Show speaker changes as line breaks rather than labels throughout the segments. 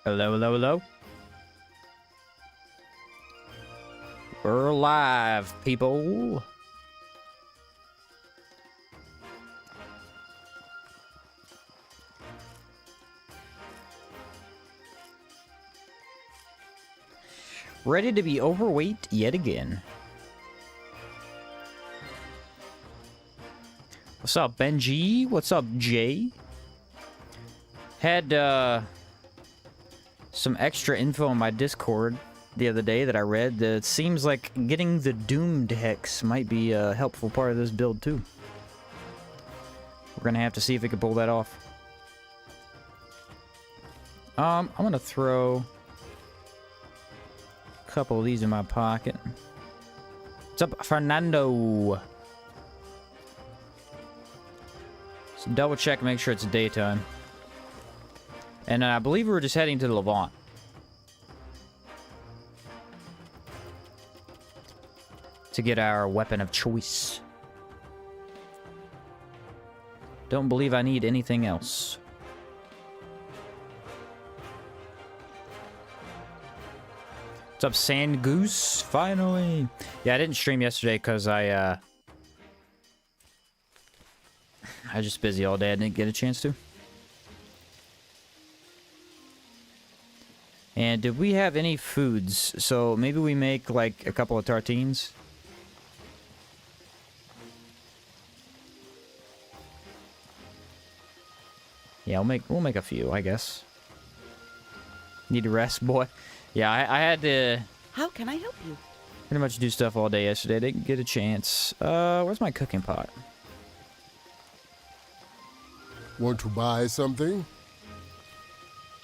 Hello, hello, hello. We're live, people. Ready to be overweight yet again. What's up, Benji? What's up, Jay? Had some extra info on my Discord the other day that I read. That it seems like getting the Doomed Hex might be a helpful part of this build too. We're gonna have to see if we can pull that off. I'm gonna throw a couple of these in my pocket. What's up, Fernando? So double check, make sure it's daytime. And I believe we were just heading to the Levant. To get our weapon of choice. Don't believe I need anything else. What's up, Sand Goose? Finally. Yeah, I didn't stream yesterday because I was just busy all day. I didn't get a chance to. And did we have any foods? So maybe we make like a couple of tartines. Yeah, we'll make a few, I guess. Need a rest, boy. Yeah, I had to...
How can I help you?
Pretty much do stuff all day yesterday. Didn't get a chance. Where's my cooking pot?
Want to buy something?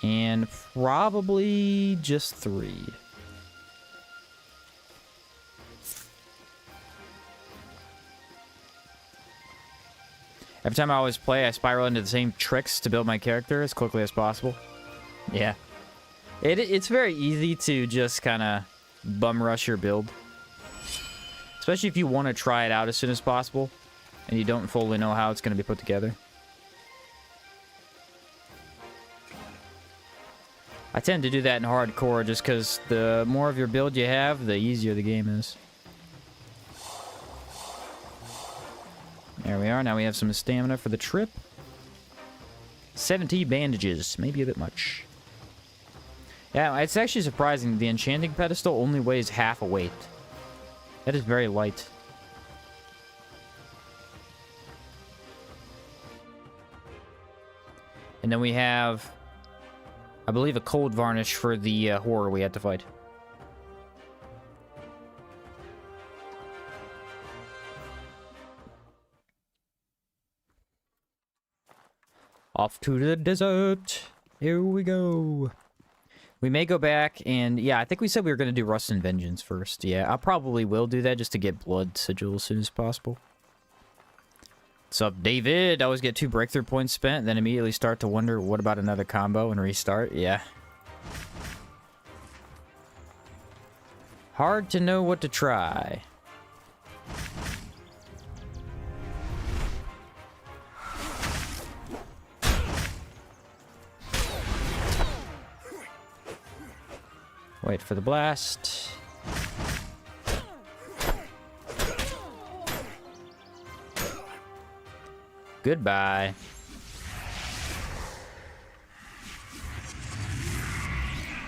And probably just 3. Every time I always play, I spiral into the same tricks to build my character as quickly as possible. Yeah. It's very easy to just kind of bum rush your build. Especially if you want to try it out as soon as possible and you don't fully know how it's going to be put together. I tend to do that in hardcore just because the more of your build you have, the easier the game is. There we are. Now we have some stamina for the trip. 70 bandages. Maybe a bit much. Yeah, it's actually surprising. The Enchanting pedestal only weighs half a weight. That is very light. And then we have... I believe a cold varnish for the horror we had to fight. Off to the desert. Here we go. We may go back and... Yeah, I think we said we were going to do Rust and Vengeance first. Yeah, I probably will do that just to get blood sigil as soon as possible. What's up, David? I always get 2 breakthrough points spent, then immediately start to wonder, what about another combo and restart? Yeah. Hard to know what to try. Wait for the blast. Goodbye.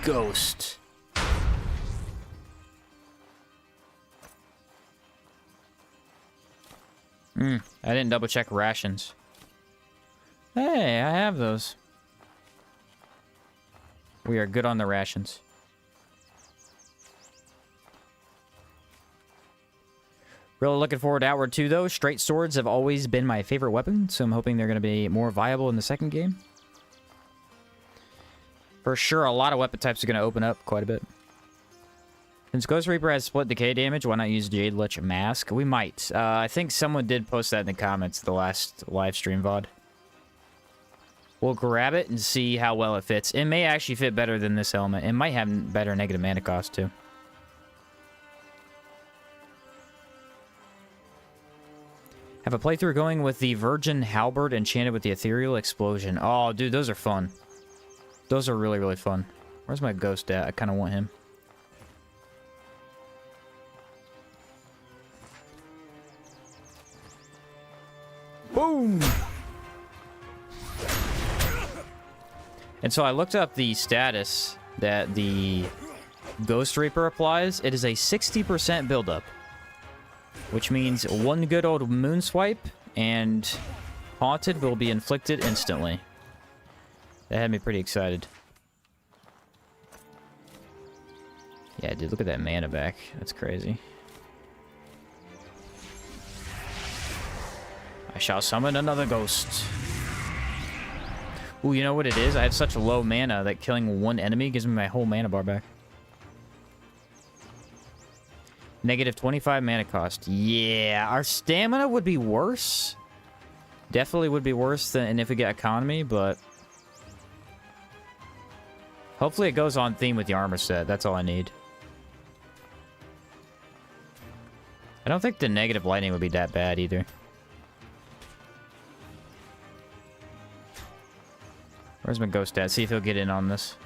Ghost. I didn't double check rations. Hey, I have those. We are good on the rations. Really looking forward to Outward 2, though. Straight swords have always been my favorite weapon, so I'm hoping they're going to be more viable in the second game. For sure, a lot of weapon types are going to open up quite a bit. Since Ghost Reaper has split decay damage, why not use Jade Lich Mask? We might. I think someone did post that in the comments the last live stream VOD. We'll grab it and see how well it fits. It may actually fit better than this helmet. It might have better negative mana cost, too. Have a playthrough going with the Virgin Halberd enchanted with the Ethereal Explosion. Oh, dude, those are fun. Those are really, really fun. Where's my ghost at? I kind of want him. Boom! And so I looked up the status that the Ghost Reaper applies. It is a 60% buildup, which means one good old moon swipe and Haunted will be inflicted instantly. That had me pretty excited. Yeah, dude, look at that mana back. That's crazy. I shall summon another ghost. Ooh, you know what it is? I have such low mana that killing one enemy gives me my whole mana bar back. Negative 25 mana cost. Yeah, our stamina would be worse. Definitely would be worse than if we get economy, but... hopefully it goes on theme with the armor set. That's all I need. I don't think the negative lightning would be that bad either. Where's my ghost at? See if he'll get in on this.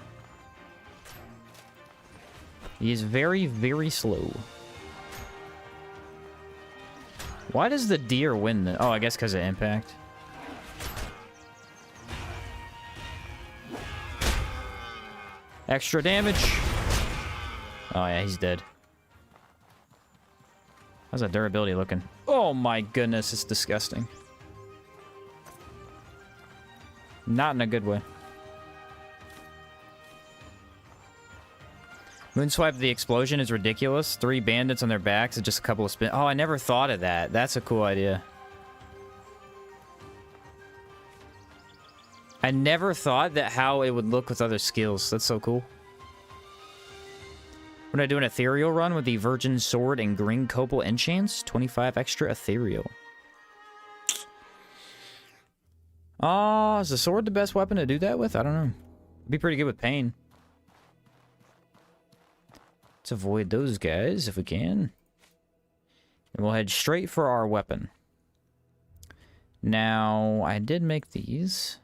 He is very, very slow. Why does the deer win the... oh, I guess because of impact. Extra damage. Oh, yeah, he's dead. How's that durability looking? Oh, my goodness, it's disgusting. Not in a good way. Moonswipe the explosion is ridiculous. 3 bandits on their backs and just a couple of spin... oh, I never thought of that. That's a cool idea. I never thought that how it would look with other skills. That's so cool. When I do an ethereal run with the Virgin Sword and Green Copal enchants, 25 extra ethereal. Is the sword the best weapon to do that with? I don't know. It'd be pretty good with pain. Let's avoid those guys if we can. And we'll head straight for our weapon. Now, I did make these.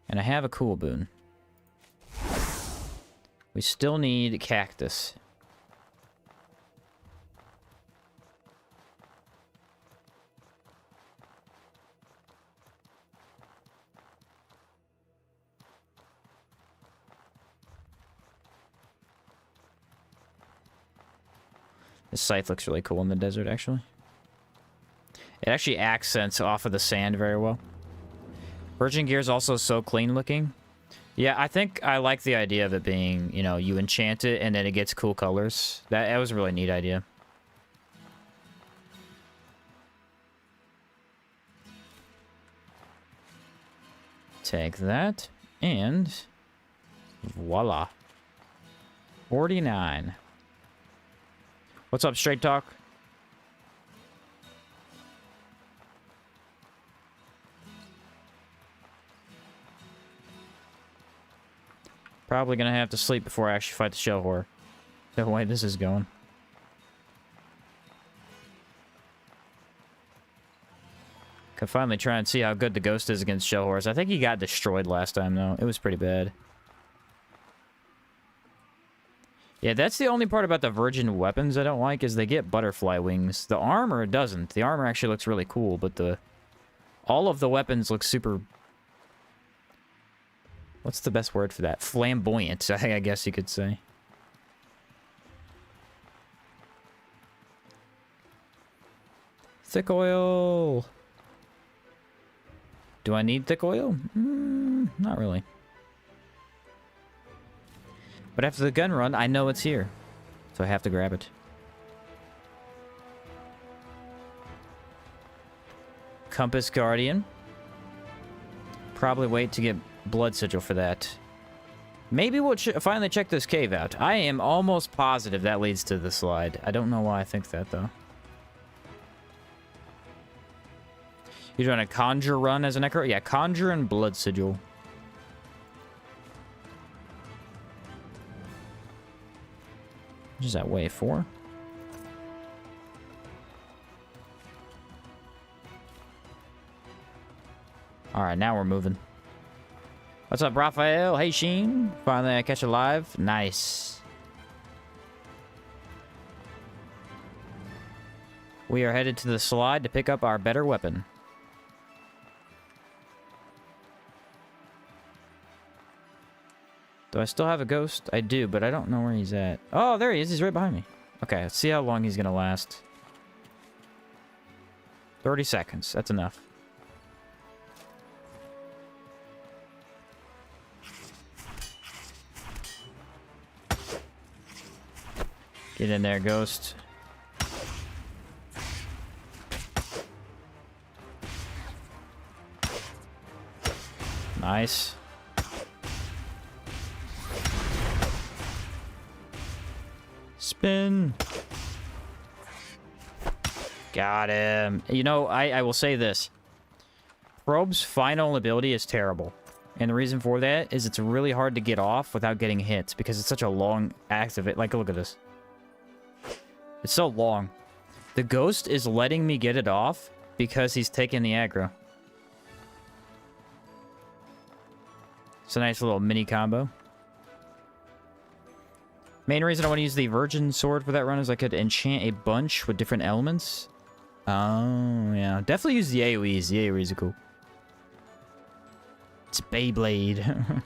And I have a cool boon. We still need cactus. This scythe looks really cool in the desert, actually. It actually accents off of the sand very well. Virgin gear is also so clean looking. Yeah, I think I like the idea of it being, you know, you enchant it and then it gets cool colors. That was a really neat idea. Take that, and voila. 49. What's up, Straight Talk? Probably gonna have to sleep before I actually fight the shell horror. The way this is going. Can finally try and see how good the ghost is against shell horrors. I think he got destroyed last time, though. It was pretty bad. Yeah, that's the only part about the virgin weapons I don't like, is they get butterfly wings. The armor doesn't. The armor actually looks really cool, but all of the weapons look super... what's the best word for that? Flamboyant, I guess you could say. Thick oil. Do I need thick oil? Not really. But after the gun run, I know it's here. So I have to grab it. Compass Guardian. Probably wait to get blood sigil for that. Maybe we'll finally check this cave out. I am almost positive that leads to the slide. I don't know why I think that, though. You're doing a conjure run as a necro? Yeah, conjure and blood sigil. What is that, wave 4? Alright, now we're moving. What's up, Raphael? Hey, Sheen. Finally, I catch you live. Nice. We are headed to the slide to pick up our better weapon. Do I still have a ghost? I do, but I don't know where he's at. Oh, there he is. He's right behind me. Okay, let's see how long he's going to last. 30 seconds. That's enough. Get in there, ghost. Nice. Spin. Got him. You know, I will say this. Probe's final ability is terrible. And the reason for that is it's really hard to get off without getting hit because it's such a long activate. Like, look at this. It's so long. The ghost is letting me get it off because he's taking the aggro. It's a nice little mini combo. Main reason I want to use the Virgin Sword for that run is I could enchant a bunch with different elements. Oh, yeah. Definitely use the AoEs. The AoEs are cool. It's Beyblade.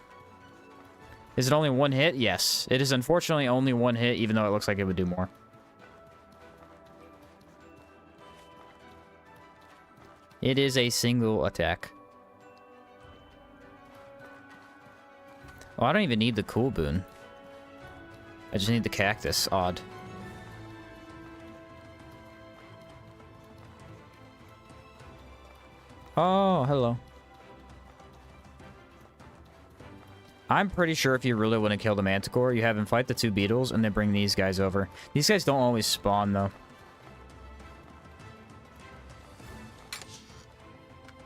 Is it only one hit? Yes. It is unfortunately only one hit, even though it looks like it would do more. It is a single attack. Oh, I don't even need the cool boon. I just need the cactus. Odd. Oh, hello. I'm pretty sure if you really want to kill the Manticore, you have him fight the two beetles and then bring these guys over. These guys don't always spawn, though.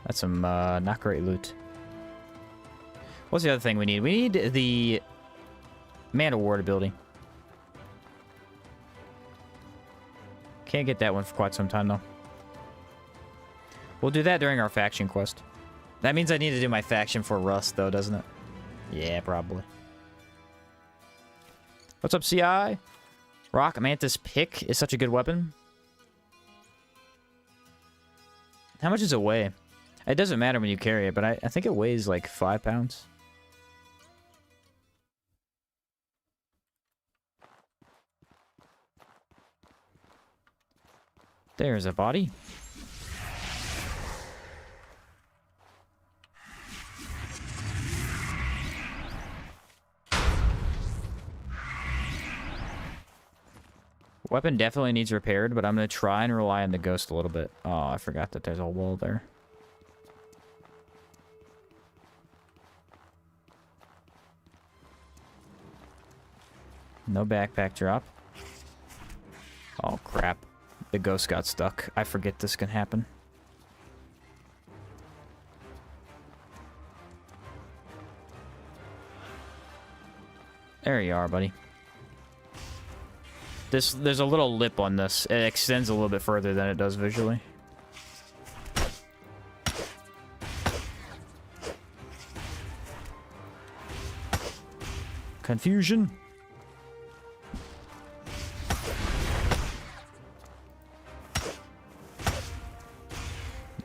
That's some not great loot. What's the other thing we need? We need the Man of Ward ability. Can't get that one for quite some time, though. We'll do that during our faction quest. That means I need to do my faction for Rust, though, doesn't it? Yeah, probably. What's up, CI? Rock Mantis Pick is such a good weapon. How much does it weigh? It doesn't matter when you carry it, but I think it weighs like 5 pounds. There's a body. Weapon definitely needs repaired, but I'm going to try and rely on the ghost a little bit. Oh, I forgot that there's a wall there. No backpack drop. Oh, crap. The ghost got stuck. I forget this can happen. There you are, buddy. There's a little lip on this. It extends a little bit further than it does visually. Confusion.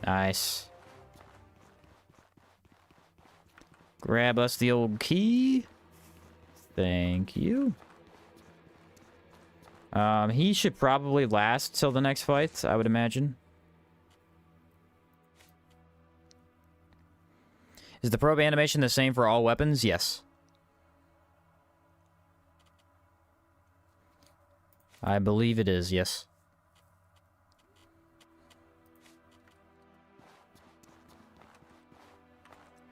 Nice. Grab us the old key. Thank you. He should probably last till the next fight, I would imagine. Is the probe animation the same for all weapons? Yes. I believe it is, yes.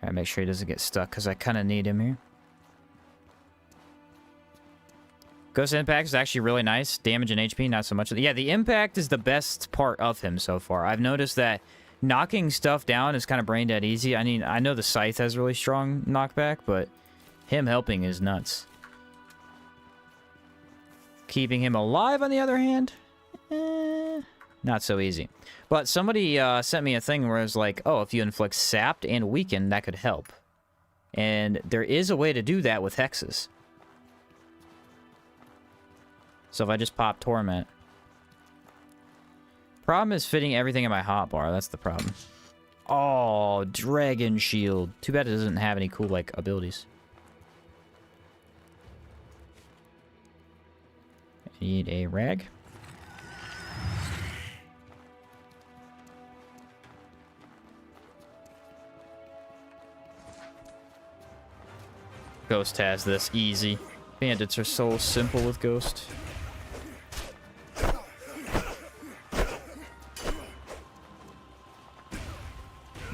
Gotta make sure he doesn't get stuck, because I kind of need him here. Ghost Impact is actually really nice. Damage and HP, not so much. Yeah, the Impact is the best part of him so far. I've noticed that knocking stuff down is kind of brain dead easy. I mean, I know the Scythe has really strong knockback, but him helping is nuts. Keeping him alive, on the other hand, not so easy. But somebody sent me a thing where it was like, oh, if you inflict sapped and weakened, that could help. And there is a way to do that with hexes. So if I just pop Torment. Problem is fitting everything in my hotbar. That's the problem. Oh, Dragon Shield. Too bad it doesn't have any cool, like, abilities. I need a rag. Ghost has this easy. Bandits are so simple with Ghost.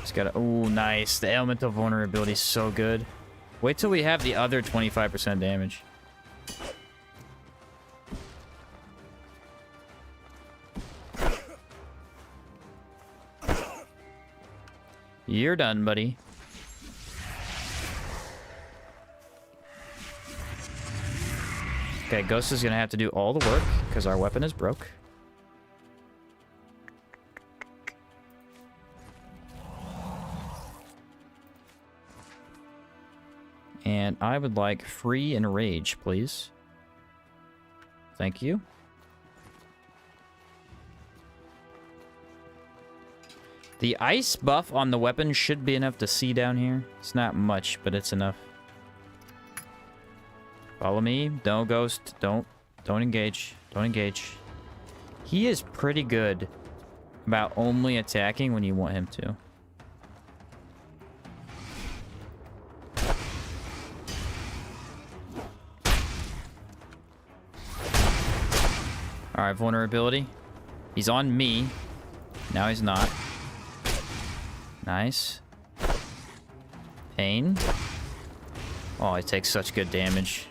Just gotta... Ooh, nice. The Elemental Vulnerability is so good. Wait till we have the other 25% damage. You're done, buddy. Okay, Ghost is gonna have to do all the work because our weapon is broke. And I would like free and rage, please. Thank you. The ice buff on the weapon should be enough to see down here. It's not much, but it's enough. Follow me. Don't Ghost. Don't engage. Don't engage. He is pretty good about only attacking when you want him to. Alright, vulnerability. He's on me. Now he's not. Nice. Pain. Oh, he takes such good damage.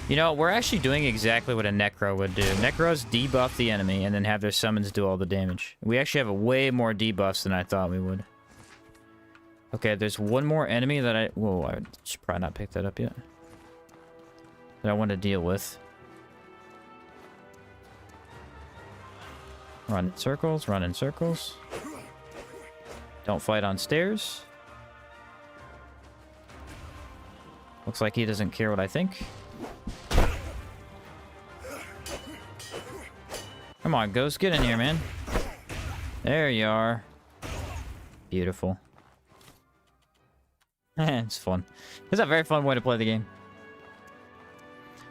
You know, we're actually doing exactly what a Necro would do. Necros debuff the enemy and then have their summons do all the damage. We actually have a way more debuffs than I thought we would. Okay, there's one more enemy that I... Whoa, I should probably not pick that up yet. That I want to deal with. Run in circles, run in circles. Don't fight on stairs. Looks like he doesn't care what I think. Come on, Ghost, get in here, man. There you are. Beautiful. It's fun. It's a very fun way to play the game.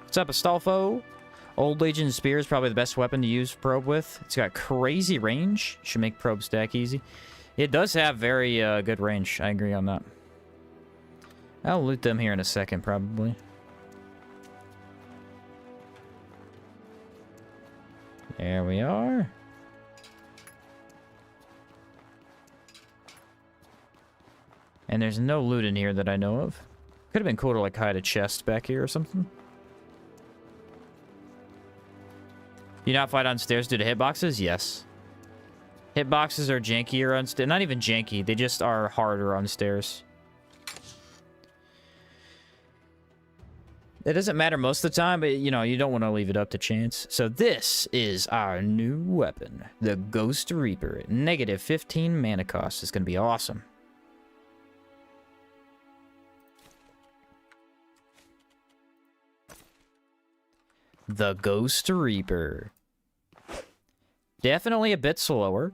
What's up, Astolfo? Old Legion Spear is probably the best weapon to use probe with. It's got crazy range. Should make probe stack easy. It does have very good range. I agree on that. I'll loot them here in a second, probably. There we are. And there's no loot in here that I know of. Could have been cool to like hide a chest back here or something. You not fight on stairs due to hitboxes? Yes. Hitboxes are jankier on stairs. Not even janky. They just are harder on stairs. It doesn't matter most of the time, but, you know, you don't want to leave it up to chance. So this is our new weapon. The Ghost Reaper. Negative 15 mana cost. It's going to be awesome. The Ghost Reaper. Definitely a bit slower.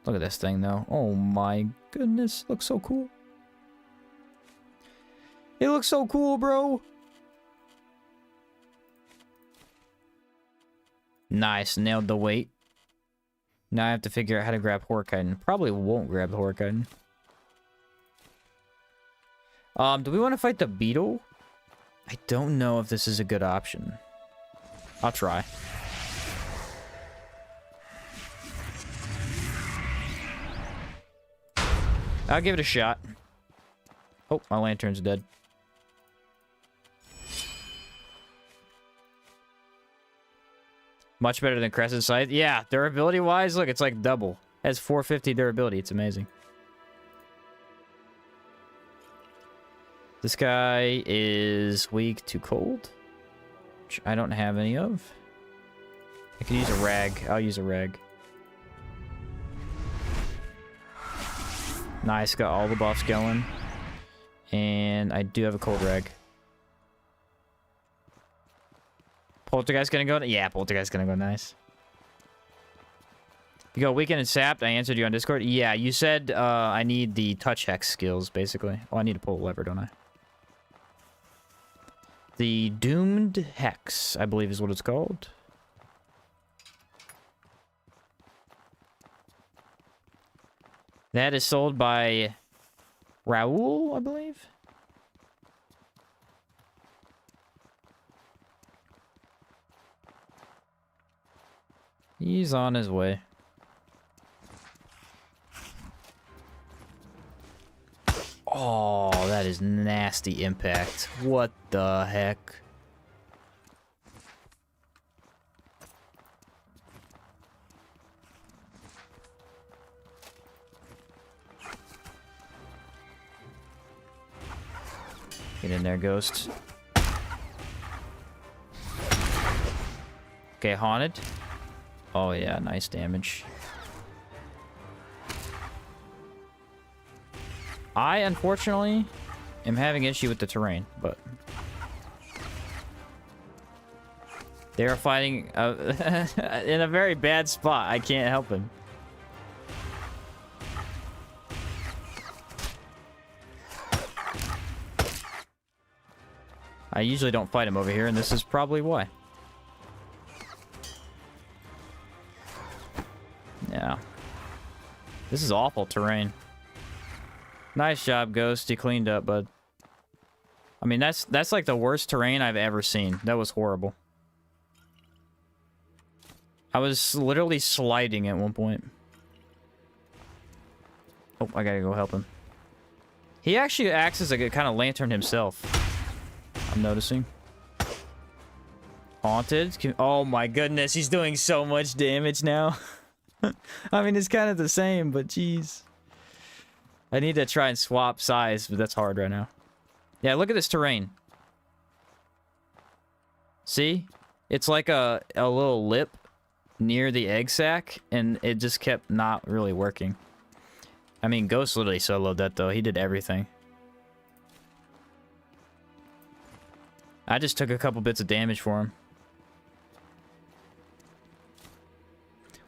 Look at this thing, though. Oh my goodness. Looks so cool. It looks so cool, bro. Nice. Nailed the weight. Now I have to figure out how to grab Horkiden. Probably won't grab the Horkiden. Do we want to fight the Beetle? I don't know if this is a good option. I'll try. I'll give it a shot. Oh, my lantern's dead. Much better than Crescent Scythe. Yeah, durability-wise, look, it's like double. It has 450 durability. It's amazing. This guy is weak to cold, which I don't have any of. I can use a rag. I'll use a rag. Nice, got all the buffs going. And I do have a cold rag. Poltergeist gonna go? Yeah, Poltergeist gonna go nice. You go weakened and sapped. I answered you on Discord. Yeah, you said I need the touch hex skills, basically. Oh, I need to pull a lever, don't I? The Doomed Hex, I believe is what it's called. That is sold by Raoul, I believe. He's on his way. Oh, that is nasty impact. What the heck? Get in there, ghost. Okay, haunted. Oh yeah, nice damage. I, unfortunately, am having issue with the terrain, but... They are fighting in a very bad spot. I can't help him. I usually don't fight him over here, and this is probably why. Yeah. This is awful terrain. Nice job, Ghost. You cleaned up, bud. I mean, that's like the worst terrain I've ever seen. That was horrible. I was literally sliding at one point. Oh, I gotta go help him. He actually acts as a kind of lantern himself. I'm noticing. Haunted. Oh my goodness, he's doing so much damage now. I mean, it's kind of the same, but jeez. I need to try and swap size, but that's hard right now. Yeah, look at this terrain. See? It's like a little lip near the egg sac, and it just kept not really working. I mean, Ghost literally soloed that, though. He did everything. I just took a couple bits of damage for him.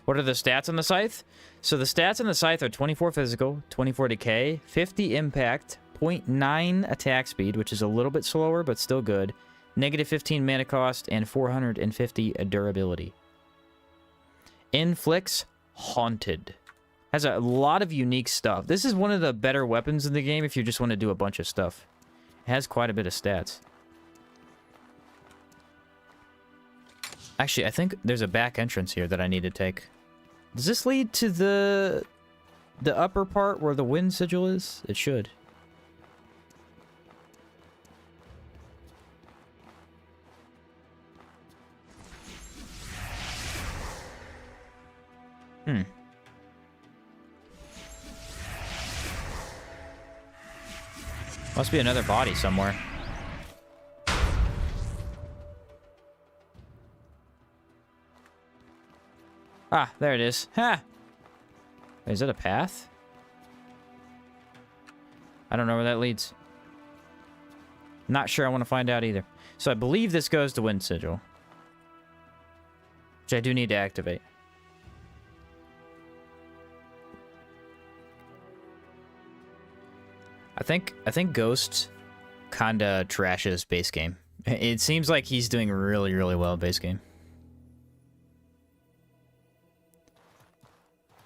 What are the stats on the scythe? So the stats on the scythe are 24 physical, 24 decay, 50 impact, 0.9 attack speed, which is a little bit slower, but still good, negative 15 mana cost, and 450 durability. Inflicts Haunted. Has a lot of unique stuff. This is one of the better weapons in the game if you just want to do a bunch of stuff. It has quite a bit of stats. Actually, I think there's a back entrance here that I need to take. Does this lead to the upper part where the wind sigil is? It should. Must be another body somewhere. Ah, there it is. Ha! Wait, is that a path? I don't know where that leads. Not sure I want to find out either. So I believe this goes to Wind Sigil. Which I do need to activate. I think Ghost kinda trashes base game. It seems like he's doing really, really well base game.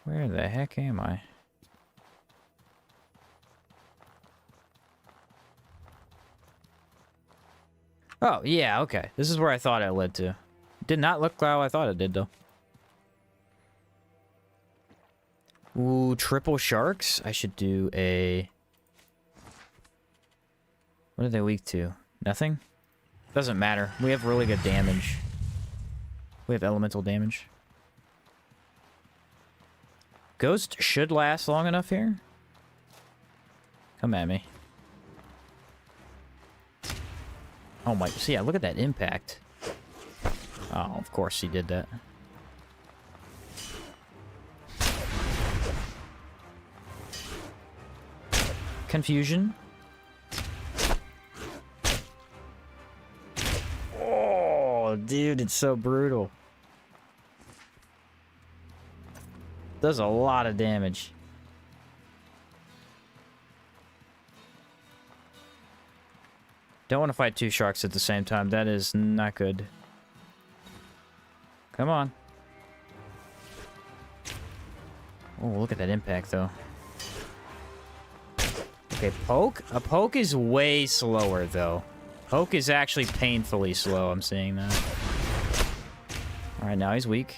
Where the heck am I? Oh, yeah, okay. This is where I thought it led to. Did not look how I thought it did, though. Ooh, triple sharks? I should do a... What are they weak to? Nothing? Doesn't matter. We have really good damage. We have elemental damage. Ghost should last long enough here. Come at me. Oh my, see, yeah, look at that impact. Oh, of course he did that. Confusion. Oh, dude, it's so brutal. Does a lot of damage. Don't want to fight two sharks at the same time. That is not good. Come on. Oh, look at that impact, though. Okay, poke. A poke is way slower, though. Poke is actually painfully slow. I'm seeing that. All right, now he's weak.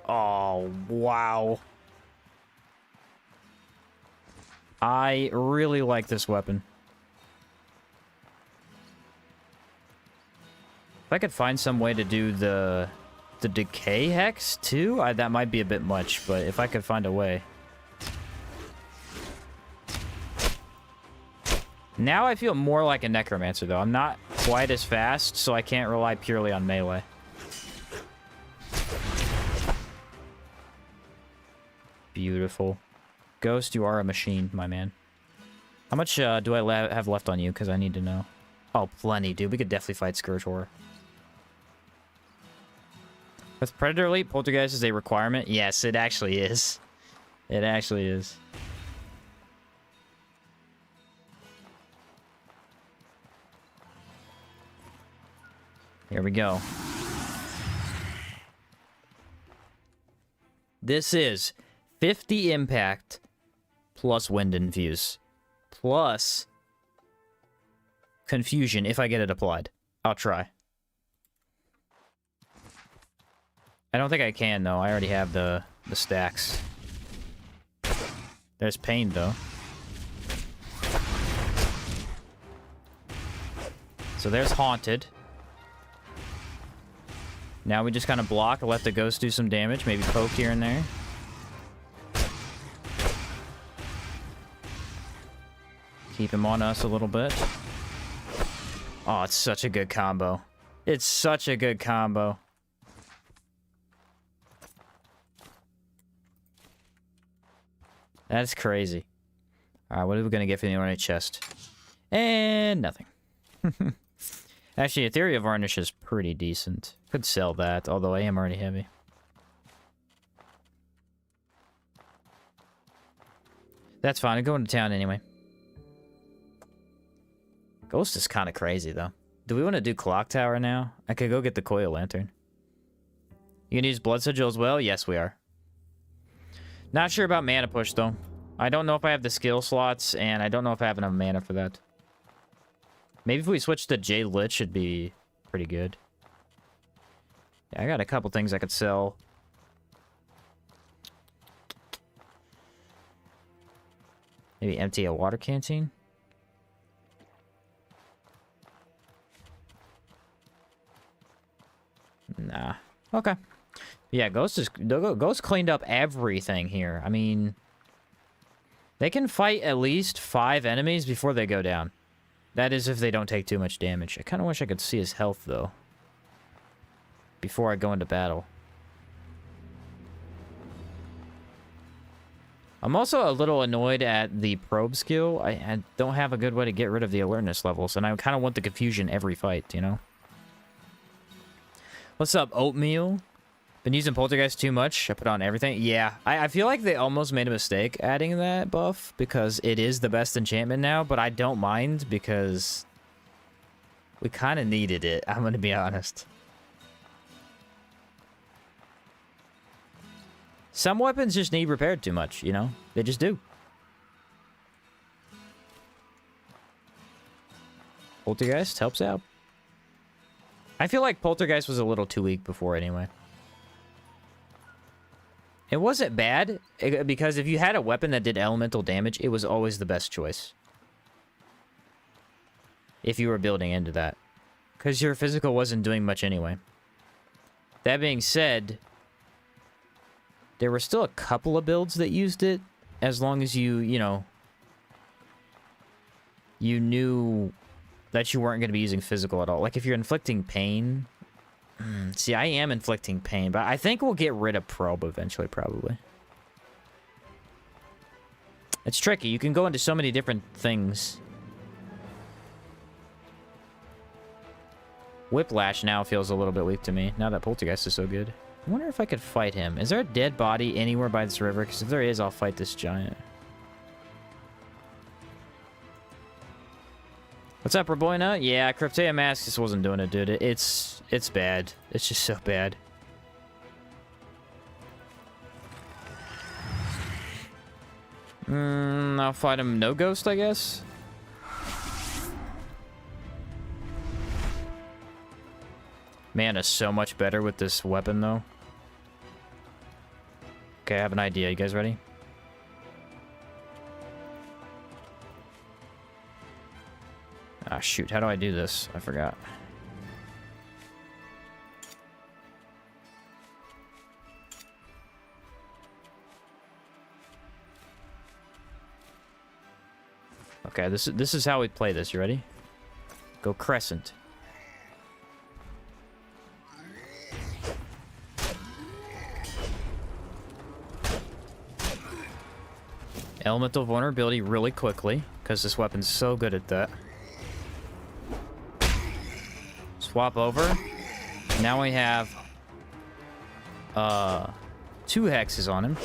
Oh, wow. I really like this weapon. If I could find some way to do the decay hex, too, that might be a bit much, but if I could find a way. Now I feel more like a Necromancer, though. I'm not quite as fast, so I can't rely purely on melee. Beautiful. Ghost, you are a machine, my man. How much do I have left on you? Because I need to know. Oh, plenty, dude. We could definitely fight Scourge Horror. With Predator Elite, Poltergeist is a requirement? Yes, it actually is. It actually is. Here we go. This is 50 impact plus wind infuse plus confusion if I get it applied. I'll try. I don't think I can, though. I already have the stacks. There's pain, though. So there's Haunted. Now we just kind of block and let the ghost do some damage. Maybe poke here and there. Keep him on us a little bit. Oh, it's such a good combo. It's such a good combo. That's crazy. Alright, what are we going to get for the ornate chest? And nothing. Actually, Ethereal Varnish is pretty decent. Could sell that, although I am already heavy. That's fine. I'm going to town anyway. Ghost is kind of crazy, though. Do we want to do Clock Tower now? I could go get the Coil Lantern. You can use Blood Sigil as well? Yes, we are. Not sure about mana push, though. I don't know if I have the skill slots, and I don't know if I have enough mana for that. Maybe if we switch to Jade Lich, it'd be pretty good. Yeah, I got a couple things I could sell. Maybe empty a water canteen? Nah. Okay. Yeah, Ghost cleaned up everything here. I mean, they can fight at least 5 enemies before they go down. That is if they don't take too much damage. I kind of wish I could see his health, though, before I go into battle. I'm also a little annoyed at the probe skill. I don't have a good way to get rid of the alertness levels, and I kind of want the confusion every fight, you know? What's up, Oatmeal? Been using Poltergeist too much? I put on everything? Yeah, I feel like they almost made a mistake adding that buff because it is the best enchantment now, but I don't mind because we kind of needed it, I'm going to be honest. Some weapons just need repaired too much, you know? They just do. Poltergeist helps out. I feel like Poltergeist was a little too weak before anyway. It wasn't bad, because if you had a weapon that did elemental damage, it was always the best choice. If you were building into that. Because your physical wasn't doing much anyway. That being said, there were still a couple of builds that used it, as long as you know, you knew that you weren't going to be using physical at all. Like, if you're inflicting pain... See, I am inflicting pain, but I think we'll get rid of probe eventually, probably. It's tricky. You can go into so many different things. Whiplash now feels a little bit weak to me, now that Poltergeist is so good. I wonder if I could fight him. Is there a dead body anywhere by this river? Because if there is, I'll fight this giant. What's up, Raboina? Yeah, Cryptea Mask just wasn't doing it, dude. It's bad. It's just so bad. I'll fight him no ghost, I guess. Man is so much better with this weapon, though. Okay, I have an idea. You guys ready? Ah, shoot. How do I do this? I forgot. Okay, this is how we play this. You ready? Go crescent. Elemental vulnerability really quickly, because this weapon's so good at that. Swap over. Now we have 2 hexes on him.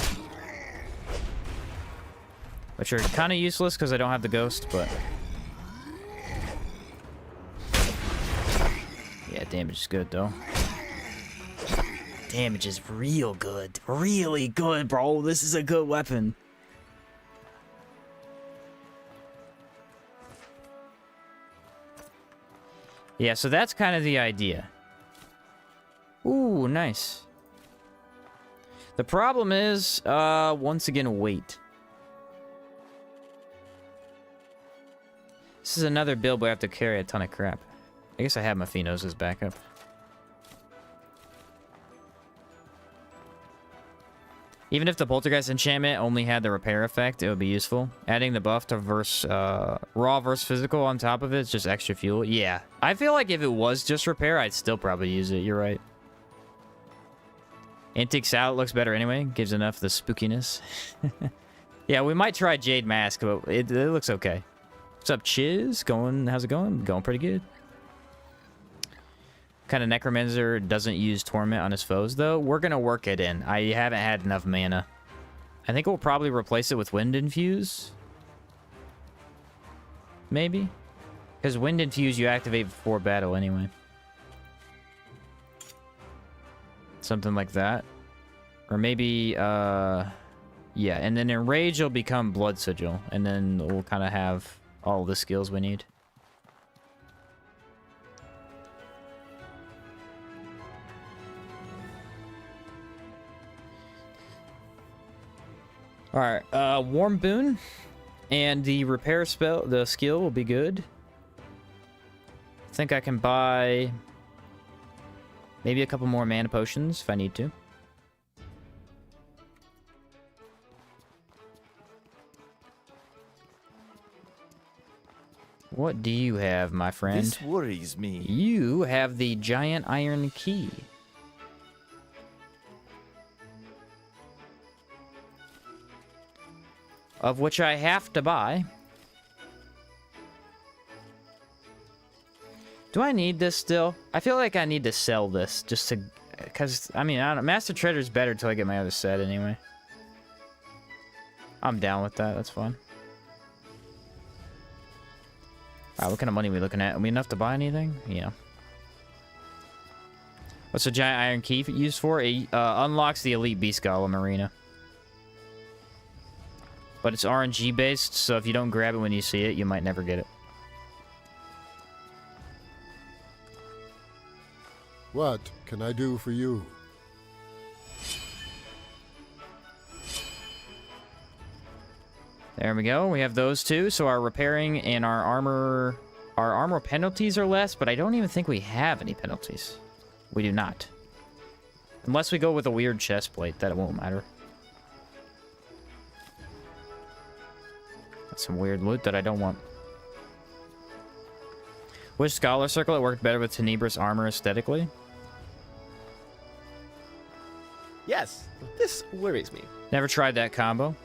Which are kind of useless because I don't have the ghost, but... yeah, damage is good, though. Damage is real good. Really good, bro. This is a good weapon. Yeah, so that's kind of the idea. Ooh, nice. The problem is, once again, weight. This is another build where I have to carry a ton of crap. I guess I have Mephinos as backup. Even if the Poltergeist enchantment only had the repair effect, it would be useful. Adding the buff to raw versus physical on top of it is just extra fuel. Yeah, I feel like if it was just repair, I'd still probably use it. You're right. Antique Salad looks better anyway. Gives enough of the spookiness. Yeah, we might try Jade Mask, but it looks okay. What's up, Chiz? How's it going? Going pretty good. Kind of Necromancer doesn't use Torment on his foes, though. We're going to work it in. I haven't had enough mana. I think we'll probably replace it with Wind Infuse. Maybe? Because Wind Infuse you activate before battle anyway. Something like that. Or maybe, yeah. And then in Rage, it'll become Blood Sigil. And then we'll kind of have all the skills we need. Alright, Warm Boon. And the repair spell, the skill will be good. I think I can buy maybe a couple more mana potions if I need to. What do you have, my friend?
This worries me.
You have the giant iron key. Of which I have to buy. Do I need this still? I feel like I need to sell this just to... because, I mean, I don't know. Master Treader's better till I get my other set anyway. I'm down with that. That's fine. Alright, what kind of money are we looking at? Are we enough to buy anything? Yeah. What's the giant iron key used for? It unlocks the elite beast golem arena. But it's RNG based, so if you don't grab it when you see it, you might never get it.
What can I do for you?
There we go. We have those two. So our repairing and our armor penalties are less, but I don't even think we have any penalties. We do not. Unless we go with a weird chest plate, that it won't matter. That's some weird loot that I don't want. Which Scholar Circlet worked better with Tenebrous armor aesthetically?
Yes, this worries me.
Never tried that combo.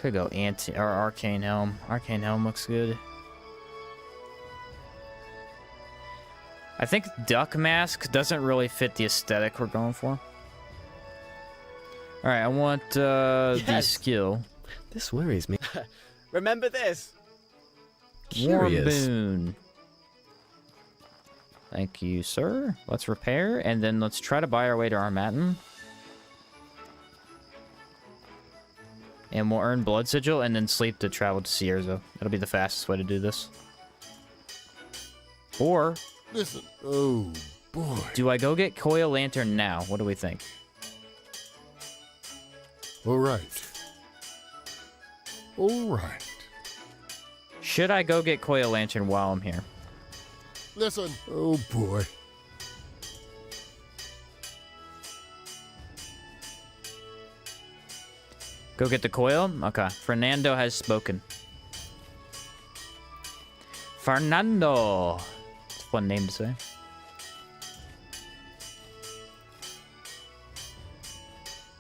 Could go or arcane helm. Arcane helm looks good. I think duck mask doesn't really fit the aesthetic we're going for. All right, I want the skill.
This worries me.
Remember this.
Warm
Curious.
boon. Thank you, sir. Let's repair, and then let's try to buy our way to Armatin. And we'll earn blood sigil, and then sleep to travel to Sierzo. That'll be the fastest way to do this. Or
Listen. Oh, boy.
do I go get Coil Lantern now? What do we think?
All right. All right.
Should I go get Coil Lantern while I'm here?
Listen. Oh, boy.
Go get the coil? Okay. Fernando has spoken. Fernando. It's a fun name to say.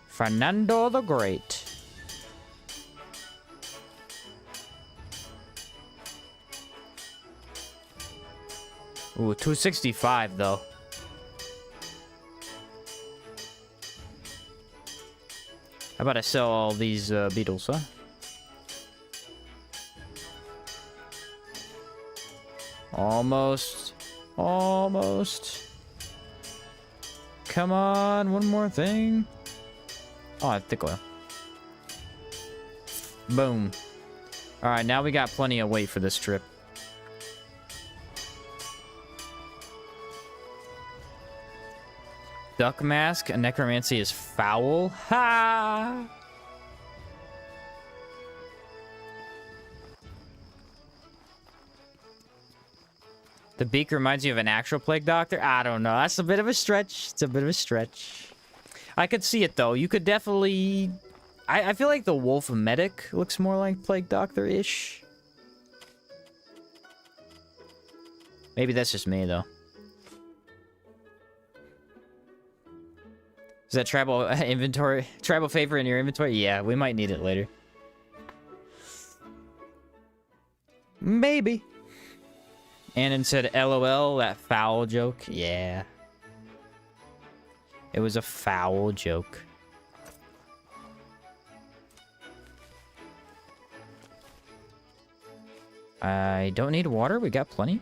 Fernando the Great. Ooh, 265 though. How about I sell all these beetles, huh? Almost. Almost. Come on, one more thing. Oh, I think oil. Boom. Alright, now we got plenty of weight for this trip. Duck mask and necromancy is foul. Ha! The beak reminds you of an actual plague doctor? I don't know. That's a bit of a stretch. It's a bit of a stretch. I could see it though. You could definitely... I feel like the wolf medic looks more like plague doctor-ish. Maybe that's just me though. Is that tribal inventory, tribal favor in your inventory? Yeah, we might need it later. Maybe. Annan said, LOL, that foul joke. Yeah. It was a foul joke. I don't need water. We got plenty.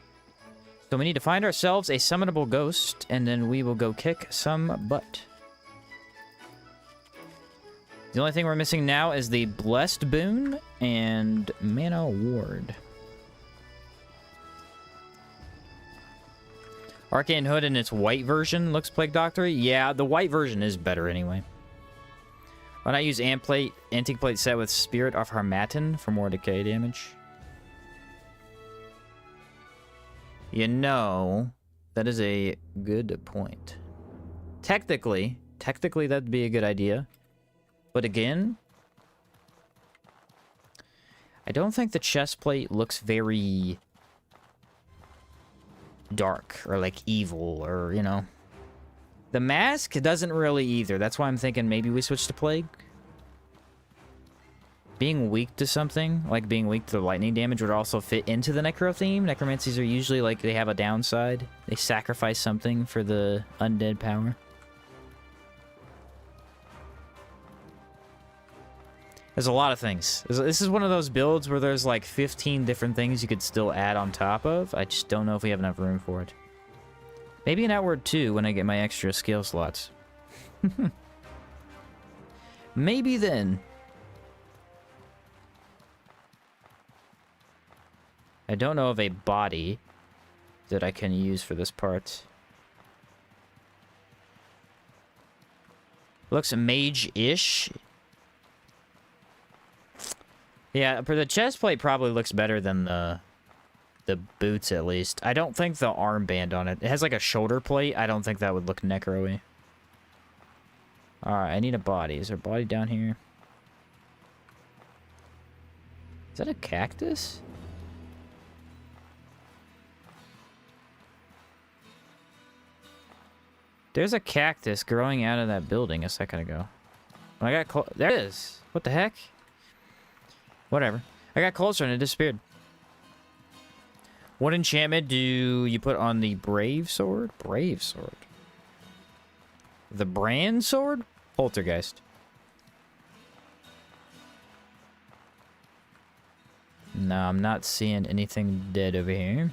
So we need to find ourselves a summonable ghost, and then we will go kick some butt. The only thing we're missing now is the Blessed Boon and Mana Ward. Arcane Hood in its white version looks Plague Doctor-y. Yeah, the white version is better anyway. Why not use Antique Plate set with Spirit of Harmatin for more decay damage? You know, that is a good point. Technically that'd be a good idea. But again, I don't think the chest plate looks very dark or like evil or, you know. The mask doesn't really either. That's why I'm thinking maybe we switch to plague. Being weak to something, like being weak to lightning damage, would also fit into the necro theme. Necromancies are usually like they have a downside. They sacrifice something for the undead power. There's a lot of things. This is one of those builds where there's like 15 different things you could still add on top of. I just don't know if we have enough room for it. Maybe an outward too when I get my extra skill slots. Maybe then. I don't know of a body that I can use for this part. Looks mage-ish. Yeah, for the chest plate probably looks better than the boots at least. I don't think the armband on it. It has like a shoulder plate. I don't think that would look necro-y. Alright, I need a body. Is there a body down here? Is that a cactus? There's a cactus growing out of that building a second ago. When I got there it is. What the heck? Whatever. I got closer and it disappeared. What enchantment do you put on the Brave Sword? Brave Sword. The Brand Sword? Poltergeist. No, I'm not seeing anything dead over here.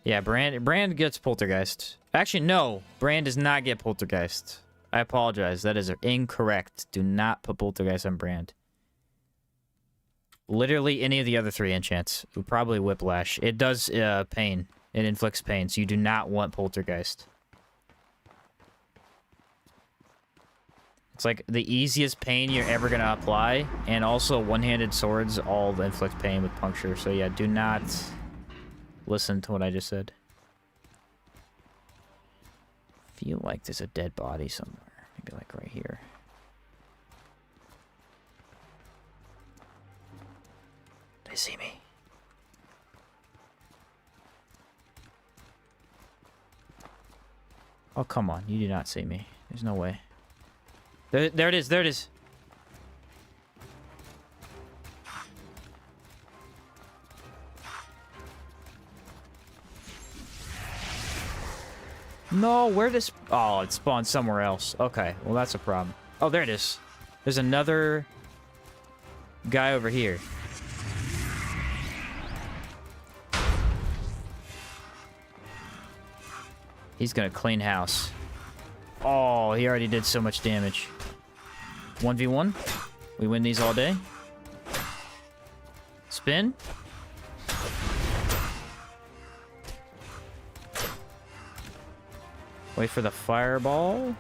Yeah, Brand gets Poltergeist. Actually, no. Brand does not get Poltergeist. I apologize. That is incorrect. Do not put Poltergeist on Brand. Literally any of the other 3 enchants. Probably Whiplash. It does pain. It inflicts pain, so you do not want Poltergeist. It's like the easiest pain you're ever going to apply, and also one-handed swords all inflict pain with puncture. So yeah, do not listen to what I just said. Feel like there's a dead body somewhere. Maybe like right here. They see me. Oh, come on. You do not see me. There's no way. There it is. There it is. No, where this... Oh, it spawned somewhere else. Okay, well, that's a problem. Oh, there it is. There's another guy over here. He's gonna clean house. Oh, he already did so much damage. 1v1. We win these all day. Spin. Wait for the fireball.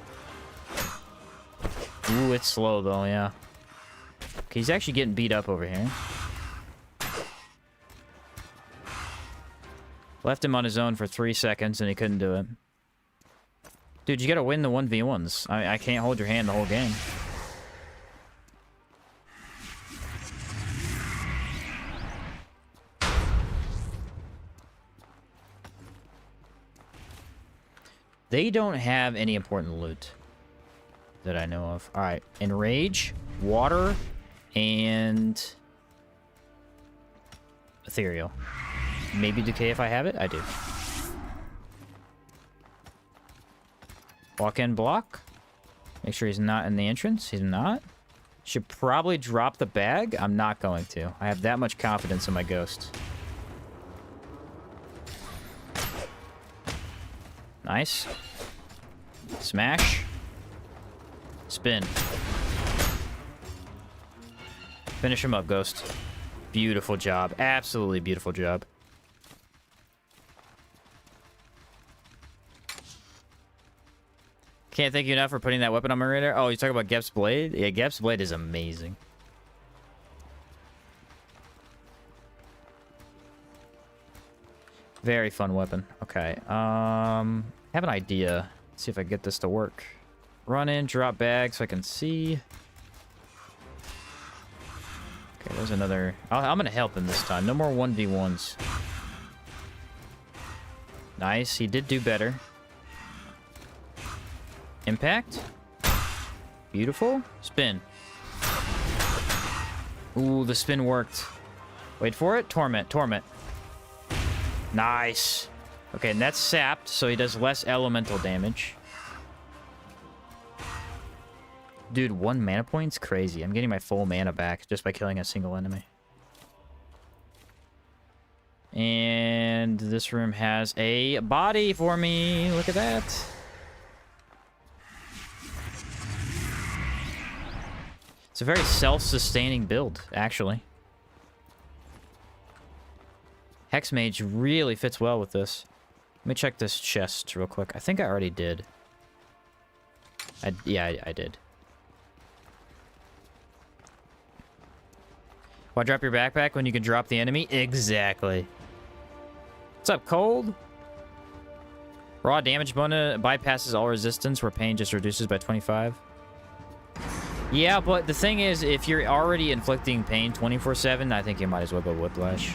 Ooh, it's slow though, yeah. Okay, he's actually getting beat up over here. Left him on his own for 3 seconds and he couldn't do it. Dude, you gotta win the 1v1s. I can't hold your hand the whole game. They don't have any important loot that I know of. Alright, Enrage, Water, and Ethereal. Maybe Decay if I have it? I do. Walk in, block. Make sure he's not in the entrance. He's not. Should probably drop the bag. I'm not going to. I have that much confidence in my ghost. Nice. Smash. Spin. Finish him up, Ghost. Beautiful job. Absolutely beautiful job. Can't thank you enough for putting that weapon on my radar. Oh, you talking about Gep's Blade? Yeah, Gep's Blade is amazing. Very fun weapon. Okay. I have an idea. Let's see if I can get this to work. Run in, drop bag so I can see. Okay, there's another... I'm gonna help him this time. No more 1v1s. Nice. He did do better. Impact. Beautiful. Spin. Ooh, the spin worked. Wait for it. Torment. Torment. Nice. Okay, and that's sapped, so he does less elemental damage. Dude, 1 mana point's crazy. I'm getting my full mana back just by killing a single enemy. And this room has a body for me. Look at that. It's a very self-sustaining build, actually. Hexmage really fits well with this. Let me check this chest real quick. I think I already did. Yeah, I did. Why drop your backpack when you can drop the enemy? Exactly. What's up, Cold? Raw damage bonus bypasses all resistance where pain just reduces by 25. Yeah, but the thing is, if you're already inflicting pain 24/7, I think you might as well go Whiplash.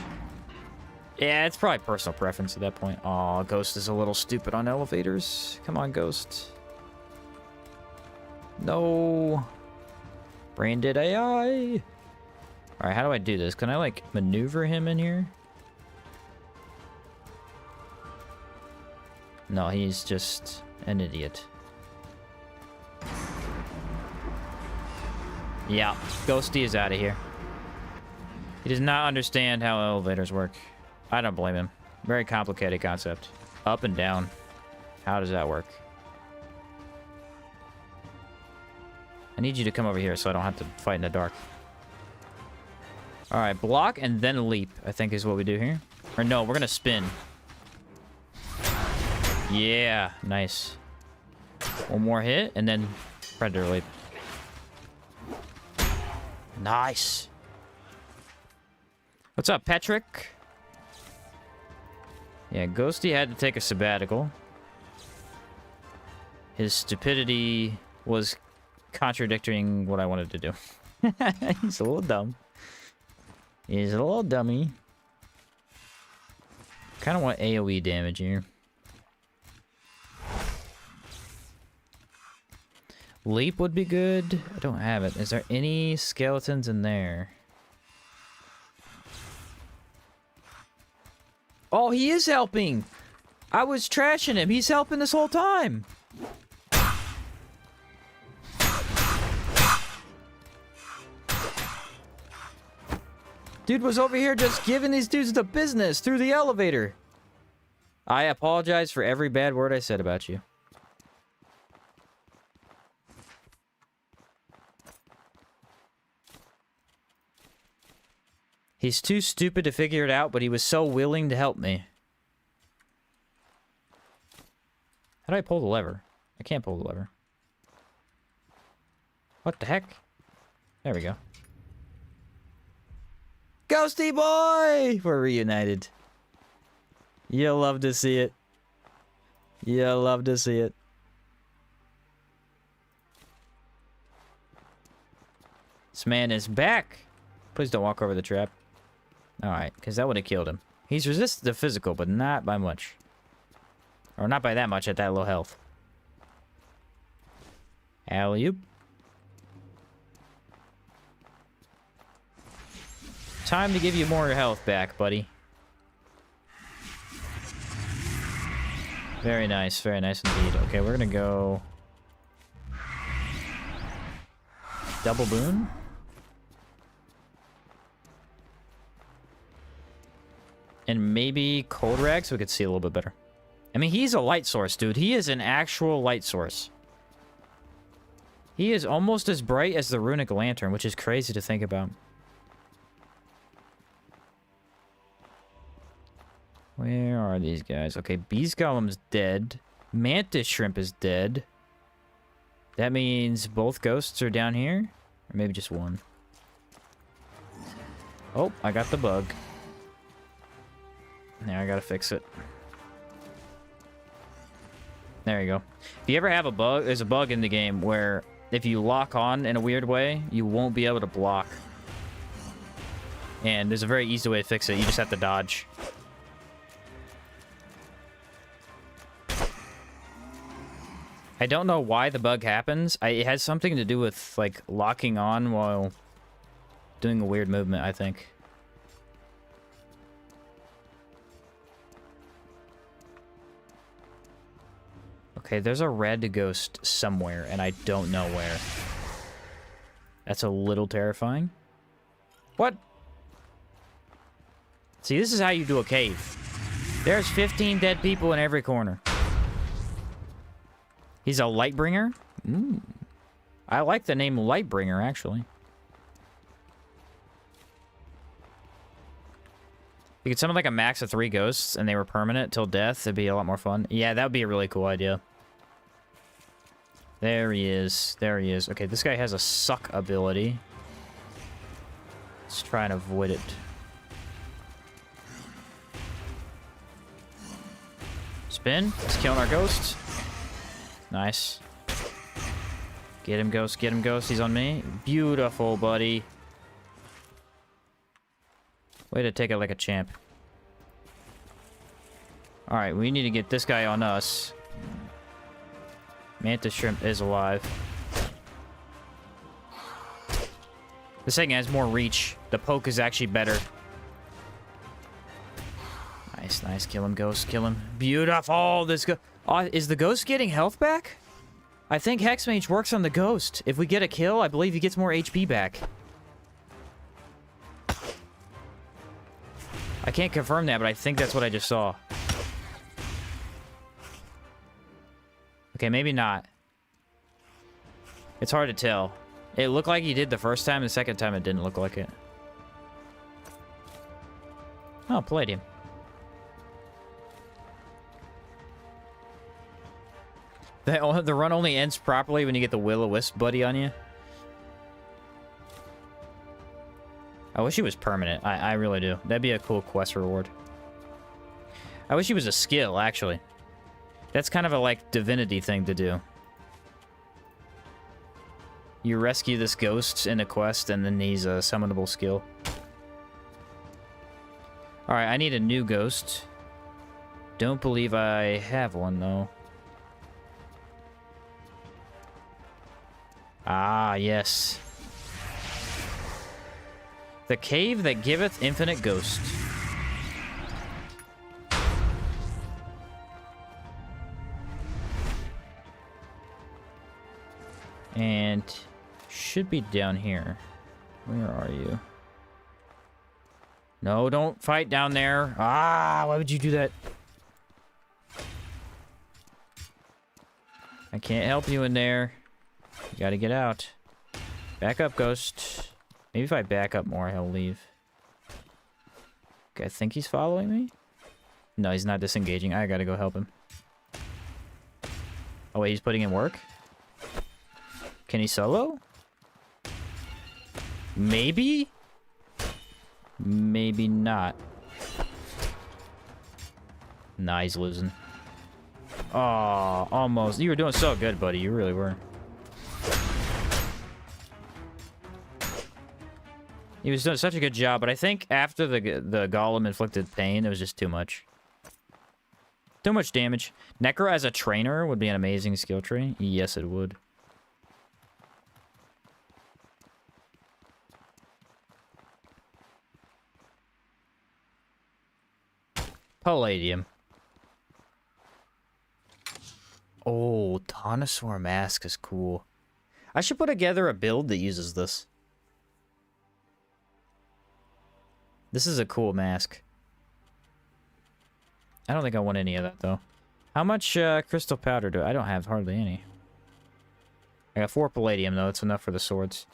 Yeah, it's probably personal preference at that point. Aw, Ghost is a little stupid on elevators. Come on, Ghost. No. Brain dead AI. Alright, how do I do this? Can I, like, maneuver him in here? No, he's just an idiot. Yeah, Ghosty is out of here. He does not understand how elevators work. I don't blame him. Very complicated concept. Up and down. How does that work? I need you to come over here so I don't have to fight in the dark. Alright, block and then leap, I think is what we do here. Or no, we're gonna spin. Yeah, nice. One more hit and then predator leap. Nice. What's up, Patrick? Yeah, Ghosty had to take a sabbatical. His stupidity was contradicting what I wanted to do. He's a little dumb. He's a little dummy. Kind of want AoE damage here. Leap would be good. I don't have it. Is there any skeletons in there? Oh, he is helping. I was trashing him. He's helping this whole time. Dude was over here just giving these dudes the business through the elevator. I apologize for every bad word I said about you. He's too stupid to figure it out, but he was so willing to help me. How do I pull the lever? I can't pull the lever. What the heck? There we go. Ghosty boy! We're reunited. You'll love to see it. You'll love to see it. This man is back. Please don't walk over the trap. Alright, because that would have killed him. He's resisted to physical, but not by much. Or not by that much at that low health. Alley-oop. Time to give you more health back, buddy. Very nice indeed. Okay, we're gonna go... double boon? And maybe cold rag so we could see a little bit better. I mean, he's a light source, dude. He is an actual light source. He is almost as bright as the runic lantern, which is crazy to think about. Where are these guys? Okay, Beast Golem's dead. Mantis Shrimp is dead. That means both ghosts are down here? Or maybe just one. Oh, I got the bug. Now I gotta fix it. There you go. If you ever have a bug, there's a bug in the game where if you lock on in a weird way, you won't be able to block. And there's a very easy way to fix it. You just have to dodge. I don't know why the bug happens. It has something to do with, like, locking on while doing a weird movement, I think. Okay, there's a red ghost somewhere, and I don't know where. That's a little terrifying. What? See, this is how you do a cave. There's 15 dead people in every corner. He's a Lightbringer? Ooh. I like the name Lightbringer, actually. You could summon like a max of 3 ghosts, and they were permanent till death. It'd be a lot more fun. Yeah, that would be a really cool idea. There he is. There he is. Okay, this guy has a suck ability. Let's try and avoid it. Spin. It's killing our ghost. Nice. Get him, ghost. Get him, ghost. He's on me. Beautiful, buddy. Way to take it like a champ. Alright, we need to get this guy on us. Mantis shrimp is alive. This thing has more reach. The poke is actually better. Nice, nice. Kill him, ghost. Kill him. Beautiful! This go. Is the ghost getting health back? I think Hexmage works on the ghost. If we get a kill, I believe he gets more HP back. I can't confirm that, but I think that's what I just saw. Okay, maybe not. It's hard to tell. It looked like he did the first time, the second time it didn't look like it. Oh, palladium. The run only ends properly when you get the Will-O-Wisp buddy on you. I wish he was permanent. I really do. That'd be a cool quest reward. I wish he was a skill, actually. That's kind of a, like, divinity thing to do. You rescue this ghost in a quest, and then he's a summonable skill. Alright, I need a new ghost. Don't believe I have one, though. Ah, yes. The cave that giveth infinite ghost. And should be down here. Where are you? No, don't fight down there. Ah, why would you do that? I can't help you in there. You gotta get out. Back up, ghost. Maybe if I back up more, he'll leave. Okay, I think he's following me. No, he's not disengaging. I gotta go help him. Oh, wait, he's putting in work? Can he solo? Maybe? Maybe not. Nah, he's losing. Oh, almost. You were doing so good, buddy. You really were. He was doing such a good job, but I think after the golem inflicted pain, it was just too much. Too much damage. Necro as a trainer would be an amazing skill tree. Yes, it would. Palladium. Oh, Tonosaur Mask is cool. I should put together a build that uses this. This is a cool mask. I don't think I want any of that, though. How much crystal powder do I don't have hardly any. I got 4 palladium, though. It's enough for the swords.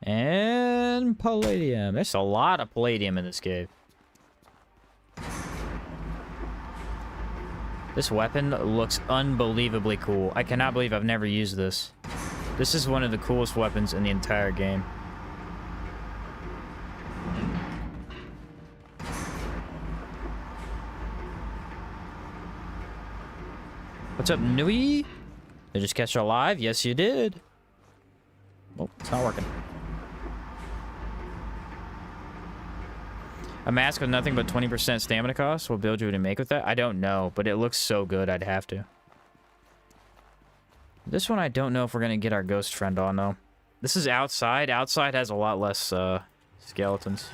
And palladium. There's a lot of palladium in this cave. This weapon looks unbelievably cool. I cannot believe I've never used this. This is one of the coolest weapons in the entire game. What's up, Nui? Did you just catch her alive? Yes, you did. Oh, it's not working. A mask with nothing but 20% stamina cost. What build you would make with that? I don't know, but it looks so good I'd have to. This one I don't know if we're going to get our ghost friend on, though. This is outside. Outside has a lot less skeletons.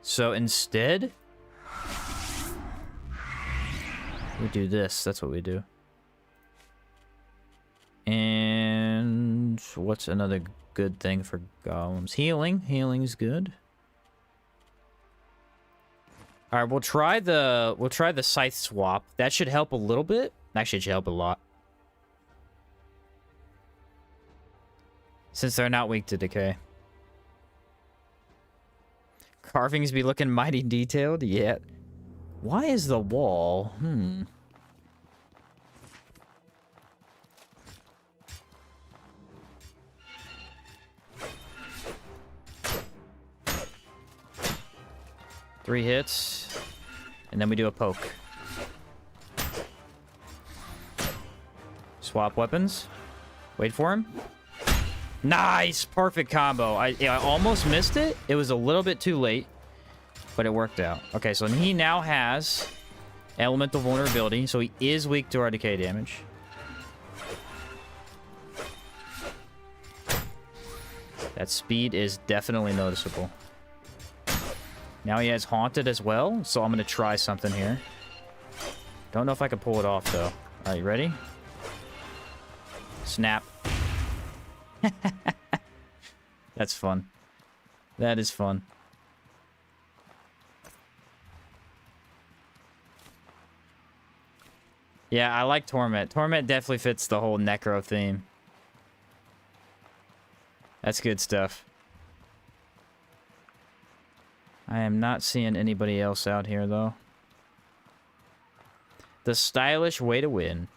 So instead, we do this. That's what we do. And what's another good thing for golems? Healing. Healing's good. All right, we'll try the scythe swap. That should help a little bit. Actually, it should help a lot. Since they're not weak to decay. Carvings be looking mighty detailed. Yeah. Why is the wall? 3 hits. And then we do a poke. Swap weapons. Wait for him. Nice! Perfect combo. I almost missed it. It was a little bit too late, but it worked out. Okay, so he now has elemental vulnerability, so he is weak to our decay damage. That speed is definitely noticeable. Now he has haunted as well, so I'm going to try something here. Don't know if I can pull it off, though. All right, you ready? Snap. That's fun. That is fun. Yeah, I like Torment. Torment definitely fits the whole Necro theme. That's good stuff. I am not seeing anybody else out here, though. The stylish way to win.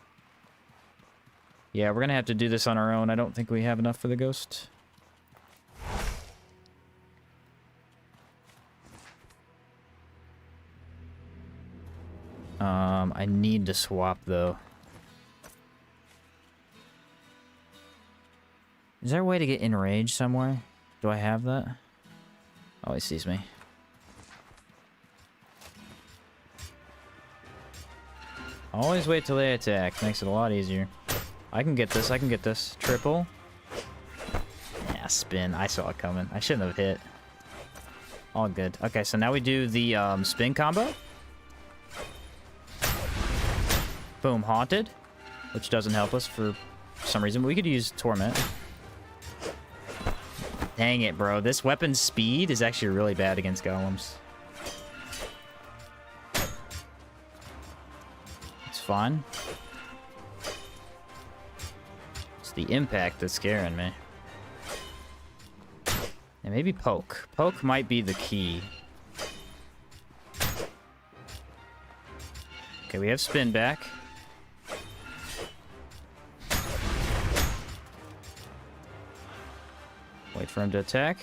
Yeah, we're gonna have to do this on our own. I don't think we have enough for the ghost. I need to swap, though. Is there a way to get enraged somewhere? Do I have that? Oh, he sees me. Always wait till they attack. Makes it a lot easier. I can get this. I can get this. Triple. Yeah, spin. I saw it coming. I shouldn't have hit. All good. Okay, so now we do the spin combo. Boom, haunted. Which doesn't help us for some reason. We could use torment. Dang it, bro. This weapon's speed is actually really bad against golems. It's fine. It's the impact that's scaring me. And maybe poke. Poke might be the key. Okay, we have spin back. Wait for him to attack.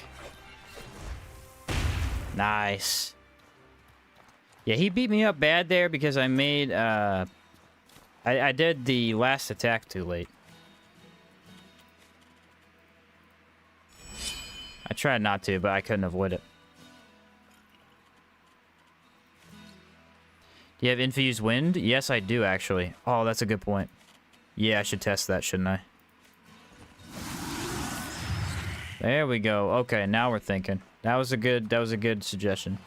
Nice. Yeah, he beat me up bad there because I made, I did the last attack too late. I tried not to, but I couldn't avoid it. Do you have infused wind? Yes, I do, actually. Oh, that's a good point. Yeah, I should test that, shouldn't I? There we go. Okay, now we're thinking. That was a good suggestion.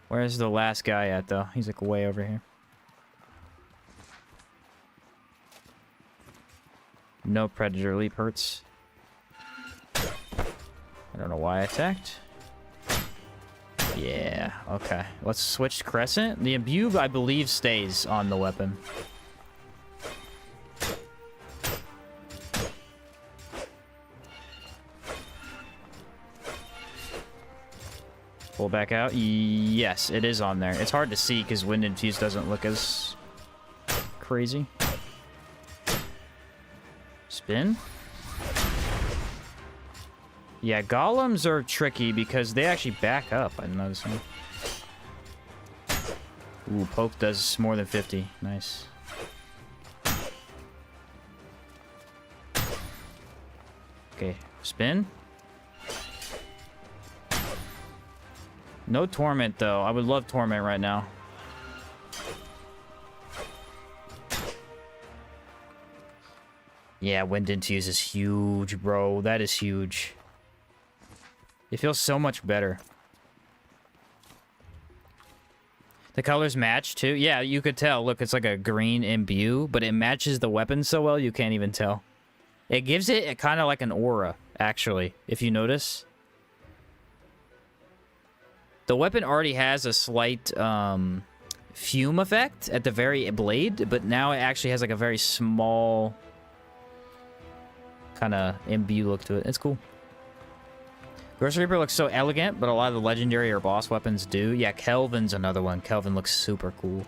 Where's the last guy at, though? He's like way over here. No predator leap hurts. I don't know why I attacked. Yeah, okay. Let's switch to Crescent. The Imbue, I believe, stays on the weapon. Pull back out. Yes, it is on there. It's hard to see because Wind Infused doesn't look as crazy. Spin. Yeah, golems are tricky because they actually back up. I noticed. Ooh, poke does more than 50. Nice. Okay, spin. No torment, though. I would love torment right now. Yeah, Wind Infuse is huge, bro. That is huge. It feels so much better. The colors match, too. Yeah, you could tell. Look, it's like a green imbue, but it matches the weapon so well, you can't even tell. It gives it kind of like an aura, actually, if you notice. The weapon already has a slight fume effect at the very blade, but now it actually has like a very small kind of imbue look to it. It's cool. Ghost Reaper looks so elegant, but a lot of the legendary or boss weapons do. Yeah, Kelvin's another one. Kelvin looks super cool.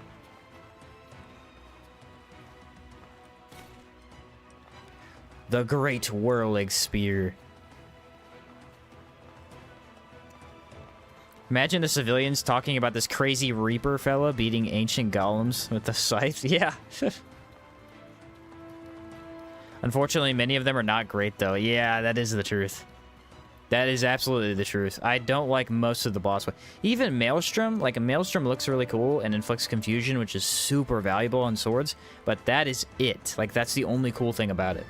The Great Whirling Spear. Imagine the civilians talking about this crazy Reaper fella beating ancient golems with the scythe. Yeah. Unfortunately, many of them are not great, though. Yeah, that is the truth. That is absolutely the truth. I don't like most of the boss. Even Maelstrom, like a Maelstrom looks really cool and inflicts confusion, which is super valuable on swords, but that is it. Like, that's the only cool thing about it.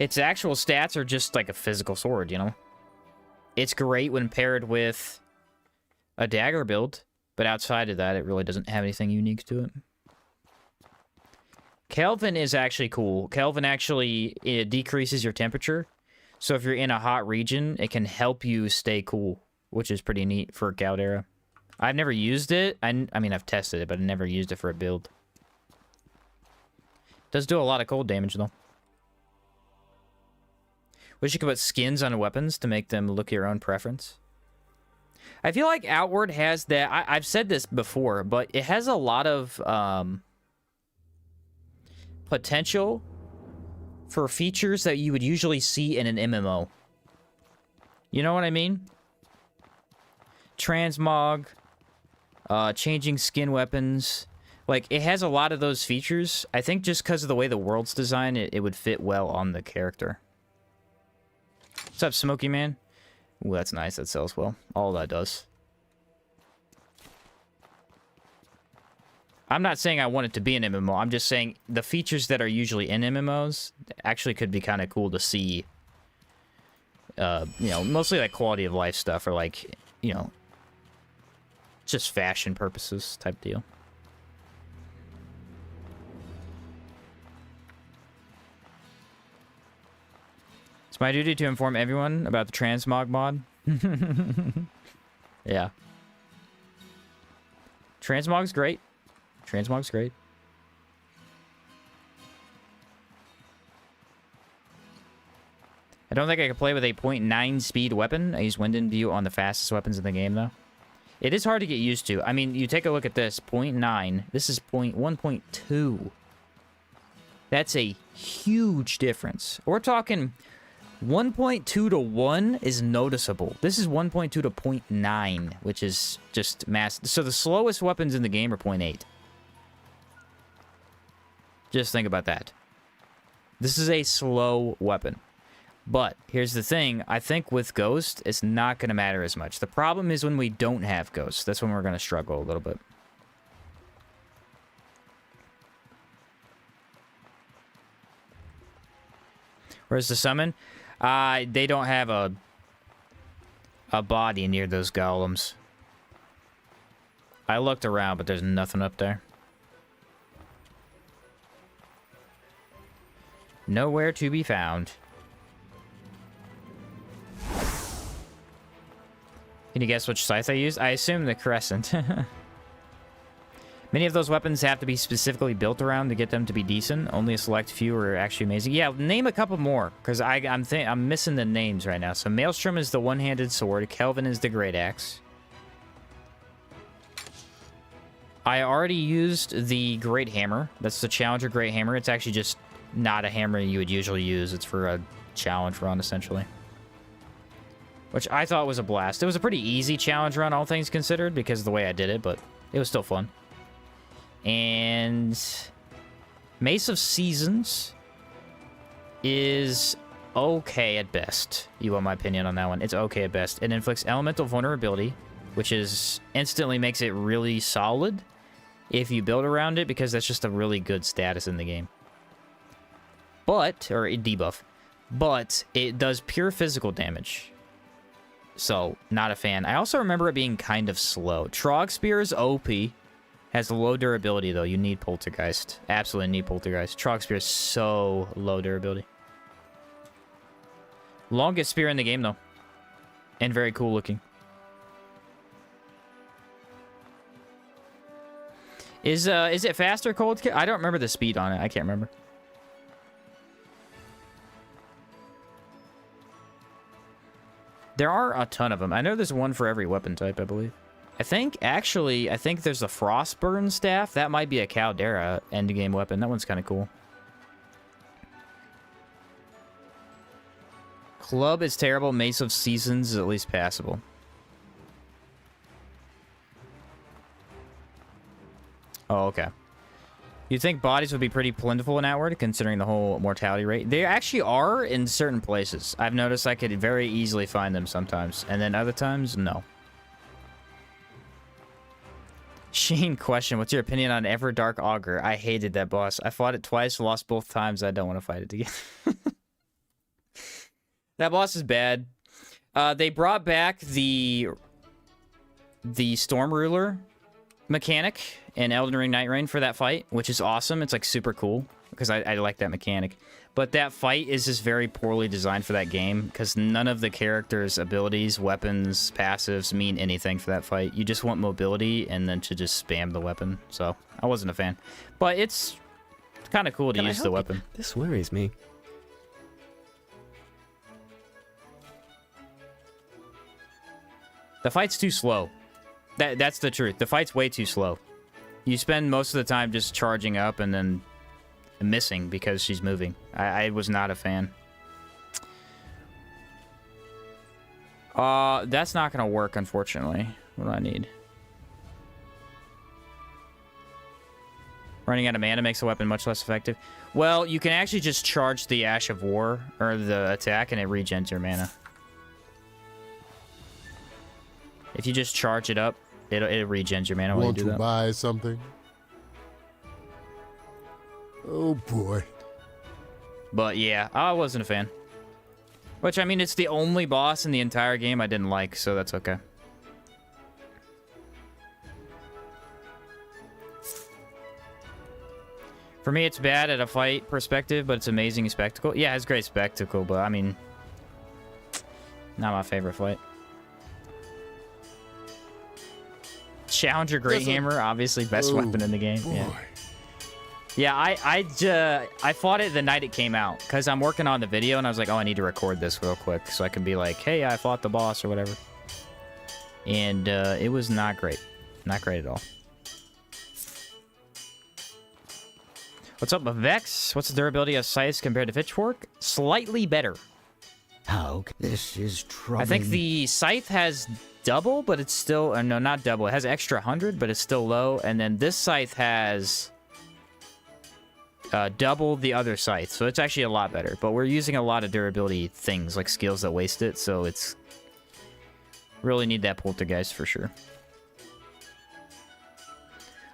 Its actual stats are just like a physical sword, you know? It's great when paired with a dagger build, but outside of that, it really doesn't have anything unique to it. Kelvin is actually cool. Kelvin actually decreases your temperature, so if you're in a hot region, it can help you stay cool, which is pretty neat for Caldera. I've never used it. I mean, I've tested it, but I never used it for a build. Does do a lot of cold damage, though. Wish you could put skins on weapons to make them look your own preference. I feel like Outward has that. I've said this before, but it has a lot of potential for features that you would usually see in an MMO. You know what I mean? Transmog, changing skin weapons. Like, it has a lot of those features. I think just because of the way the world's designed, it would fit well on the character. What's up, Smoky Man? Ooh, that's nice. That sells well. All that does. I'm not saying I want it to be an MMO. I'm just saying the features that are usually in MMOs actually could be kind of cool to see. You know, mostly like quality of life stuff or like, you know, just fashion purposes type deal. It's my duty to inform everyone about the transmog mod. Yeah. Transmog's great. Transmog's great. I don't think I could play with a 0.9 speed weapon. I use wind and view on the fastest weapons in the game, though. It is hard to get used to. I mean, you take a look at this. 0.9. This is 1.2. That's a huge difference. We're talking 1.2 to 1 is noticeable. This is 1.2 to 0.9, which is just massive. So the slowest weapons in the game are 0.8. Just think about that. This is a slow weapon. But here's the thing. I think with Ghost, it's not going to matter as much. The problem is when we don't have Ghost. That's when we're going to struggle a little bit. Where's the summon? They don't have a body near those golems. I looked around, but there's nothing up there. Nowhere to be found. Can you guess which scythe I used? I assume the Crescent. Many of those weapons have to be specifically built around to get them to be decent. Only a select few are actually amazing. Yeah, name a couple more, because I'm missing the names right now. So Maelstrom is the one-handed sword. Kelvin is the great axe. I already used the great hammer. That's the Challenger great hammer. It's actually just not a hammer you would usually use. It's for a challenge run, essentially. Which I thought was a blast. It was a pretty easy challenge run, all things considered, because of the way I did it, but it was still fun. And Mace of Seasons is okay at best. You want my opinion on that one? It's okay at best. It inflicts elemental vulnerability, which is instantly makes it really solid if you build around it, because that's just a really good status in the game. But, or a debuff, but it does pure physical damage. So, not a fan. I also remember it being kind of slow. Trog Spear is OP. Has low durability, though. You need Poltergeist. Absolutely need Poltergeist. Trog Spear is so low durability. Longest spear in the game, though. And very cool looking. Is it fast or cold? I don't remember the speed on it. I can't remember. There are a ton of them. I know there's one for every weapon type, I believe. I think there's a Frostburn staff. That might be a Caldera endgame weapon. That one's kind of cool. Club is terrible. Mace of Seasons is at least passable. Oh, okay. You'd think bodies would be pretty plentiful in Outward, considering the whole mortality rate. They actually are in certain places. I've noticed I could very easily find them sometimes, and then other times, no. Shane question, what's your opinion on Everdark Augur? I hated that boss. I fought it twice, lost both times. I don't want to fight it again. That boss is bad. They brought back the Storm Ruler mechanic in Elden Ring Night Rain for that fight, which is awesome. It's like super cool because I like that mechanic. But that fight is just very poorly designed for that game because none of the characters' abilities, weapons, passives mean anything for that fight. You just want mobility and then to just spam the weapon. So I wasn't a fan. But it's kind of cool to use the weapon.
This worries me.
The fight's too slow. That's the truth. The fight's way too slow. You spend most of the time just charging up and then missing because she's moving. I was not a fan. That's not gonna work, unfortunately. What do I need? Running out of mana makes the weapon much less effective. Well, you can actually just charge the Ash of War, or the attack, and it regens your mana. If you just charge it up, it regens your mana while you
Want
do
to
that.
buy something? Oh boy.
But yeah, I wasn't a fan. Which, I mean, it's the only boss in the entire game I didn't like, so that's okay. For me, it's bad at a fight perspective, but it's amazing spectacle. Yeah, it's great spectacle, but I mean, not my favorite fight. Challenger Great Hammer, obviously best weapon in the game.
Boy.
Yeah, I fought it the night it came out because I'm working on the video and I was like, oh, I need to record this real quick so I can be like, hey, I fought the boss or whatever. And it was not great. Not great at all. What's up with Vex? What's the durability of scythes compared to pitchfork? Slightly better.
How? This is troubling.
I think the scythe has double, but it's still... no, not double. It has extra 100, but it's still low. And then this scythe has... double the other scythe, so it's actually a lot better. But we're using a lot of durability things, like skills that waste it, so it's... really need that poltergeist for sure.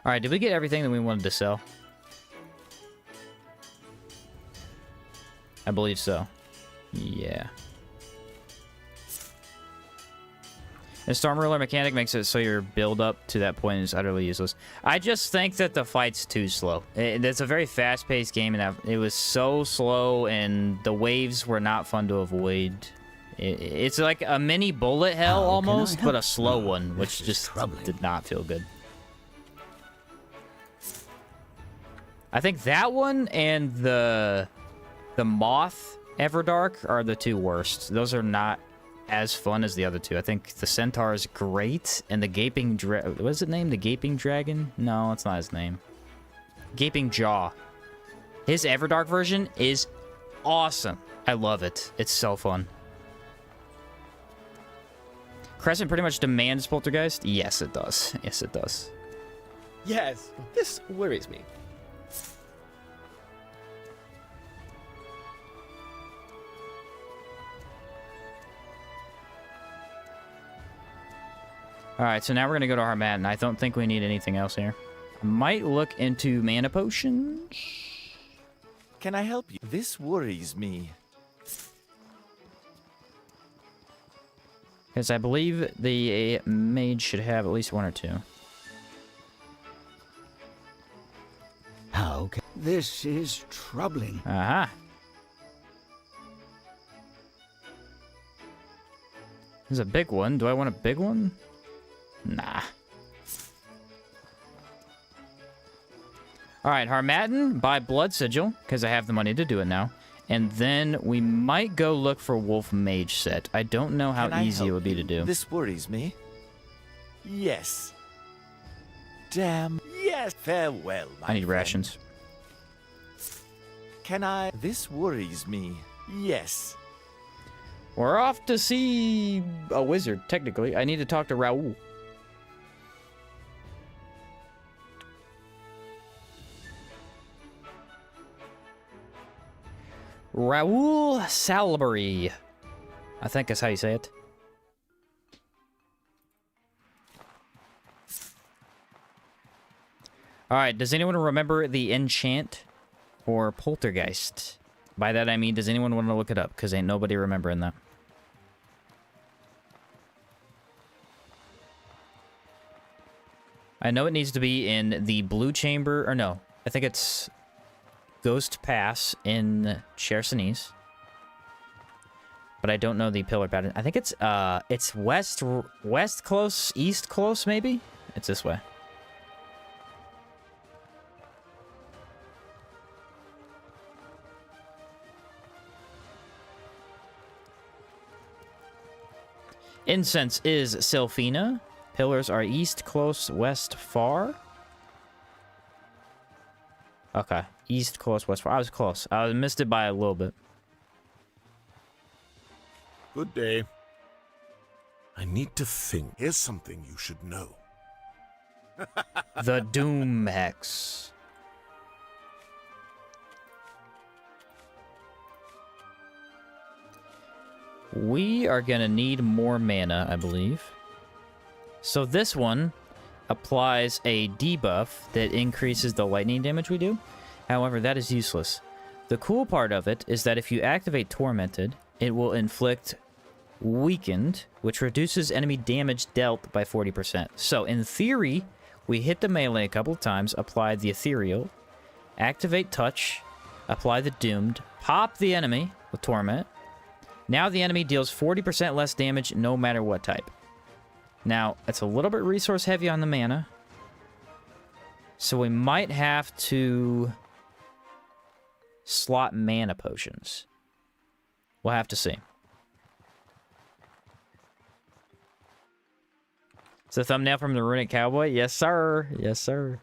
Alright, did we get everything that we wanted to sell? I believe so. Yeah. The Storm Ruler mechanic makes it so your build up to that point is utterly useless. I just think that the fight's too slow. It's a very fast-paced game, and it was so slow, and the waves were not fun to avoid. It's like a mini bullet hell almost, but a slow one, which just did not feel good. I think that one and the Moth Everdark are the two worst. Those are not as fun as the other two. I think the Centaur is great, and the Gaping what is it named? The Gaping Dragon? No, that's not his name. Gaping Jaw. His Everdark version is awesome. I love it. It's so fun. Crescent pretty much demands Poltergeist? Yes, it does. Yes, it does.
Yes, this worries me.
Alright, so now we're going to go to Harmattan. I don't think we need anything else here. I might look into mana potions.
Can I help you? This worries me.
Because I believe the mage should have at least one or two.
How? This is troubling.
Aha. There's a big one. Do I want a big one? Nah. Alright, Harmattan, buy Blood Sigil, because I have the money to do it now. And then we might go look for Wolf Mage set. I don't know how easy it would be to do.
This worries me. Yes. Damn. Yes. Farewell, my
I need
friend.
rations.
Can I? This worries me. Yes.
We're off to see a wizard, technically. I need to talk to Raoul. Raoul Salbury. I think that's how you say it. Alright, does anyone remember the enchant or poltergeist? By that I mean, does anyone want to look it up? Because ain't nobody remembering that. I know it needs to be in the blue chamber, or no, I think it's Ghost Pass in Chersonese. But I don't know the pillar pattern. I think it's west close, east close, maybe? It's this way. Incense is Sylphina. Pillars are east close, west far. Okay, east close, west far. I was close. I missed it by a little bit.
Good day. I need to think. Here's something you should know.
The Doom Hex. We are gonna need more mana, I believe. So this one applies a debuff that increases the lightning damage we do. However, that is useless. The cool part of it is that if you activate Tormented, it will inflict Weakened, which reduces enemy damage dealt by 40%. So in theory, we hit the melee a couple of times, apply the Ethereal, activate Touch, apply the Doomed, pop the enemy with Torment. Now the enemy deals 40% less damage no matter what type. Now, it's a little bit resource heavy on the mana. So we might have to slot mana potions. We'll have to see. It's a thumbnail from the Runic Cowboy? Yes, sir. Yes, sir.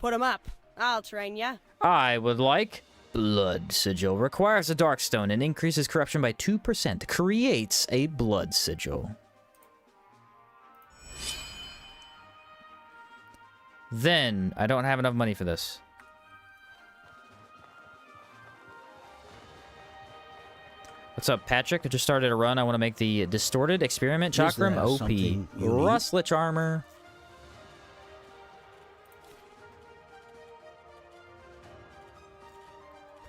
Put 'em up. I'll train ya.
I would like Blood Sigil. Requires a Darkstone and increases corruption by 2%. Creates a Blood Sigil. Then, I don't have enough money for this. What's up, Patrick? I just started a run. I want to make the Distorted Experiment Chakram
there
OP.
something you need?
Rustlich Armor.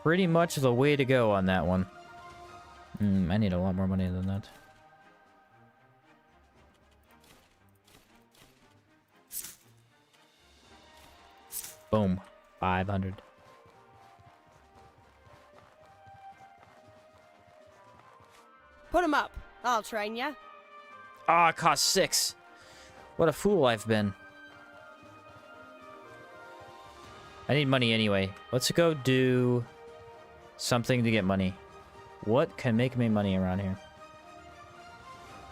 Pretty much the way to go on that one. I need a lot more money than that. Boom. 500.
Put 'em up. I'll train ya.
Ah, it cost 6. What a fool I've been. I need money anyway. Let's go do something to get money. What can make me money around here?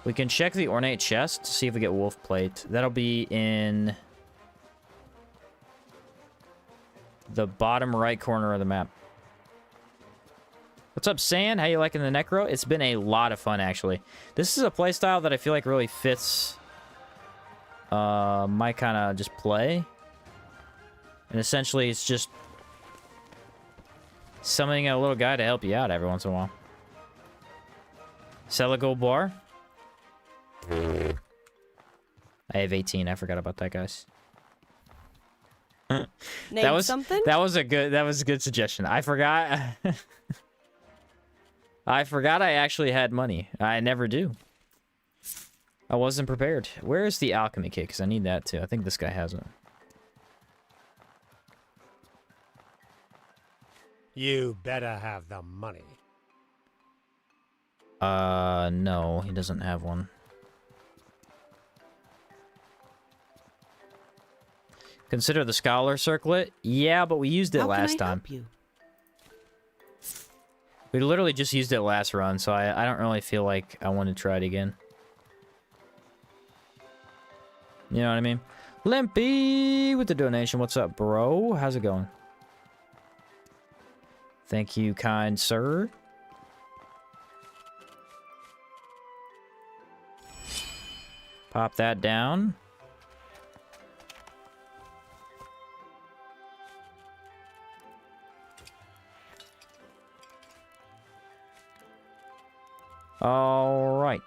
We can check the ornate chest to see if we get wolf plate. That'll be in the bottom right corner of the map. What's up, San? How you liking the Necro? It's been a lot of fun, actually. This is a playstyle that I feel like really fits my kind of just play. And essentially, it's just summoning a little guy to help you out every once in a while. Sell a gold bar. I have 18. I forgot about that, guys.
Name something?
That was a good suggestion. I forgot. I forgot I actually had money. I never do. I wasn't prepared. Where is the alchemy kit? Because I need that too. I think this guy has it.
You better have the money.
No, he doesn't have one. Consider the Scholar Circlet. Yeah, but we used it last time. We literally just used it last run, so I don't really feel like I want to try it again. You know what I mean? Limpy with the donation. What's up, bro? How's it going? Thank you, kind sir. Pop that down. All right.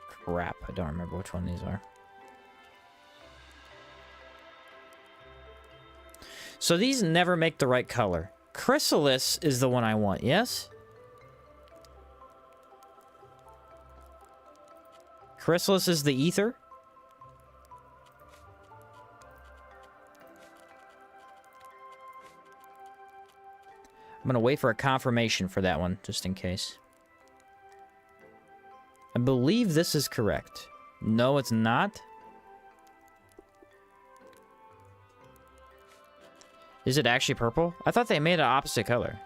Crap, I don't remember which one these are. So these never make the right color. Chrysalis is the one I want, yes? Chrysalis is the ether? I'm gonna wait for a confirmation for that one, just in case. I believe this is correct. No, it's not. Is it actually purple? I thought they made an opposite color.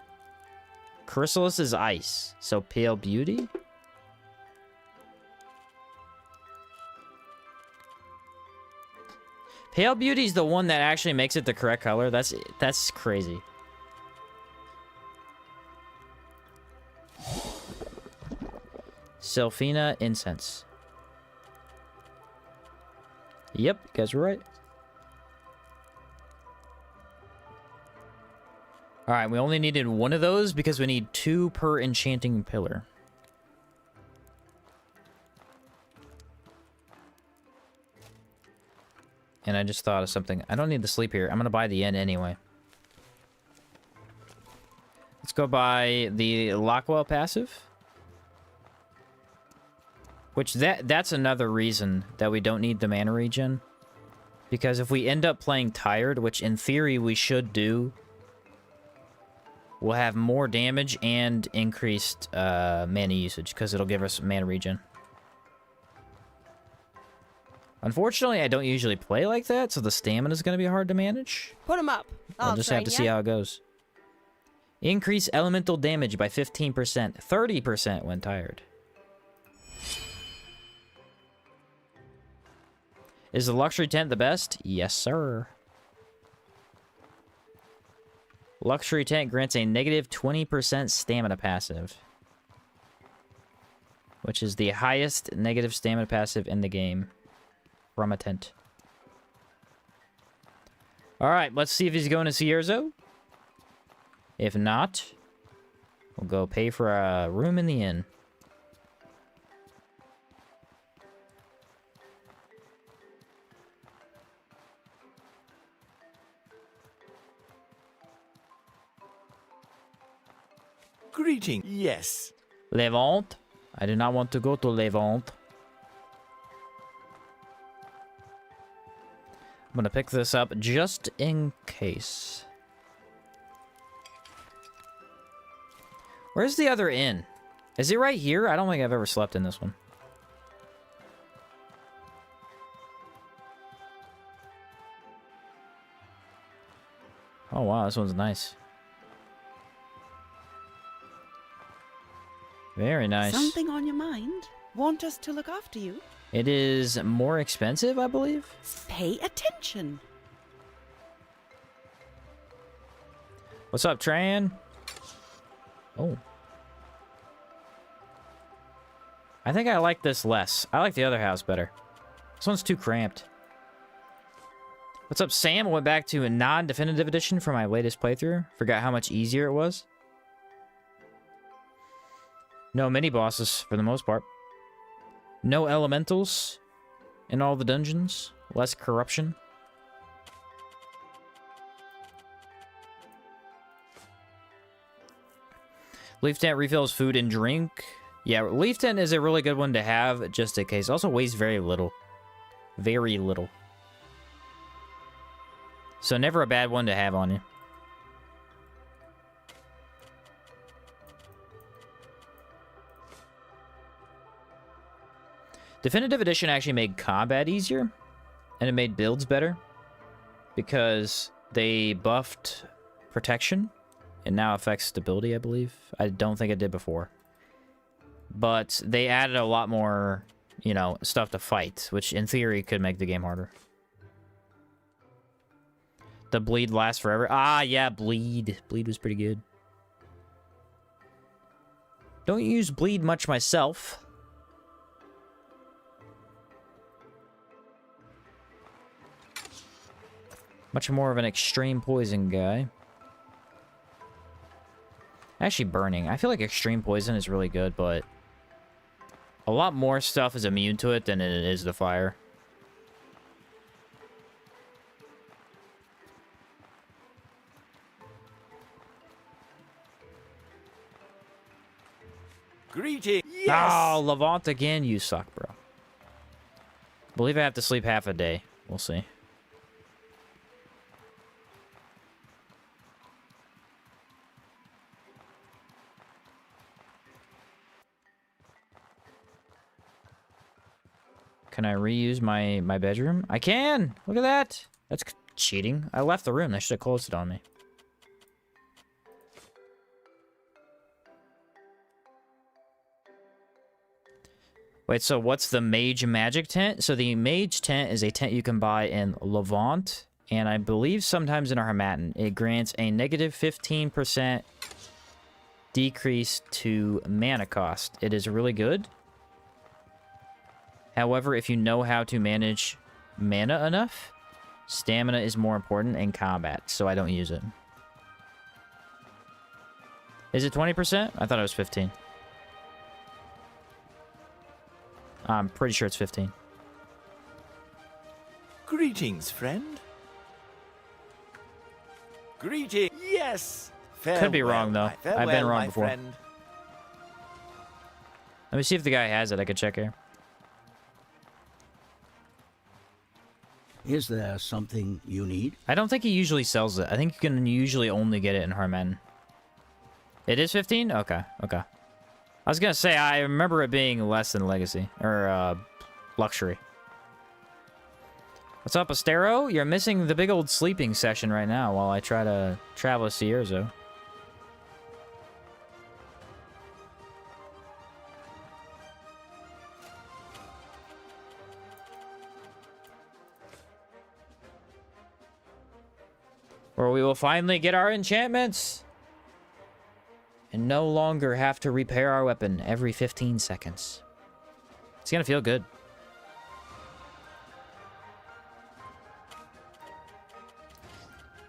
Chrysalis is ice, so pale beauty? Pale beauty is the one that actually makes it the correct color. That's crazy. Selfina incense. Yep, you guys were right. Alright, we only needed one of those because we need 2 per enchanting pillar. And I just thought of something. I don't need the sleep here. I'm going to buy the inn anyway. Let's go buy the Lockwell passive. Which, that's another reason that we don't need the mana regen. Because if we end up playing tired, which in theory we should do, we'll have more damage and increased mana usage, because it'll give us mana regen. Unfortunately, I don't usually play like that, so the stamina is going to be hard to manage.
Put him up.
I'll just have to see how it goes. Increase elemental damage by 15%, 30% when tired. Is the luxury tent the best? Yes, sir. Luxury tent grants a negative 20% stamina passive, which is the highest negative stamina passive in the game from a tent. Alright, let's see if he's going to Cierzo. If not, we'll go pay for a room in the inn.
Greeting. Yes.
Levant? I do not want to go to Levant. I'm gonna pick this up just in case. Where's the other inn? Is it right here? I don't think I've ever slept in this one. Oh wow, this one's nice. Very nice.
Something on your mind? Want us to look after you?
It is more expensive, I believe.
Pay attention.
What's up, Tran? Oh. I think I like this less. I like the other house better. This one's too cramped. What's up, Sam? I went back to a non-definitive edition for my latest playthrough. Forgot how much easier it was. No mini-bosses, for the most part. No elementals in all the dungeons. Less corruption. Leaf Tent refills food and drink. Yeah, Leaf Tent is a really good one to have, just in case. Also weighs very little. Very little. So never a bad one to have on you. Definitive Edition actually made combat easier, and it made builds better, because they buffed protection, and now affects stability, I believe. I don't think it did before. But they added a lot more, you know, stuff to fight, which in theory could make the game harder. The bleed lasts forever. Ah, yeah, bleed. Bleed was pretty good. Don't use bleed much myself. Much more of an extreme poison guy. Actually, burning. I feel like extreme poison is really good, but a lot more stuff is immune to it than it is the fire.
Greeting. Yes.
Oh, Levant again. You suck, bro. Believe I have to sleep half a day. We'll see. Can I reuse my bedroom? I can! Look at that! That's cheating. I left the room. They should have closed it on me. Wait, so what's the mage magic tent? So the mage tent is a tent you can buy in Levant, and I believe sometimes in Harmattan. It grants a negative 15% decrease to mana cost. It is really good. However, if you know how to manage mana enough, stamina is more important in combat, so I don't use it. Is it 20%? I thought it was 15. I'm pretty sure it's 15.
Greetings, friend. Greeting. Yes.
Could be wrong, though.
Farewell,
I've been wrong
my
before.
friend.
Let me see if the guy has it. I could check here.
Is there something you need?
I don't think he usually sells it. I think you can usually only get it in Harmattan. It is 15? Okay, okay. I was gonna say, I remember it being less than Legacy. Or, Luxury. What's up, Astero? You're missing the big old sleeping session right now while I try to travel to Cierzo. Where we will finally get our enchantments. And no longer have to repair our weapon every 15 seconds. It's gonna feel good.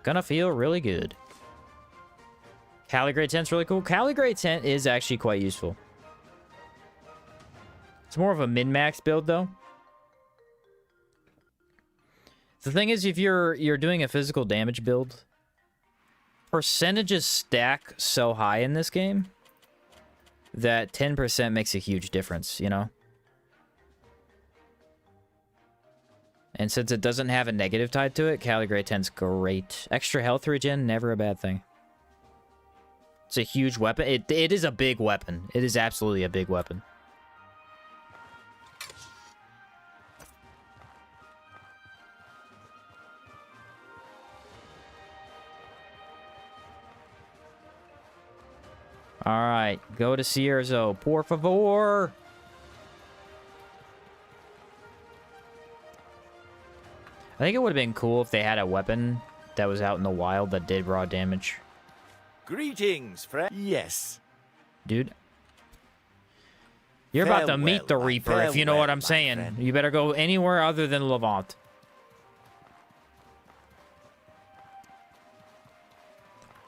Gonna feel really good. Caligrate Tent's really cool. Caligrate Tent is actually quite useful. It's more of a min-max build, though. The thing is, if you're doing a physical damage build, percentages stack so high in this game that 10% makes a huge difference, you know? And since it doesn't have a negative tied to it, Caligrate 10's great. Extra health regen, never a bad thing. It's a huge weapon. It is a big weapon. It is absolutely a big weapon. Alright, go to Cierzo, por favor! I think it would have been cool if they had a weapon that was out in the wild that did raw damage.
Greetings, friend. Yes.
Dude. You're about to
Farewell,
meet the
my
Reaper, if you know what
farewell,
I'm
my
saying.
friend.
You better go anywhere other than Levant.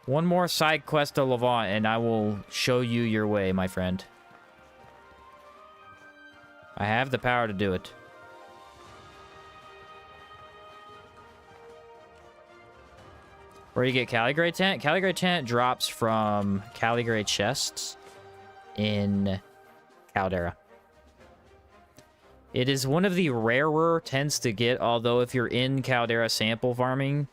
One more side quest to Levant, and I will show you your way, my friend. I have the power to do it. Where do you get Caligrate Tent? Caligrate Tent drops from Caligrate chests in Caldera. It is one of the rarer tents to get, although if you're in Caldera sample farming,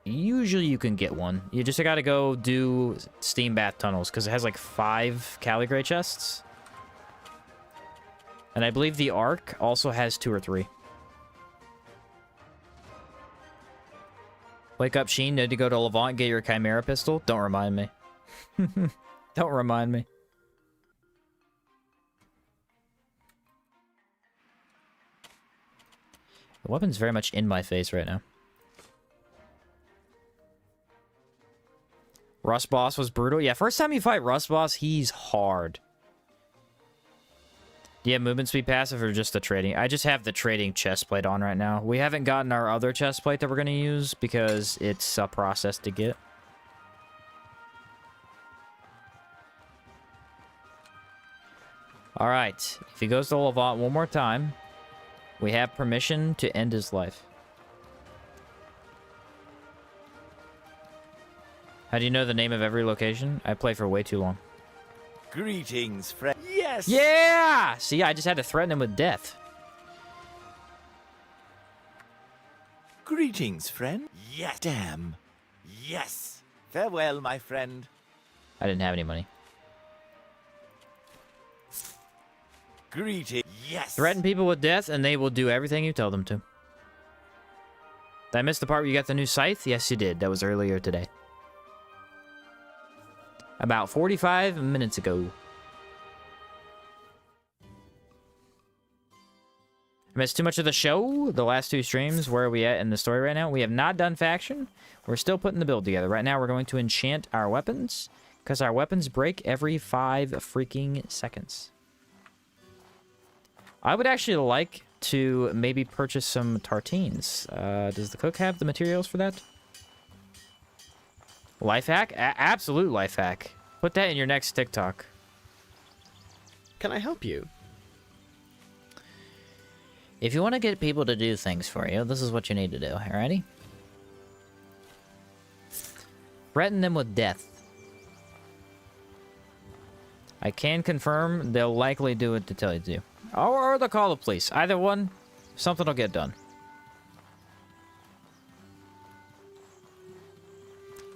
usually you can get one. You just gotta go do Steam Bath Tunnels, because it has like 5 Caligrate chests. And I believe the Ark also has 2 or 3. Wake up, Sheen. Need to go to Levant and get your Chimera pistol? Don't remind me. Don't remind me. The weapon's very much in my face right now. Rust Boss was brutal. Yeah, first time you fight Rust Boss, he's hard. Do you have movement speed passive or just the trading? I just have the trading chest plate on right now. We haven't gotten our other chest plate that we're going to use because it's a process to get. Alright, if he goes to Levant one more time, we have permission to end his life. How do you know the name of every location? I play for way too long.
Greetings, friend. Yes!
Yeah! See, I just had to threaten him with death.
Greetings, friend. Yes. Damn. Yes. Farewell, my friend.
I didn't have any money.
Greetings. Yes.
Threaten people with death, and they will do everything you tell them to. Did I miss the part where you got the new scythe? Yes, you did. That was earlier today. About 45 minutes ago. I missed too much of the show. The last two streams. Where are we at in the story right now? We have not done faction. We're still putting the build together. Right now, we're going to enchant our weapons because our weapons break every 5 freaking seconds. I would actually like to maybe purchase some tartines. Does the cook have the materials for that? Life hack? Absolute life hack. Put that in your next TikTok.
Can I help you?
If you want to get people to do things for you, this is what you need to do. Alrighty? Threaten them with death. I can confirm they'll likely do it to tell you to. Or they'll call the police. Either one, something will get done.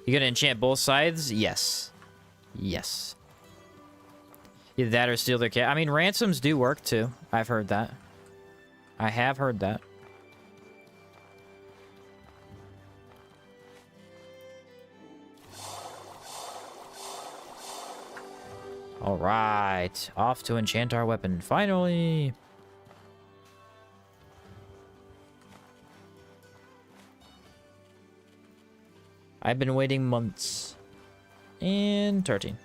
You gonna enchant both sides? Yes. Yes. Either that or steal their cat. I mean, ransoms do work too. I've heard that. I have heard that. Alright. Off to enchant our weapon. Finally! I've been waiting months. And 13.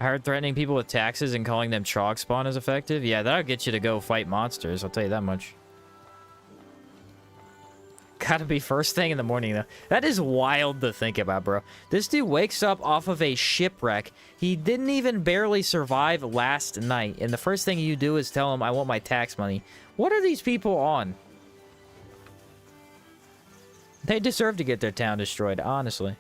I heard threatening people with taxes and calling them chalk spawn is effective. Yeah, that'll get you to go fight monsters, I'll tell you that much. Gotta be first thing in the morning, though. That is wild to think about, bro. This dude wakes up off of a shipwreck. He didn't even barely survive last night. And the first thing you do is tell him, I want my tax money. What are these people on? They deserve to get their town destroyed, honestly.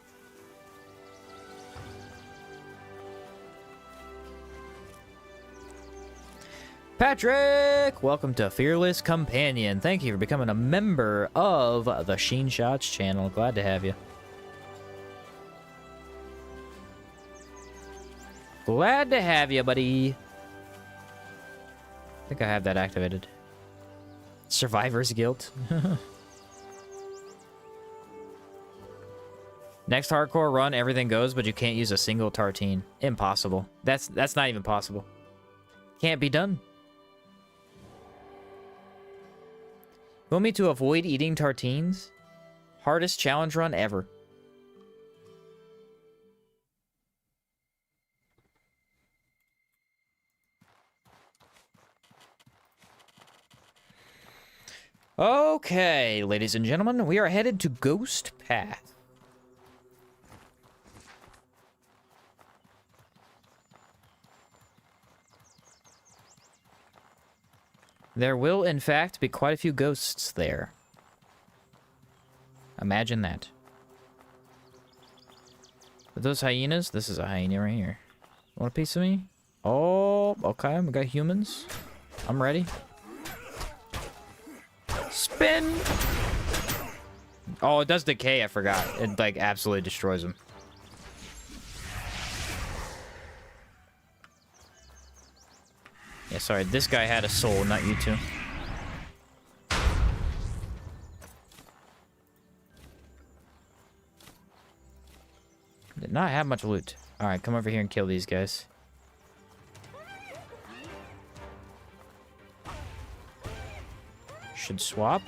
Patrick! Welcome to Fearless Companion. Thank you for becoming a member of the Sheen Shots channel. Glad to have you. Glad to have you, buddy. I think I have that activated. Survivor's Guilt. Next hardcore run, everything goes, but you can't use a single tartine. Impossible. That's not even possible. Can't be done. You want me to avoid eating tartines? Hardest challenge run ever. Okay, ladies and gentlemen, we are headed to Ghost Path. There will, in fact, be quite a few ghosts there. Imagine that. Are those hyenas? This is a hyena right here. Want a piece of me? Oh, okay. We got humans. I'm ready. Spin! Oh, it does decay. I forgot. It, like, absolutely destroys them. Yeah, sorry, this guy had a soul, not you two. Did not have much loot. Alright, come over here and kill these guys. Should swap.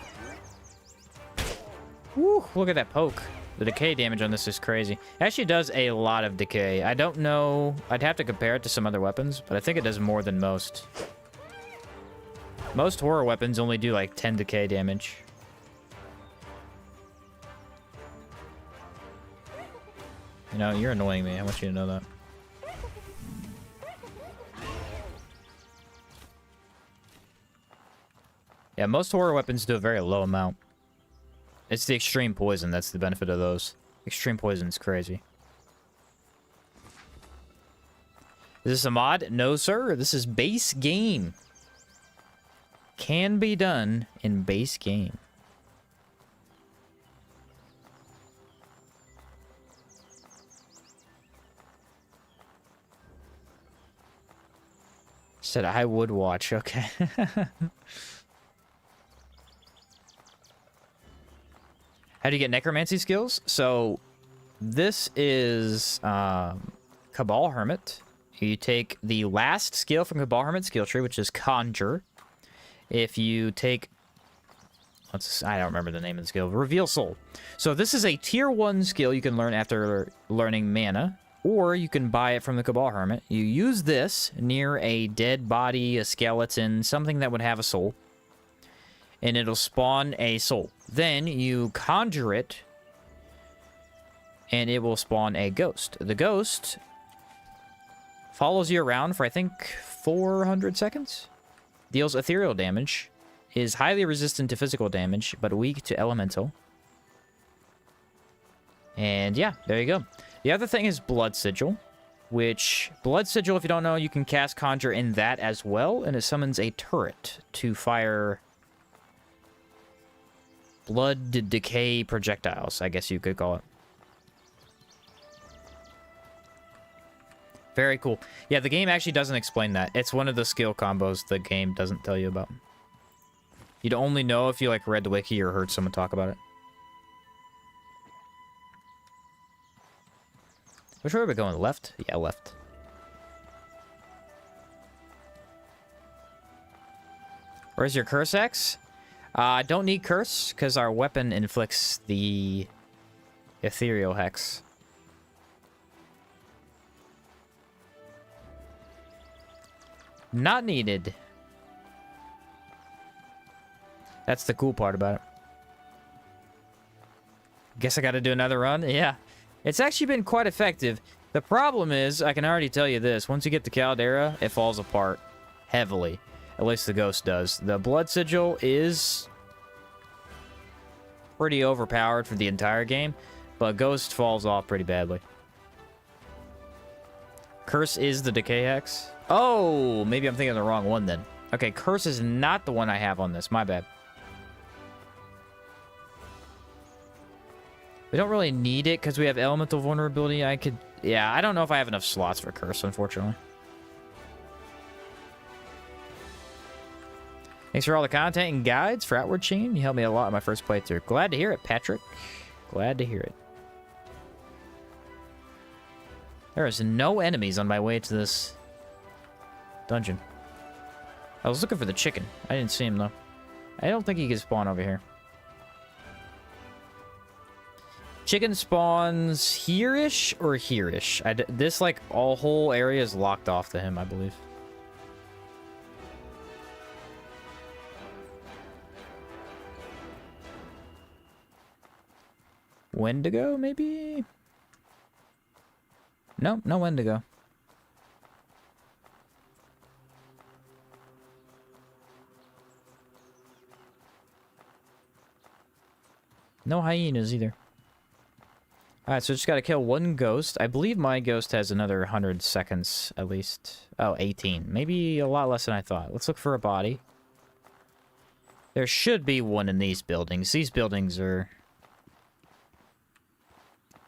Woo, look at that poke. The decay damage on this is crazy. It actually does a lot of decay. I don't know. I'd have to compare it to some other weapons, but I think it does more than most. Most horror weapons only do like 10 decay damage. You know, you're annoying me. I want you to know that. Yeah, most horror weapons do a very low amount. It's the extreme poison that's the benefit of those. Extreme poison is crazy. Is this a mod? No, sir. This is base game. Can be done in base game. Said I would watch. Okay. How do you get necromancy skills? So this is Cabal Hermit. You take the last skill from Cabal Hermit skill tree, which is Conjure. If you take, I don't remember the name of the skill, Reveal Soul. So this is a tier 1 skill you can learn after learning mana, or you can buy it from the Cabal Hermit. You use this near a dead body, a skeleton, something that would have a soul, and it'll spawn a soul. Then you conjure it, and it will spawn a ghost. The ghost follows you around for, I think, 400 seconds. Deals ethereal damage. Is highly resistant to physical damage, but weak to elemental. And yeah, there you go. The other thing is Blood Sigil, which... Blood Sigil, if you don't know, you can cast Conjure in that as well, and it summons a turret to fire blood decay projectiles, I guess you could call it. Very cool. Yeah, the game actually doesn't explain that. It's one of the skill combos the game doesn't tell you about. You'd only know if you, like, read the wiki or heard someone talk about it. Which way are we going? Left? Yeah, left. Where's your curse axe? I don't need curse, because our weapon inflicts the ethereal hex. Not needed. That's the cool part about it. Guess I gotta do another run? Yeah. It's actually been quite effective. The problem is, I can already tell you this, once you get to Caldera, it falls apart heavily. At least the ghost does. The Blood Sigil is pretty overpowered for the entire game, but ghost falls off pretty badly. Curse is the decay hex. Oh, maybe I'm thinking of the wrong one then. Okay, curse is not the one I have on this. My bad. We don't really need it because we have elemental vulnerability. I could... Yeah, I don't know if I have enough slots for curse, unfortunately. Thanks for all the content and guides for Outward Chain. You helped me a lot in my first playthrough. Glad to hear it, Patrick. Glad to hear it. There is no enemies on my way to this dungeon. I was looking for the chicken. I didn't see him, though. I don't think he can spawn over here. Chicken spawns here-ish or here-ish? This, like, whole area is locked off to him, I believe. Wendigo, maybe? No, no Wendigo. No hyenas either. Alright, so just gotta kill one ghost. I believe my ghost has another 100 seconds, at least. Oh, 18. Maybe a lot less than I thought. Let's look for a body. There should be one in these buildings. These buildings are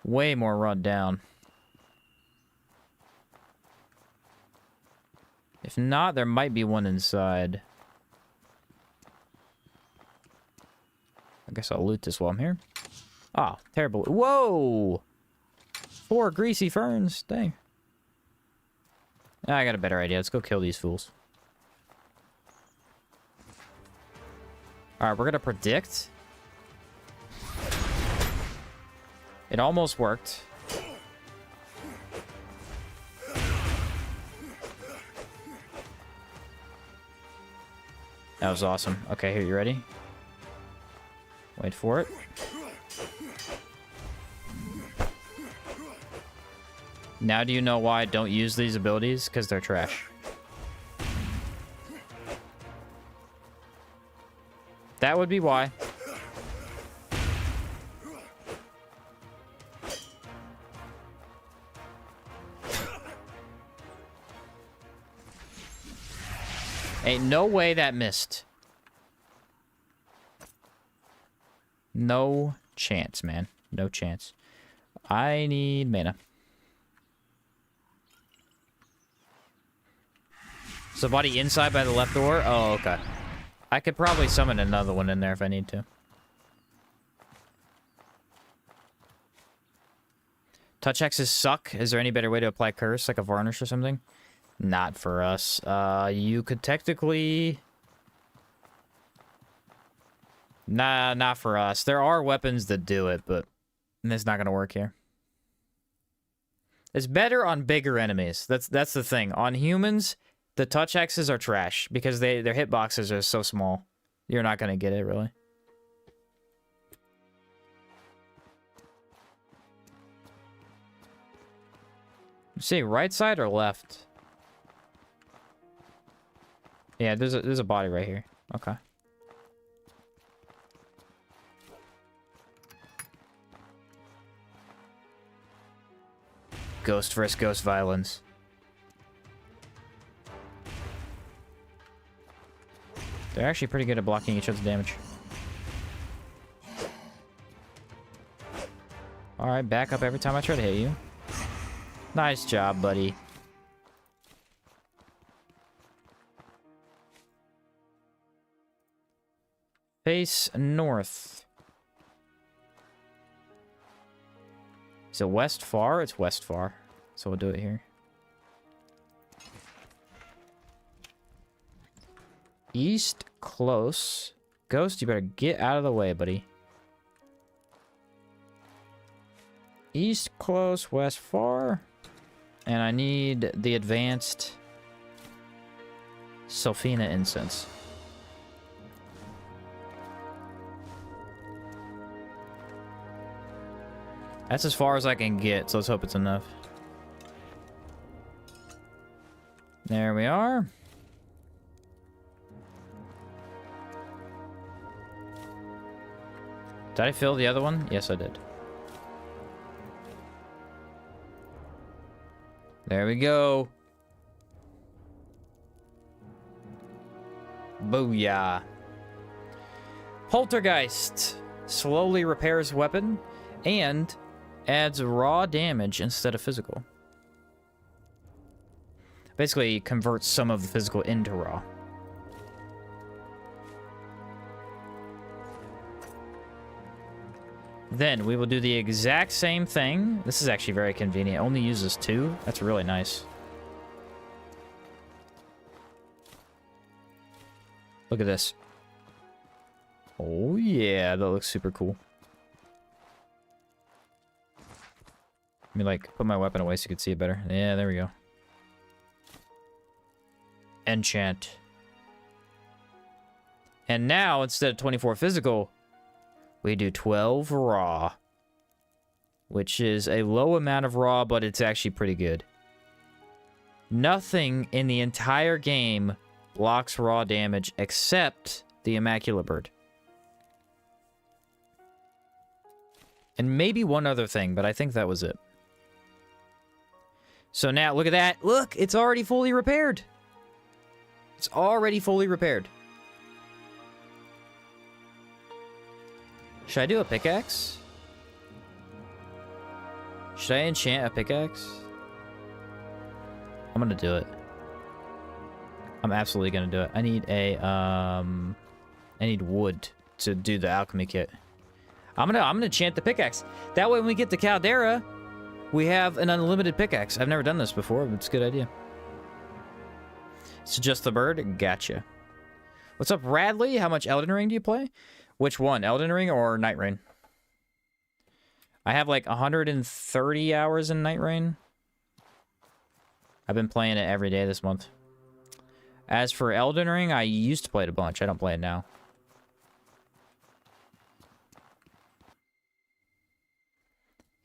way more run down. If not, there might be one inside. I guess I'll loot this while I'm here. Ah, terrible. Whoa! 4 greasy ferns. Dang. I got a better idea. Let's go kill these fools. Alright, we're gonna predict. It almost worked. That was awesome. Okay, here, you ready? Wait for it. Now do you know why I don't use these abilities? Because they're trash. That would be why. Ain't no way that missed. No chance, man. No chance. I need mana. Somebody inside by the left door? Oh, okay. I could probably summon another one in there if I need to. Touch X's suck. Is there any better way to apply curse, like a varnish or something? Not for us. You could technically... Nah, not for us. There are weapons that do it, but it's not gonna work here. It's better on bigger enemies. That's the thing. On humans, the touch X's are trash because their hitboxes are so small. You're not gonna get it, really. See, right side or left? Yeah, there's a body right here. Okay. Ghost versus ghost violence. They're actually pretty good at blocking each other's damage. Alright, back up every time I try to hit you. Nice job, buddy. Face north. Is it west far? It's west far. So we'll do it here. East close. Ghost, you better get out of the way, buddy. East close, west far. And I need the advanced Sulfina incense. That's as far as I can get, so let's hope it's enough. There we are. Did I fill the other one? Yes, I did. There we go. Booyah. Poltergeist slowly repairs weapon and adds raw damage instead of physical. Basically converts some of the physical into raw. Then we will do the exact same thing. This is actually very convenient. It only uses 2. That's really nice. Look at this. Oh yeah, that looks super cool. Let me like put my weapon away so you can see it better. Yeah, there we go. Enchant. And now instead of 24 physical, we do 12 raw, which is a low amount of raw, but it's actually pretty good. Nothing in the entire game blocks raw damage except the Immaculate Bird. And maybe one other thing, but I think that was it. So now, look at that. Look, it's already fully repaired. It's already fully repaired. Should I do a pickaxe? Should I enchant a pickaxe? I'm gonna do it. I'm absolutely gonna do it. I need a I need wood to do the alchemy kit. I'm gonna enchant the pickaxe. That way when we get to Caldera, we have an unlimited pickaxe. I've never done this before, but it's a good idea. So just the bird? Gotcha. What's up, Radley? How much Elden Ring do you play? Which one? Elden Ring or Night Rain? I have like 130 hours in Night Rain. I've been playing it every day this month. As for Elden Ring, I used to play it a bunch. I don't play it now.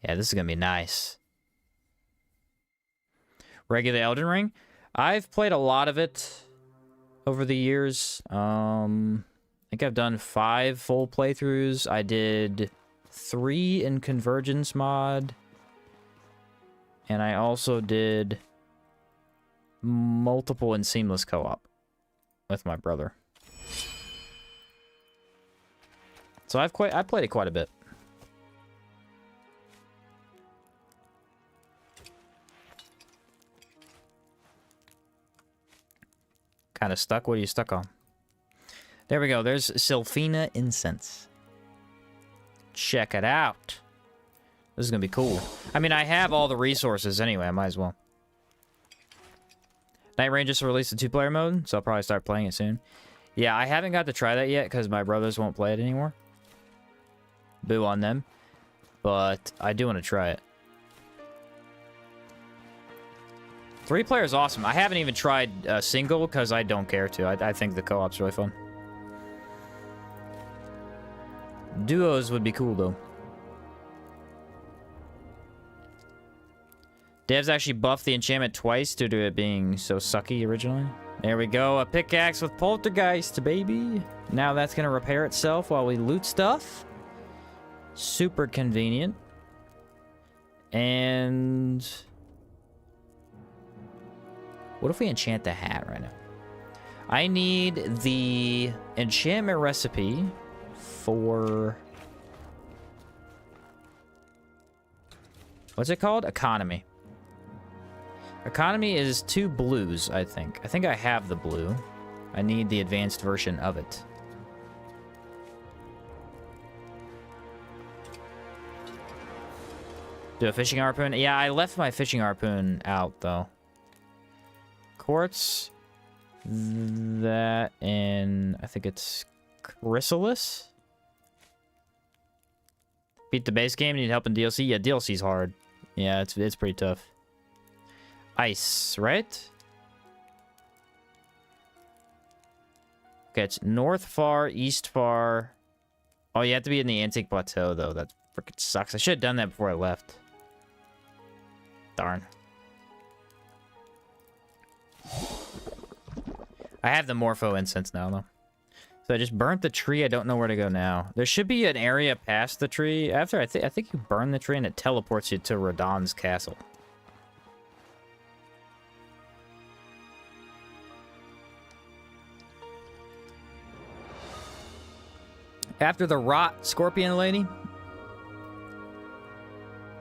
Yeah, this is gonna be nice. Regular Elden Ring. I've played a lot of it over the years. I think I've done 5 full playthroughs. I did 3 in Convergence mod. And I also did multiple in Seamless co-op with my brother. So I played it quite a bit. Kind of stuck? What are you stuck on? There we go. There's Sylphina Incense. Check it out. This is going to be cool. I mean, I have all the resources anyway. I might as well. Night Rain just released a 2-player mode, so I'll probably start playing it soon. Yeah, I haven't got to try that yet because my brothers won't play it anymore. Boo on them. But I do want to try it. 3-player is awesome. I haven't even tried single because I don't care to. I think the co-op's really fun. Duos would be cool, though. Devs actually buffed the enchantment twice due to it being so sucky originally. There we go. A pickaxe with poltergeist, baby. Now that's going to repair itself while we loot stuff. Super convenient. And... what if we enchant the hat right now? I need the enchantment recipe for... what's it called? Economy. Economy is 2 blues, I think. I think I have the blue. I need the advanced version of it. Do a fishing harpoon? Yeah, I left my fishing harpoon out, though. Quartz. That and I think it's chrysalis. Beat the base game. Need help in DLC? Yeah, DLC's hard. Yeah, it's pretty tough. Ice, right? Okay, it's north far, east far. Oh, you have to be in the Antique Plateau, though. That freaking sucks. I should have done that before I left. Darn. I have the Morpho incense now, though. So I just burnt the tree. I don't know where to go now. There should be an area past the tree. After I think you burn the tree and it teleports you to Radahn's castle. After the rot scorpion lady.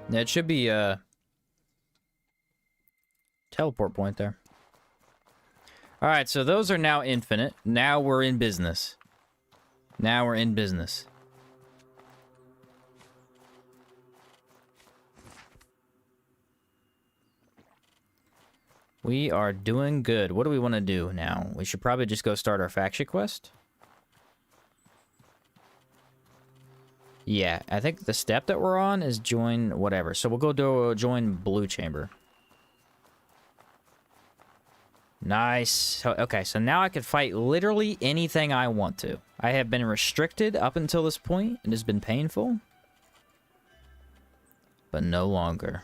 Yeah, it should be a teleport point there. Alright, so those are now infinite. Now we're in business. Now we're in business. We are doing good. What do we want to do now? We should probably just go start our faction quest. Yeah, I think the step that we're on is join whatever. So we'll go join Blue Chamber. Nice. Okay, so now I can fight literally anything I want to. I have been restricted up until this point. It has been painful. But no longer.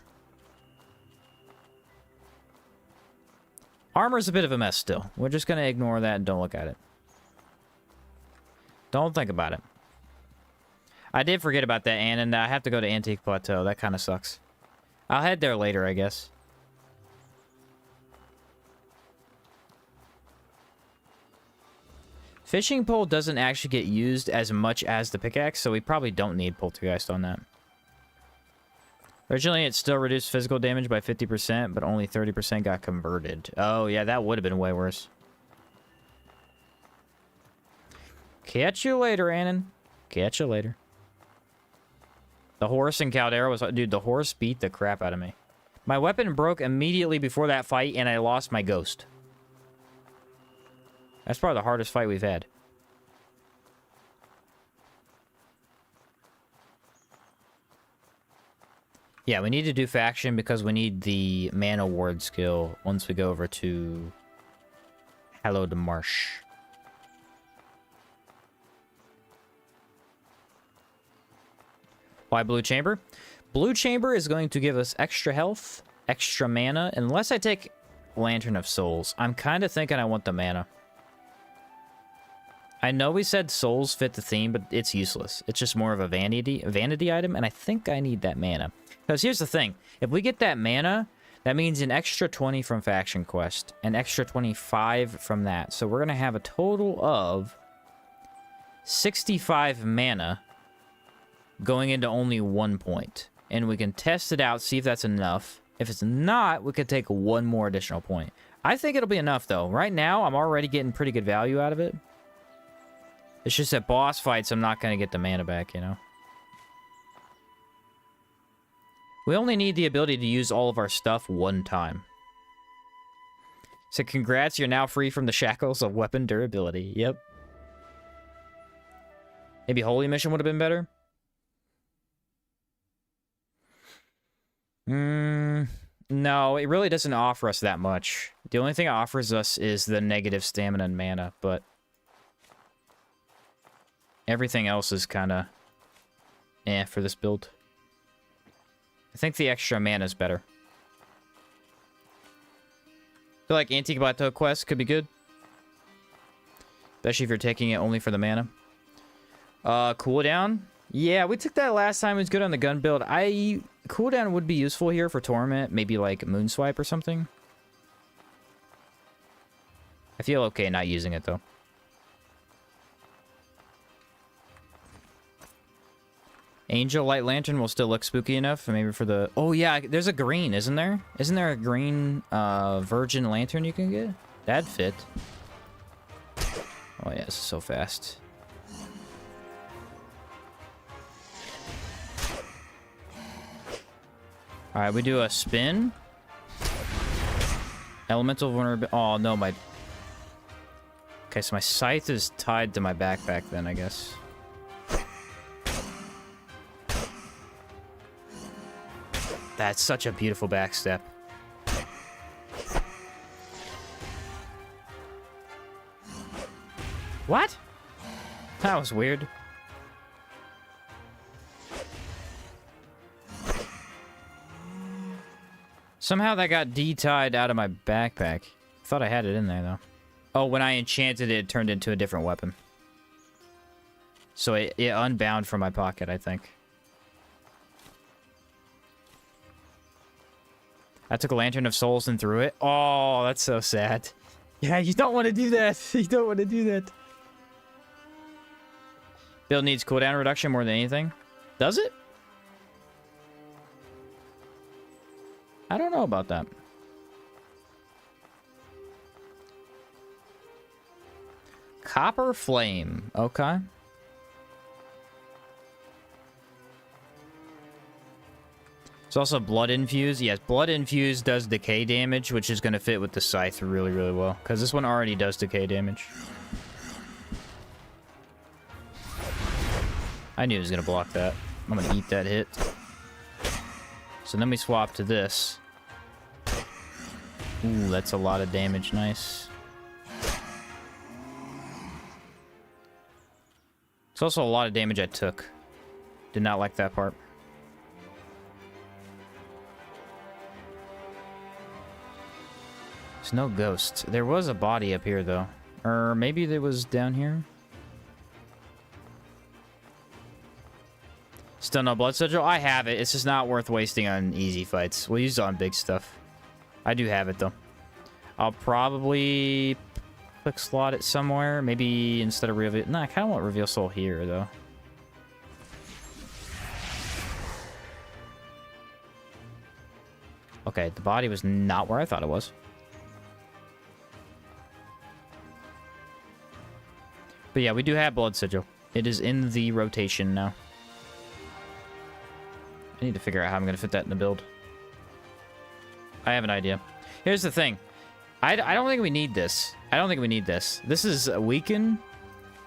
Armor's a bit of a mess still. We're just going to ignore that and don't look at it. Don't think about it. I did forget about that, and I have to go to Antique Plateau. That kind of sucks. I'll head there later, I guess. Fishing pole doesn't actually get used as much as the pickaxe, so we probably don't need poltergeist on that. Originally, it still reduced physical damage by 50%, but only 30% got converted. Oh, yeah, that would have been way worse. Catch you later, Annan. Catch you later. The horse in Caldera was... dude, the horse beat the crap out of me. My weapon broke immediately before that fight, and I lost my ghost. That's probably the hardest fight we've had. Yeah, we need to do faction because we need the mana ward skill once we go over to Hello to Marsh. Why Blue Chamber? Blue Chamber is going to give us extra health, extra mana, unless I take Lantern of Souls. I'm kind of thinking I want the mana. I know we said souls fit the theme, but it's useless. It's just more of a vanity item, and I think I need that mana. Because here's the thing. If we get that mana, that means an extra 20 from Faction Quest, an extra 25 from that. So we're going to have a total of 65 mana going into only 1 point. And we can test it out, see if that's enough. If it's not, we could take one more additional point. I think it'll be enough, though. Right now, I'm already getting pretty good value out of it. It's just at boss fights, I'm not going to get the mana back, you know? We only need the ability to use all of our stuff one time. So congrats, you're now free from the shackles of weapon durability. Yep. Maybe Holy Mission would have been better? No, it really doesn't offer us that much. The only thing it offers us is the negative stamina and mana, but everything else is kind of for this build. I think the extra mana is better. I feel like Antique Plateau Quest could be good. Especially if you're taking it only for the mana. Cooldown? Yeah, we took that last time. It was good on the gun build. Cooldown would be useful here for Torment. Maybe like Moonswipe or something. I feel okay not using it, though. Angel Light Lantern will still look spooky enough. Maybe for the... Oh, yeah, there's a green, isn't there? Isn't there a green Virgin Lantern you can get? That'd fit. Oh, yeah, this is so fast. Alright, we do a spin. Elemental vulnerability. Oh, no, my... Okay, so my scythe is tied to my backpack then, I guess. That's such a beautiful backstep. What? That was weird. Somehow that got de-tied out of my backpack. Thought I had it in there, though. Oh, when I enchanted it, it turned into a different weapon. So it unbound from my pocket, I think. I took a Lantern of Souls and threw it. Oh, that's so sad. Yeah, you don't want to do that. You don't want to do that. Build needs cooldown reduction more than anything. Does it? I don't know about that. Copper Flame. Okay. It's also Blood Infused. Yes, Blood Infused does decay damage, which is going to fit with the Scythe really, really well. Because this one already does decay damage. I knew it was going to block that. I'm going to eat that hit. So then we swap to this. Ooh, that's a lot of damage. Nice. It's also a lot of damage I took. Did not like that part. There's no ghost. There was a body up here, though. Or maybe it was down here. Still no blood sigil? I have it. It's just not worth wasting on easy fights. We'll use it on big stuff. I do have it, though. I'll probably quick slot it somewhere. Maybe instead of reveal... Nah, I kind of want reveal soul here, though. Okay, the body was not where I thought it was. But yeah, we do have blood sigil. It is in the rotation now. I need to figure out how I'm going to fit that in the build. I have an idea. Here's the thing. I don't think we need this. I don't think we need this. This is a weaken.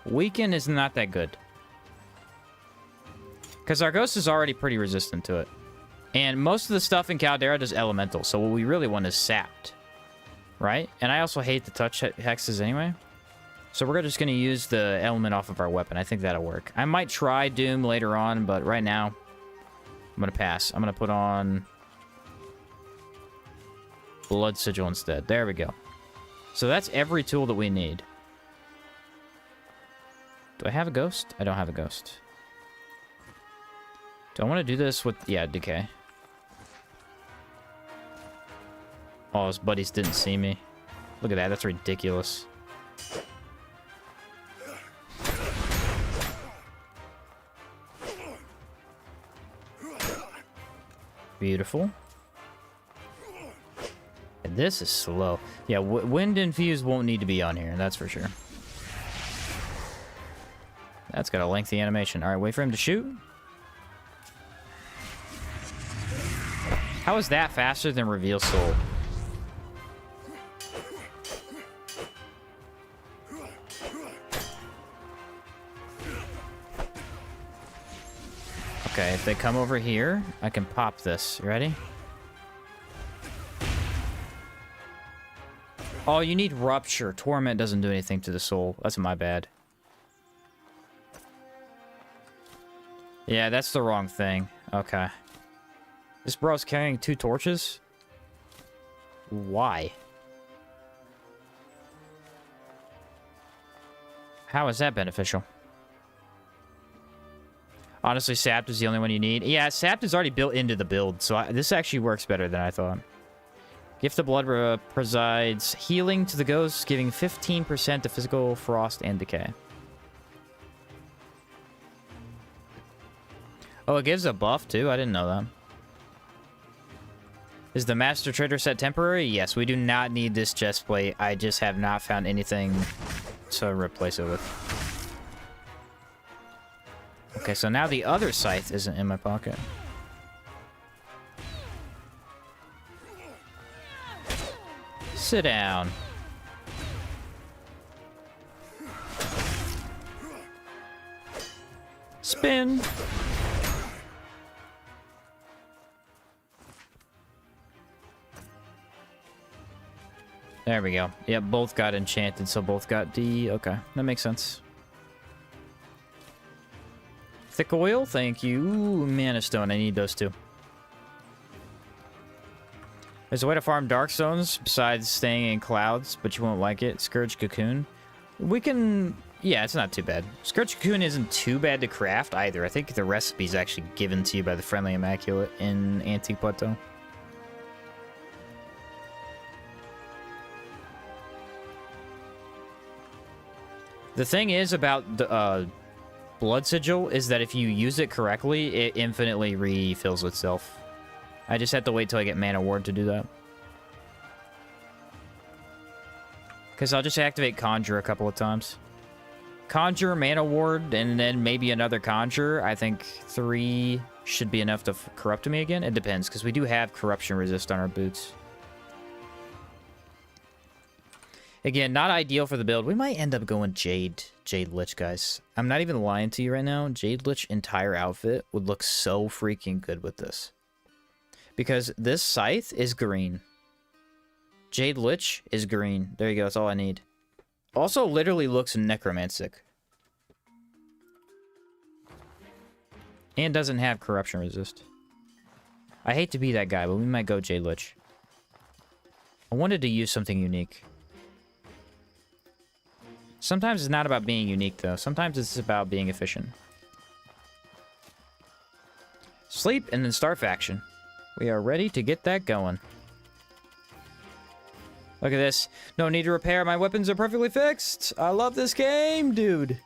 Weaken is not that good. Because our ghost is already pretty resistant to it. And most of the stuff in Caldera does elemental, so what we really want is sapped. Right? And I also hate the touch hexes anyway. So we're just going to use the element off of our weapon. I think that'll work. I might try Doom later on, but right now, I'm going to pass. I'm going to put on Blood Sigil instead. There we go. So that's every tool that we need. Do I have a ghost? I don't have a ghost. Do I want to do this with... Yeah, decay. Oh, his buddies didn't see me. Look at that. That's ridiculous. Beautiful. And this is slow. Yeah, wind infused won't need to be on here. That's for sure. That's got a lengthy animation. All right, wait for him to shoot. How is that faster than Reveal Soul? Okay, if they come over here, I can pop this. You ready? Oh, you need Rupture. Torment doesn't do anything to the soul. That's my bad. Yeah, that's the wrong thing. Okay. This bro's carrying 2 torches? Why? How is that beneficial? Honestly, Sapped is the only one you need. Yeah, Sapped is already built into the build, so this actually works better than I thought. Gift of Blood presides healing to the ghosts, giving 15% to physical, frost, and decay. Oh, it gives a buff, too? I didn't know that. Is the Master Trader set temporary? Yes, we do not need this chest plate. I just have not found anything to replace it with. Okay, so now the other scythe isn't in my pocket. Sit down. Spin. There we go. Yep, both got enchanted, so both got D. Okay, that makes sense. Thick oil, thank you. Ooh, mana stone, I need those too. There's a way to farm dark stones besides staying in clouds, but you won't like it. Scourge Cocoon. We can... Yeah, it's not too bad. Scourge Cocoon isn't too bad to craft either. I think the recipe's actually given to you by the Friendly Immaculate in Antique Plateau. The thing is about the Blood Sigil is that if you use it correctly, it infinitely refills itself. I just have to wait till I get Mana Ward to do that. Because I'll just activate Conjure a couple of times. Conjure, Mana Ward, and then maybe another Conjure. I think 3 should be enough to corrupt me again. It depends, because we do have Corruption Resist on our boots. Again, not ideal for the build. We might end up going Jade Lich, guys. I'm not even lying to you right now. Jade Lich entire outfit would look so freaking good with this. Because this scythe is green. Jade Lich is green. There you go. That's all I need. Also, literally looks necromantic. And doesn't have corruption resist. I hate to be that guy, but we might go Jade Lich. I wanted to use something unique. Sometimes it's not about being unique, though. Sometimes it's about being efficient. Sleep and then start faction. We are ready to get that going. Look at this. No need to repair. My weapons are perfectly fixed. I love this game, dude.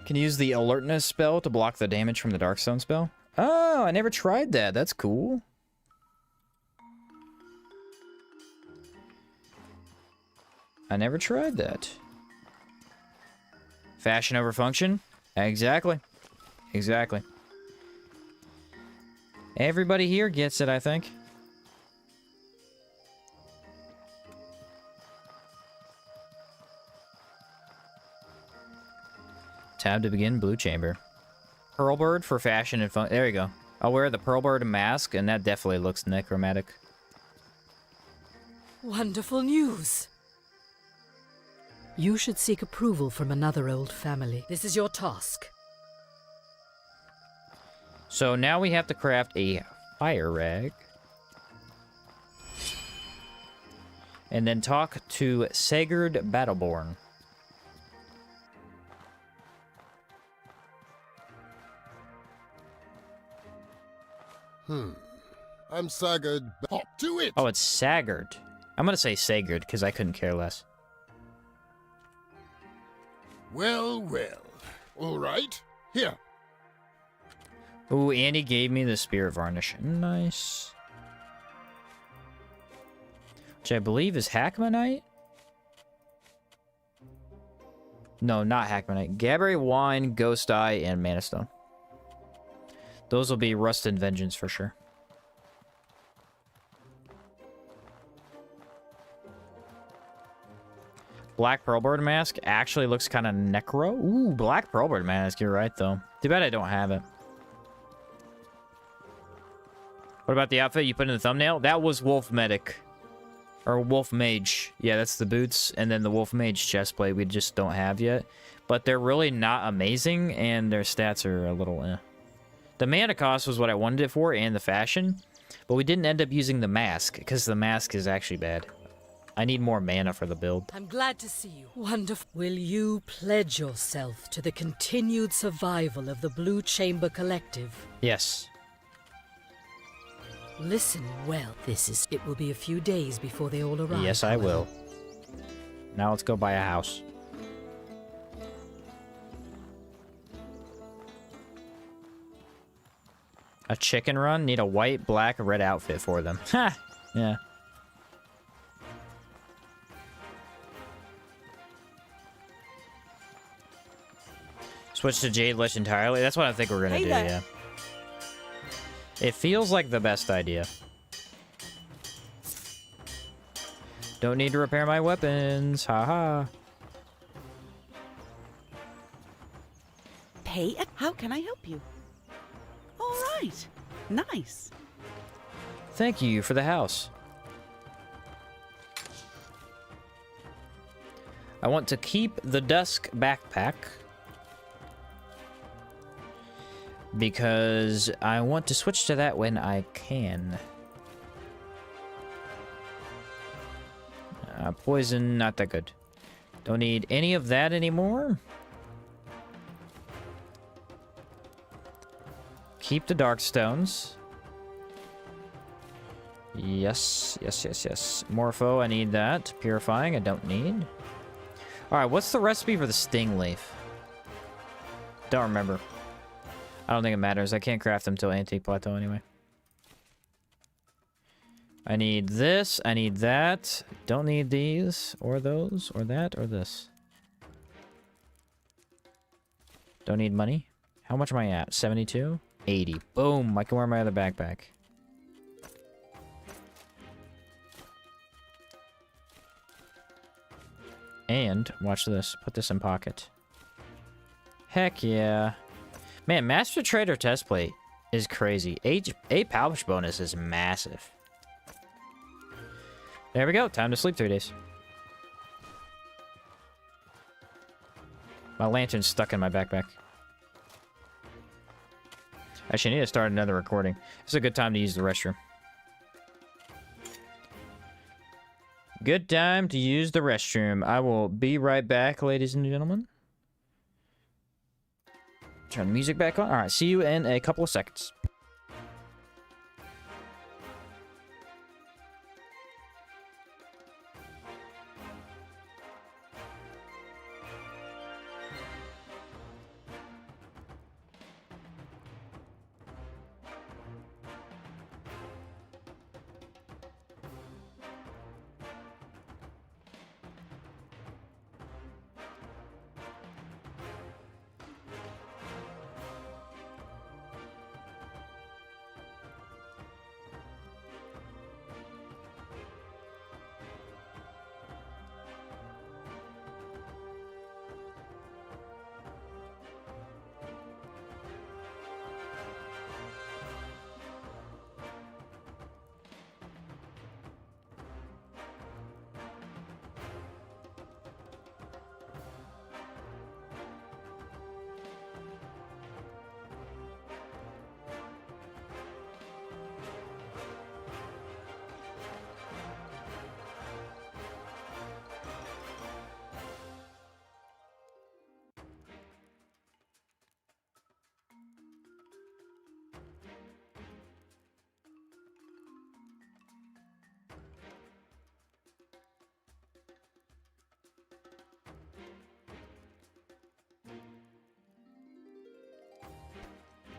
Can use the alertness spell to block the damage from the Darkstone spell. Oh, I never tried that. That's cool. I never tried that. Fashion over function? Exactly. Exactly. Everybody here gets it, I think. Time to begin Blue Chamber. Pearlbird for fashion and fun. There you go. I'll wear the Pearlbird mask, and that definitely looks necromantic.
Wonderful news. You should seek approval from another old family. This is your task.
So now we have to craft a fire rag. And then talk to Sigurd Battleborn.
I'm Sagard. Hop to it!
Oh, it's Sagard. I'm gonna say Sigurd, because I couldn't care less.
Well, well. All right. Here.
Ooh, and he gave me the Spirit Varnish. Nice. Which I believe is Hackmanite? No, not Hackmanite. Gabbray Wine, Ghost Eye, and Mana Stone. Those will be Rust and Vengeance for sure. Black Pearlbird Mask actually looks kind of necro. Ooh, Black Pearlbird Mask, you're right though. Too bad I don't have it. What about the outfit you put in the thumbnail? That was Wolf Medic. Or Wolf Mage. Yeah, that's the boots. And then the Wolf Mage chestplate we just don't have yet. But they're really not amazing, and their stats are a little eh. The mana cost was what I wanted it for, and the fashion. But we didn't end up using the mask, because the mask is actually bad. I need more mana for the build.
I'm glad to see you. Wonderful. Will you pledge yourself to the continued survival of the Blue Chamber Collective?
Yes.
Listen well. It will be a few days before they all arrive.
Yes, I will. Now let's go buy a house. A chicken run? Need a white, black, red outfit for them. Ha! Yeah. Switch to Jadeless entirely? That's what I think we're gonna do, yeah. It feels like the best idea. Don't need to repair my weapons. Haha.
How can I help you? All right. Nice.
Thank you for the house. I want to keep the Dusk backpack. Because I want to switch to that when I can. Poison, not that good. Don't need any of that anymore. Keep the dark stones. Yes, yes, yes, yes. Morpho, I need that. Purifying, I don't need. Alright, what's the recipe for the sting leaf? Don't remember. I don't think it matters. I can't craft them till Antique Plateau anyway. I need this. I need that. Don't need these, or those, or that, or this. Don't need money. How much am I at? 72? 80. Boom. I can wear my other backpack. And, watch this. Put this in pocket. Heck yeah. Man, Master Trader test plate is crazy. A pouch bonus is massive. There we go. Time to sleep 3 days. My lantern's stuck in my backpack. Actually, I need to start another recording. It's a good time to use the restroom. Good time to use the restroom. I will be right back, ladies and gentlemen. Turn the music back on. All right, see you in a couple of seconds.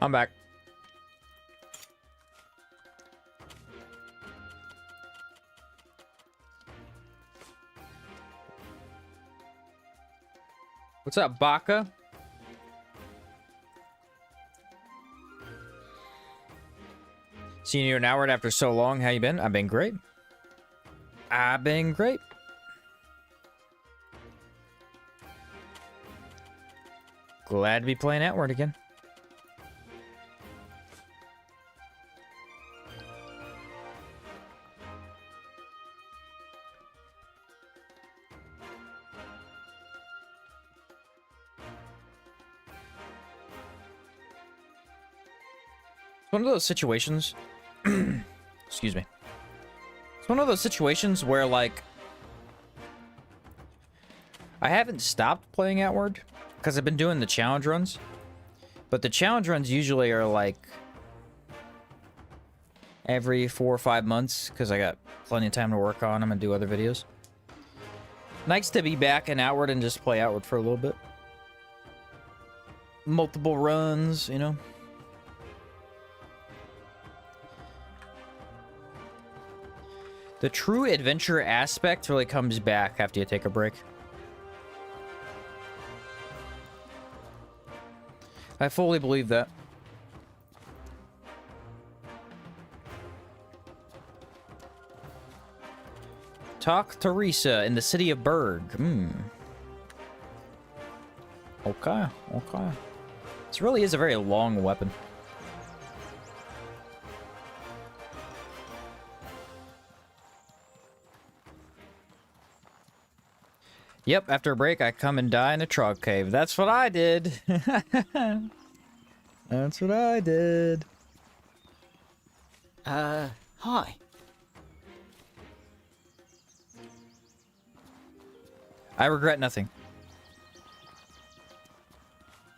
I'm back. What's up, Baka? Seeing you an hour after so long. How you been? I've been great. I've been great. Glad to be playing Outward again. One of those situations. Excuse me. It's one of those situations where, like, I haven't stopped playing Outward because I've been doing the challenge runs, but the challenge runs usually are like every 4 or 5 months because I got plenty of time to work on them and do other videos. Nice to be back in Outward and just play Outward for a little bit. Multiple runs, you know. The true adventure aspect really comes back after you take a break. I fully believe that. Talk to Risa in the city of Berg. Okay, okay. This really is a very long weapon. Yep, after a break, I come and die in a trog cave. That's what I did. That's what I did.
Hi.
I regret nothing.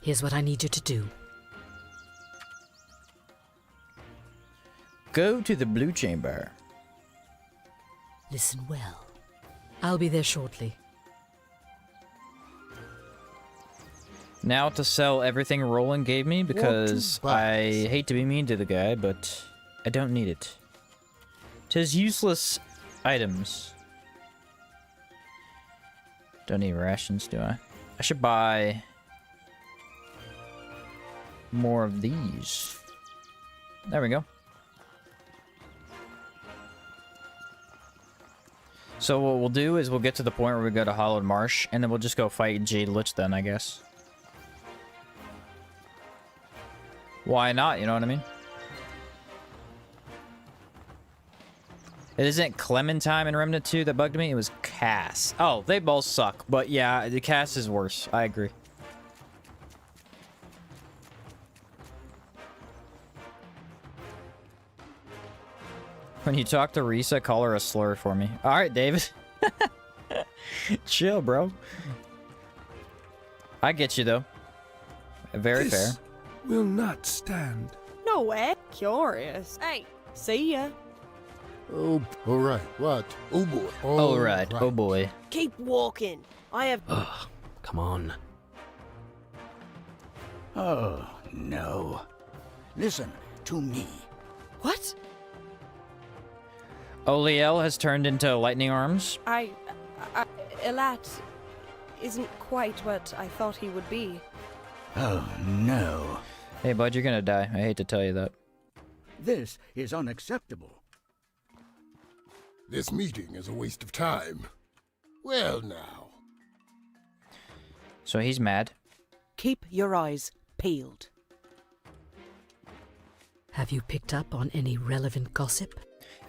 Here's what I need you to do.
Go to the blue chamber.
Listen well. I'll be there shortly.
Now to sell everything Roland gave me because I hate to be mean to the guy, but I don't need it. 'Tis useless items. Don't need rations, do I? I should buy more of these. There we go. So what we'll do is we'll get to the point where we go to Hollowed Marsh, and then we'll just go fight Jade Lich then, I guess. Why not? You know what I mean? It isn't Clementine in Remnant 2 that bugged me. It was Cass. Oh, they both suck. But yeah, the Cass is worse. I agree. When you talk to Risa, call her a slur for me. All right, David. Chill, bro. I get you, though. Very fair.
Will not stand.
No way. Curious. Hey, see ya.
Oh, all right. What? Oh boy.
All right. Oh boy.
Keep walking. I have.
Ugh, come on. Oh, no. Listen to me.
What?
Oliel has turned into lightning arms.
Elat isn't quite what I thought he would be.
Oh, no.
Hey, bud, you're gonna die. I hate to tell you that.
This is unacceptable.
This meeting is a waste of time. Well, now.
So he's mad.
Keep your eyes peeled.
Have you picked up on any relevant gossip?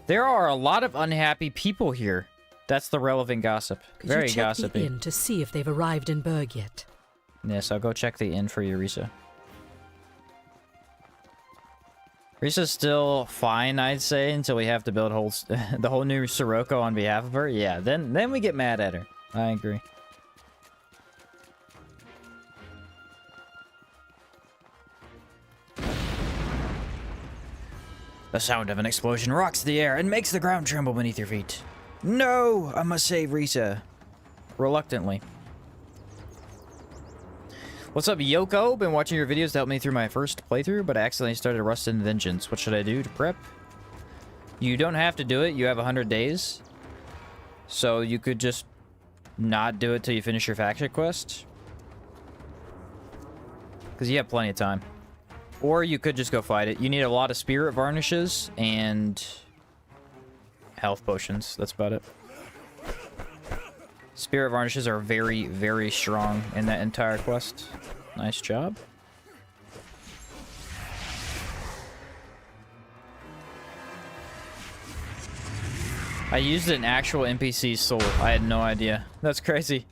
There are a lot of unhappy people here. That's the relevant gossip.
Could
Very
you check
gossipy.
the inn to see if they've arrived in Berg yet?
Yes, I'll go check the inn for you, Risa. Risa's still fine, I'd say, until we have to build the whole new Sirocco on behalf of her. Yeah, then we get mad at her. I agree. The sound of an explosion rocks the air and makes the ground tremble beneath your feet. No! I must save Risa. Reluctantly. What's up, Yoko? Been watching your videos to help me through my first playthrough, but I accidentally started Rust and Vengeance. What should I do to prep? You don't have to do it. You have 100 days. So you could just not do it till you finish your faction quest. Because you have plenty of time. Or you could just go fight it. You need a lot of spirit varnishes and health potions. That's about it. Spirit varnishes are very, very strong in that entire quest. Nice job. I used an actual NPC's soul. I had no idea. That's crazy.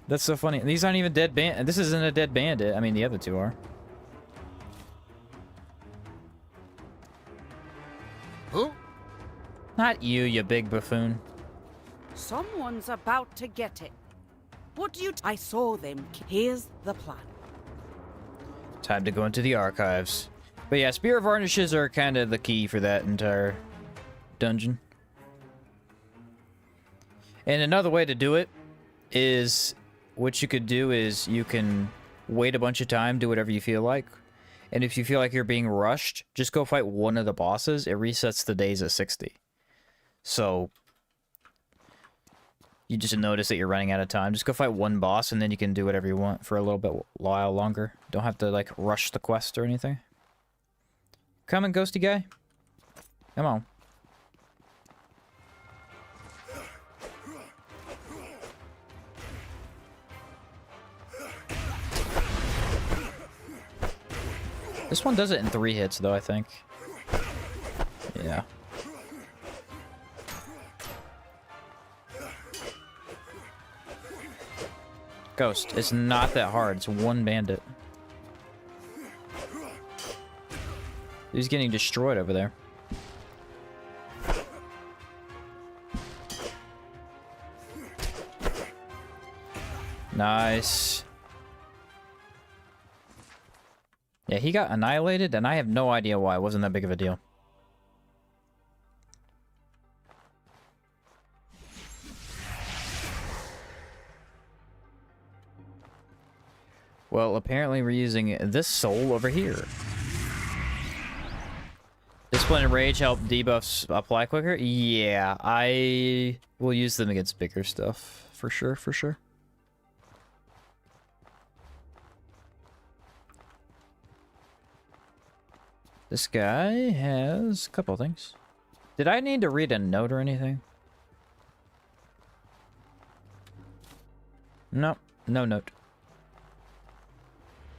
That's so funny. These aren't even dead bandit. This isn't a dead bandit. I mean, the other two are.
Huh?
Not you, you big buffoon.
Someone's about to get it. What do you... I saw them. Here's the plan.
Time to go into the archives. But yeah, spirit varnishes are kind of the key for that entire dungeon. And another way to do it is, what you could do is you can wait a bunch of time, do whatever you feel like. And if you feel like you're being rushed, just go fight one of the bosses. It resets the days at 60. So you just notice that you're running out of time. Just go fight one boss and then you can do whatever you want for a little bit while longer. Don't have to like rush the quest or anything. Come on, ghosty guy. Come on. This one does it in 3 hits, though, I think. Yeah. Ghost, it's not that hard. It's one bandit. He's getting destroyed over there. Nice. Yeah, he got annihilated, and I have no idea why. It wasn't that big of a deal. Well, apparently we're using this soul over here. Discipline and Rage help debuffs apply quicker? Yeah, I will use them against bigger stuff. For sure, for sure. This guy has a couple of things. Did I need to read a note or anything? Nope, no note.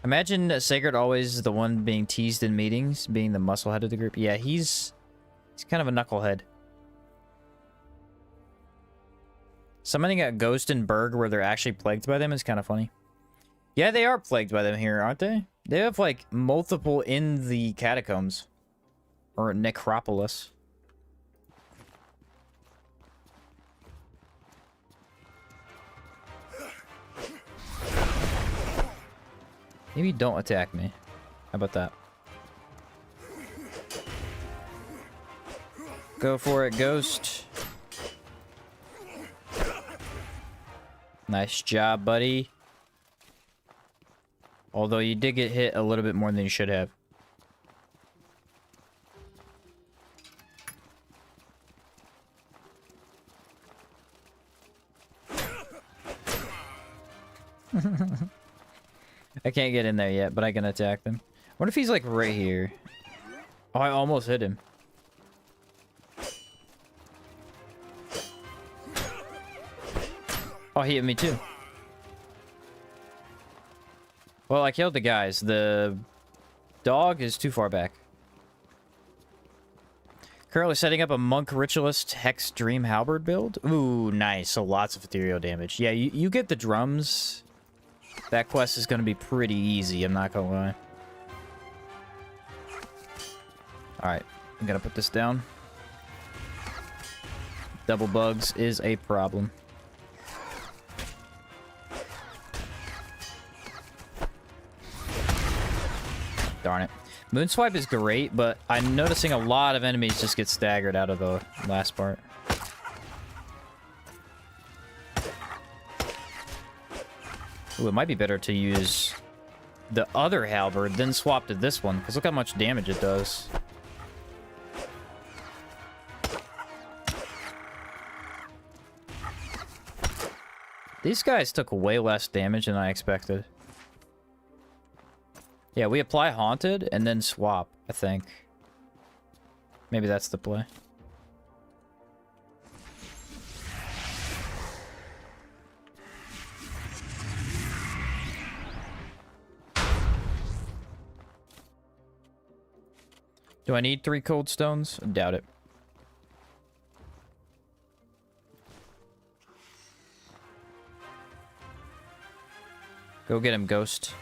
Imagine Sacred always the one being teased in meetings, being the musclehead of the group. Yeah, he's kind of a knucklehead. Summoning a ghost in Berg where they're actually plagued by them is kind of funny. Yeah, they are plagued by them here, aren't they? They have, like, multiple in the catacombs. Or necropolis. Maybe don't attack me. How about that? Go for it, Ghost. Nice job, buddy. Although you did get hit a little bit more than you should have. I can't get in there yet, but I can attack them. What if he's like right here? Oh, I almost hit him. Oh, he hit me too. Well, I killed the guys. The dog is too far back. Currently setting up a monk ritualist hex dream halberd build. Ooh, nice. So lots of ethereal damage. Yeah, you get the drums. That quest is going to be pretty easy, I'm not going to lie. Alright, I'm going to put this down. Double bugs is a problem. Darn it. Moonswipe is great, but I'm noticing a lot of enemies just get staggered out of the last part. Ooh, it might be better to use the other halberd, then swap to this one, because look how much damage it does. These guys took way less damage than I expected. Yeah, we apply Haunted and then swap, I think. Maybe that's the play. Do I need 3 cold stones? I doubt it. Go get him, Ghost.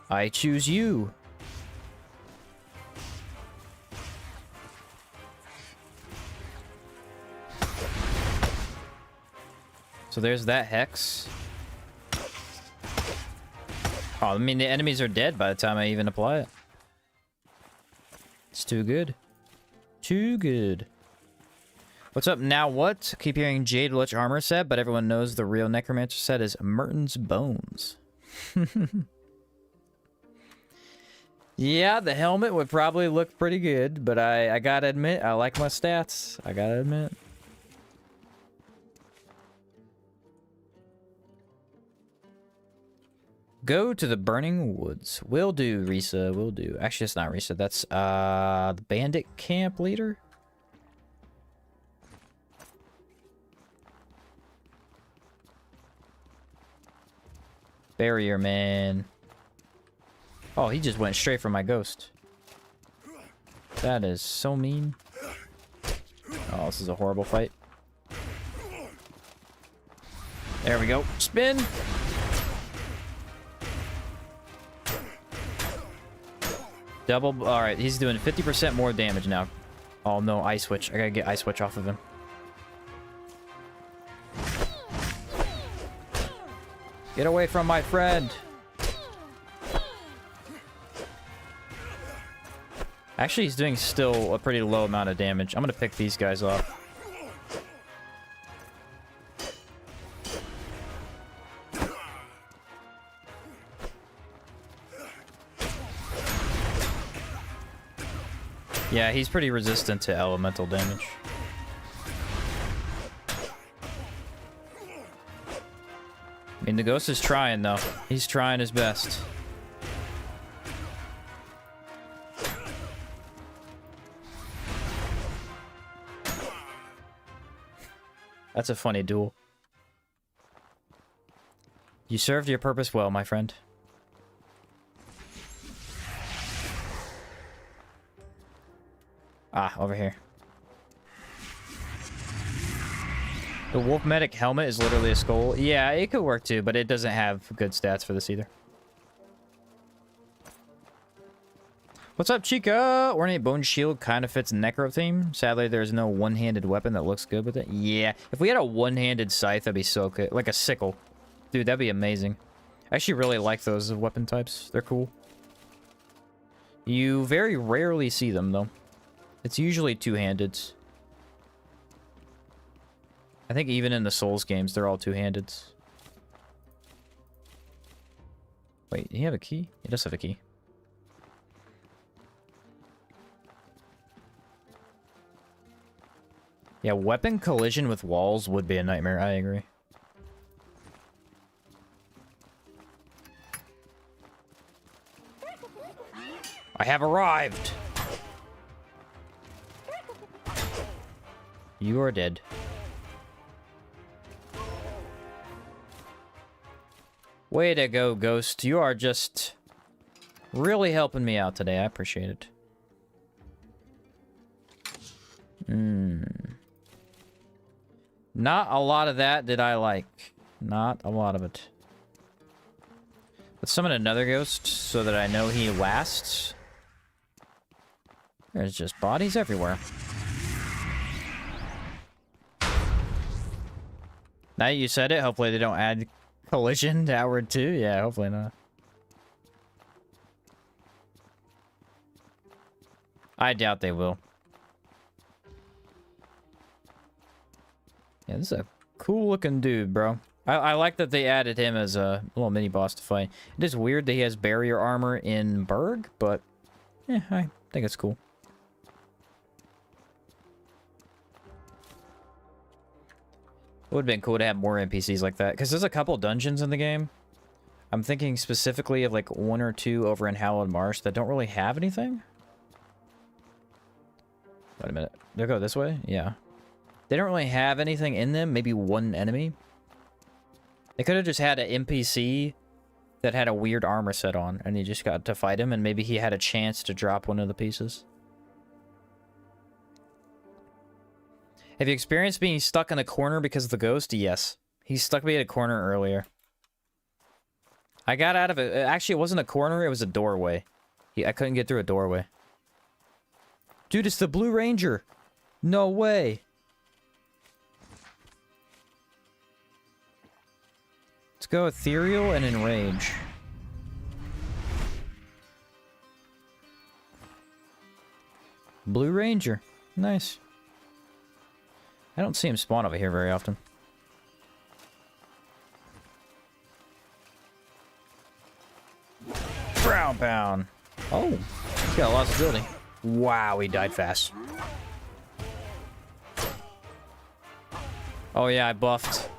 I choose you. So there's that hex. Oh, I mean, the enemies are dead by the time I even apply it. It's too good. Too good. What's up now? What? Keep hearing Jade Lich armor set, but everyone knows the real Necromancer set is Merton's Bones. Yeah, the helmet would probably look pretty good, but I gotta admit, I like my stats. I gotta admit. Go to the Burning Woods. Will do, Risa. Will do. Actually, it's not Risa. That's the bandit camp leader. Barrier man. Oh, he just went straight for my ghost. That is so mean. Oh, this is a horrible fight. There we go. Spin. Double. All right, he's doing 50% more damage now. Oh no, Ice Witch. I gotta get Ice Witch off of him. Get away from my friend. Actually, he's doing still a pretty low amount of damage. I'm gonna pick these guys off. Yeah, he's pretty resistant to elemental damage. I mean, the ghost is trying, though. He's trying his best. That's a funny duel. You served your purpose well, my friend. Ah, over here. The Wolf Medic helmet is literally a skull. Yeah, it could work too, but it doesn't have good stats for this either. What's up, Chica? Ornate Bone Shield kind of fits Necro theme. Sadly, there's no one-handed weapon that looks good with it. Yeah, if we had a one-handed scythe, that'd be so good. Like a sickle. Dude, that'd be amazing. I actually really like those weapon types. They're cool. You very rarely see them, though. It's usually two-handed. I think even in the Souls games, they're all two-handed. Wait, do you have a key? He does have a key. Yeah, weapon collision with walls would be a nightmare. I agree. I have arrived! You are dead. Way to go, Ghost. You are just really helping me out today. I appreciate it. Not a lot of that did I like. Not a lot of it. Let's summon another ghost so that I know he lasts. There's just bodies everywhere. Now you said it, hopefully they don't add collision to Outward 2. Yeah, hopefully not. I doubt they will. Yeah, this is a cool looking dude, bro. I like that they added him as a little mini boss to fight. It is weird that he has barrier armor in Berg, but yeah, I think it's cool. It would have been cool to have more NPCs like that, because there's a couple dungeons in the game. I'm thinking specifically of like 1 or 2 over in Hallowed Marsh that don't really have anything. Wait a minute. They'll go this way? Yeah. They don't really have anything in them. Maybe one enemy. They could have just had an NPC that had a weird armor set on, and you just got to fight him, and maybe he had a chance to drop one of the pieces. Have you experienced being stuck in a corner because of the ghost? Yes. He stuck me in a corner earlier. I got out of it. Actually, it wasn't a corner. It was a doorway. I couldn't get through a doorway. Dude, it's the Blue Ranger. No way. Let's go Ethereal and Enrage. Blue Ranger. Nice. I don't see him spawn over here very often. Brown pound. Oh, he's got lots of ability. Wow, he died fast. Oh yeah, I buffed.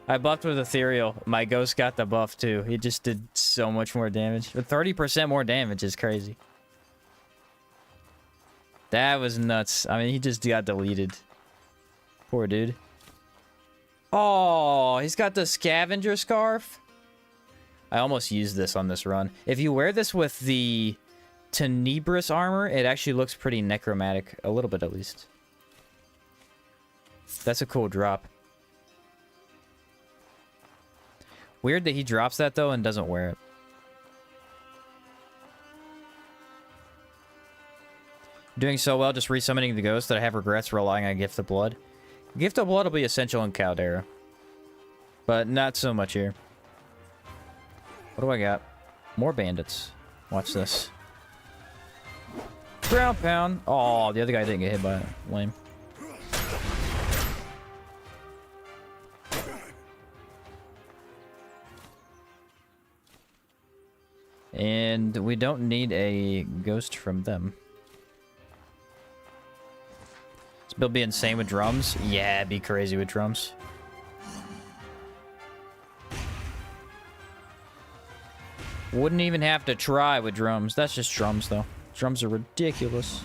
I buffed with Ethereal. My ghost got the buff too. He just did so much more damage. 30% more damage is crazy. That was nuts. I mean, he just got deleted. Poor dude. Oh, he's got the scavenger scarf. I almost used this on this run. If you wear this with the Tenebrous armor, it actually looks pretty necromantic. A little bit, at least. That's a cool drop. Weird that he drops that, though, and doesn't wear it. Doing so well, just resummoning the ghost that I have regrets relying on Gift of Blood. Gift of Blood will be essential in Caldera. But not so much here. What do I got? More bandits. Watch this. Ground pound. Oh, the other guy didn't get hit by it. Lame. And we don't need a ghost from them. This build be insane with drums? Yeah, it'd be crazy with drums. Wouldn't even have to try with drums. That's just drums, though. Drums are ridiculous.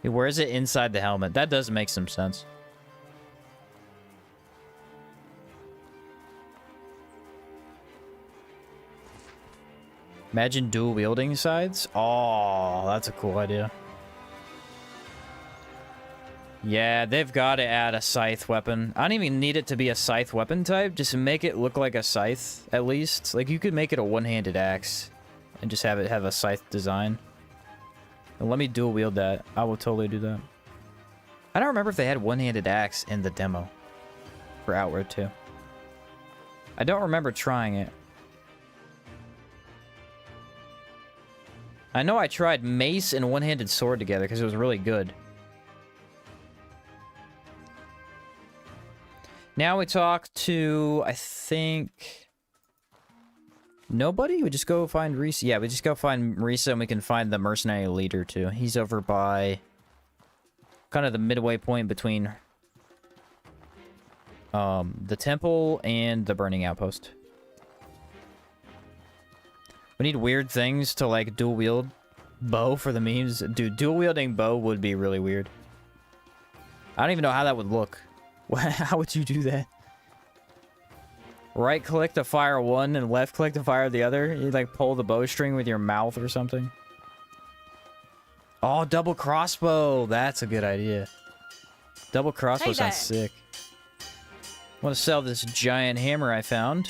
He wears it inside the helmet. That does make some sense. Imagine dual wielding scythes. Oh, that's a cool idea. Yeah, they've got to add a scythe weapon. I don't even need it to be a scythe weapon type. Just make it look like a scythe, at least. Like, you could make it a one-handed axe and just have it have a scythe design. And let me dual wield that. I will totally do that. I don't remember if they had one-handed axe in the demo for Outward 2. I don't remember trying it. I know I tried mace and one-handed sword together because it was really good. Now we talk to, I think, nobody? We just go find Risa. Yeah, we just go find Risa and we can find the mercenary leader too. He's over by kind of the midway point between the temple and the burning outpost. We need weird things to like dual wield bow for the memes. Dude, dual wielding bow would be really weird. I don't even know how that would look. How would you do that? Right click to fire one and left click to fire the other? You like pull the bowstring with your mouth or something? Oh, double crossbow. That's a good idea. Double crossbow sounds sick. I want to sell this giant hammer I found.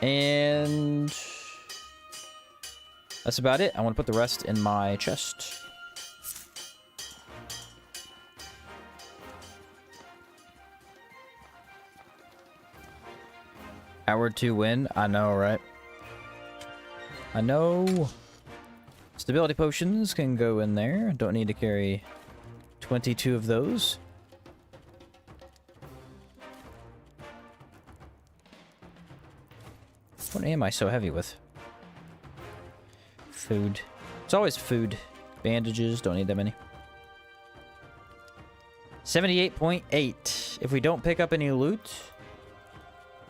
And that's about it. I want to put the rest in my chest. Hour 2 win. I know, right? I know. Stability potions can go in there. Don't need to carry 22 of those. What am I so heavy with? Food. It's always food. Bandages, don't need that many. 78.8. If we don't pick up any loot,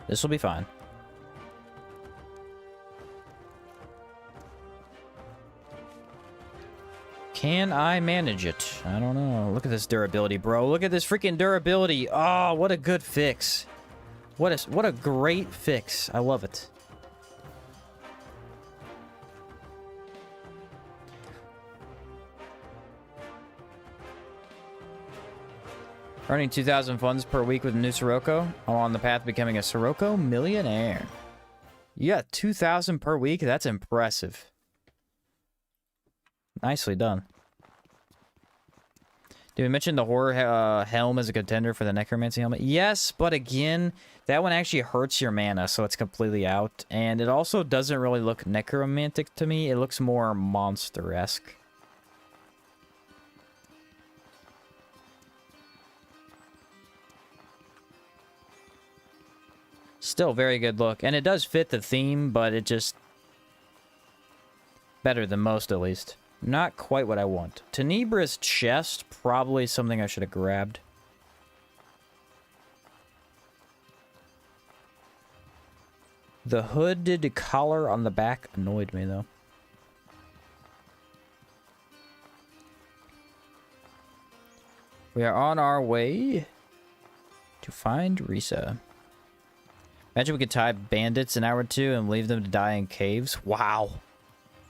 this will be fine. Can I manage it? I don't know. Look at this durability, bro. Look at this freaking durability. Oh, what a good fix. What a great fix. I love it. Earning 2,000 funds per week with a new Sirocco. I'm on the path to becoming a Sirocco millionaire. You got 2,000 per week? That's impressive. Nicely done. Did we mention the horror helm as a contender for the Necromancy helmet? Yes, but again, that one actually hurts your mana, so it's completely out. And it also doesn't really look necromantic to me. It looks more monster-esque. Still very good look. And it does fit the theme, but it just... better than most, at least. Not quite what I want. Tenebra's chest, probably something I should have grabbed. The hooded collar on the back annoyed me, though. We are on our way to find Risa. Imagine we could tie bandits an hour or two and leave them to die in caves. Wow.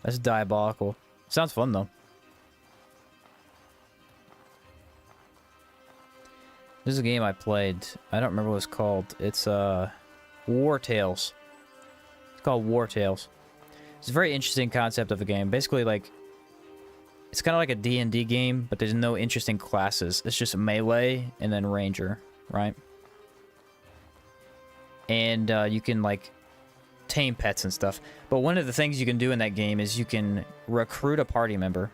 That's diabolical. Sounds fun, though. This is a game I played. I don't remember what it's called. It's, War Tales. It's called War Tales. It's a very interesting concept of a game. Basically, like, it's kind of like a D&D game, but there's no interesting classes. It's just melee and then ranger, right? And, you can, like, tame pets and stuff. But one of the things you can do in that game is you can recruit a party member.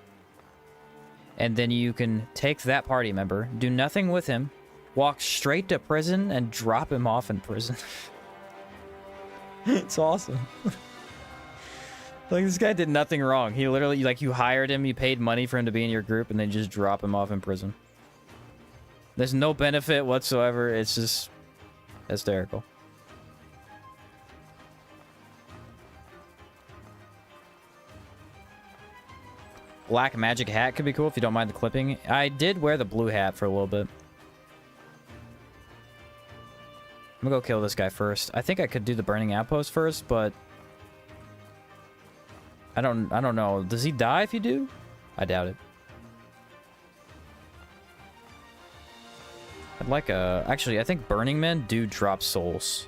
And then you can take that party member, do nothing with him, walk straight to prison, and drop him off in prison. It's awesome. Like, this guy did nothing wrong. He literally, like, you hired him, you paid money for him to be in your group, and then just drop him off in prison. There's no benefit whatsoever. It's just hysterical. Black magic hat could be cool if you don't mind the clipping. I did wear the blue hat for a little bit. I'm gonna go kill this guy first. I think I could do the burning outpost first, but I don't know. Does he die if you do? I doubt it. I'd like a... Actually, I think Burning Men do drop souls.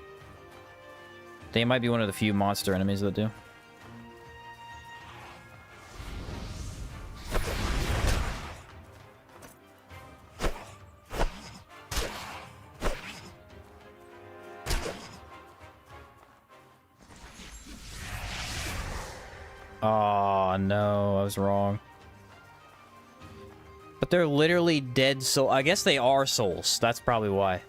They might be one of the few monster enemies that do. Oh, no, I was wrong. But they're literally dead soul. I guess they are souls. That's probably why.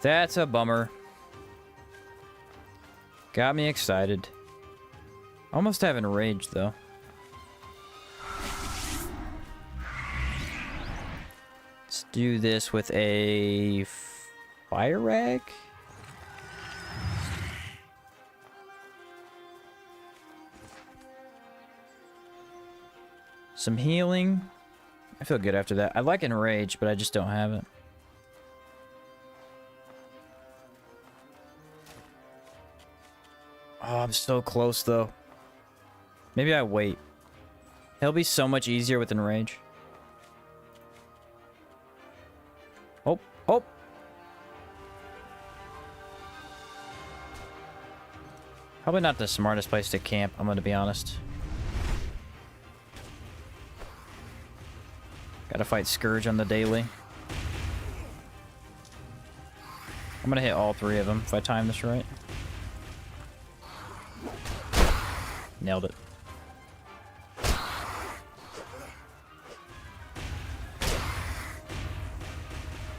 That's a bummer. Got me excited. Almost have enraged, though. Let's do this with a fire rag. Some healing. I feel good after that. I like enrage, but I just don't have it. Oh, I'm so close, though. Maybe I wait. It'll be so much easier with enrage. Oh, oh! Probably not the smartest place to camp, I'm gonna be honest. Gotta fight Scourge on the daily. I'm gonna hit all 3 of them if I time this right. Nailed it.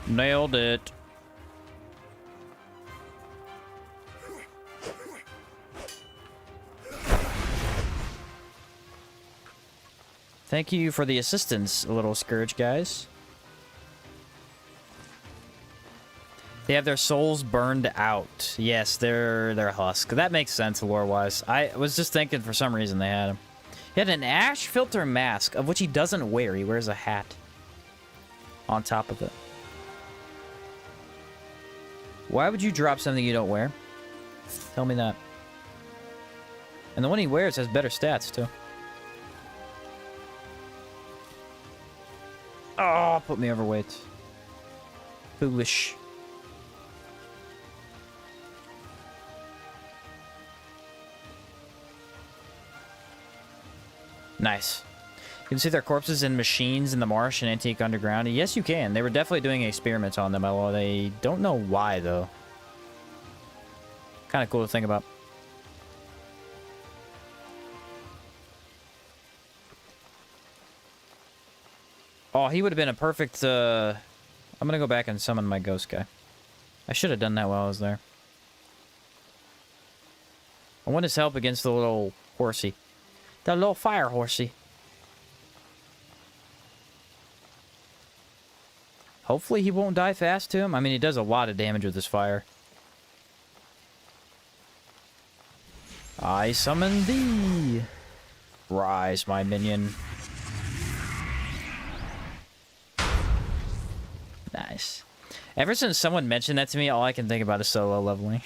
Nailed it. Thank you for the assistance, little Scourge guys. They have their souls burned out. Yes, they're husk. That makes sense lore-wise. I was just thinking for some reason they had him. He had an ash filter mask, of which he doesn't wear. He wears a hat on top of it. Why would you drop something you don't wear? Tell me that. And the one he wears has better stats, too. Oh, put me overweight. Foolish. Nice. You can see their corpses in machines in the marsh and Antique Underground. Yes, you can. They were definitely doing experiments on them, although they don't know why, though. Kind of cool to think about. Oh, he would have been a perfect, I'm gonna go back and summon my ghost guy. I should have done that while I was there. I want his help against the little horsey. The little fire horsey. Hopefully he won't die fast to him. I mean, he does a lot of damage with this fire. I summon thee. Rise, my minion. Nice. Ever since someone mentioned that to me, all I can think about is solo leveling.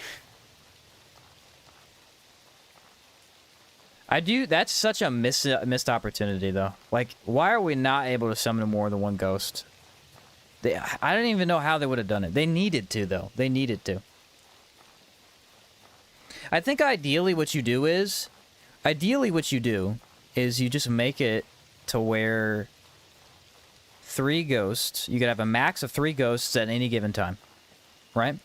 That's such a missed opportunity, though. Like, why are we not able to summon more than one ghost? I don't even know how they would have done it. They needed to, though. They needed to. I think ideally what you do is you just make it to where 3 ghosts, you could have a max of 3 ghosts at any given time, right?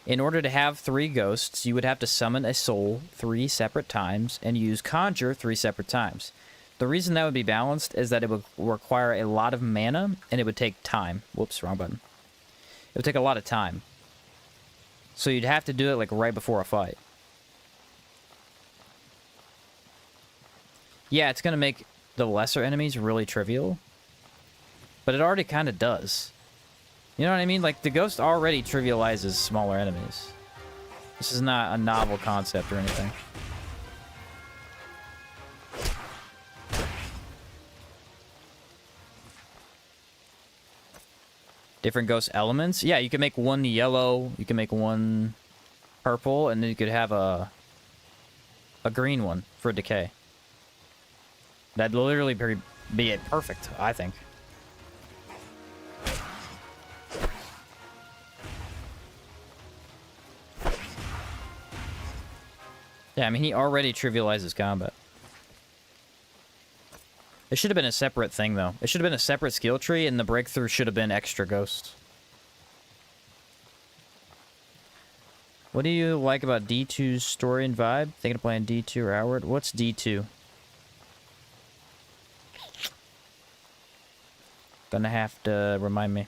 In order to have 3 ghosts, you would have to summon a soul 3 separate times and use conjure 3 separate times. The reason that would be balanced is that it would require a lot of mana and it would take time. Whoops, wrong button. It would take a lot of time. So you'd have to do it like right before a fight. Yeah, it's going to make the lesser enemies really trivial. But it already kind of does. You know what I mean? Like, the ghost already trivializes smaller enemies. This is not a novel concept or anything. Different ghost elements? Yeah, you can make one yellow, you can make one purple, and then you could have a green one for decay. That'd literally be it perfect, I think. Yeah, I mean, he already trivializes combat. It should have been a separate thing, though. It should have been a separate skill tree, and the breakthrough should have been extra ghosts. What do you like about D2's story and vibe? Thinking of playing D2 or Outward? What's D2? Gonna have to remind me.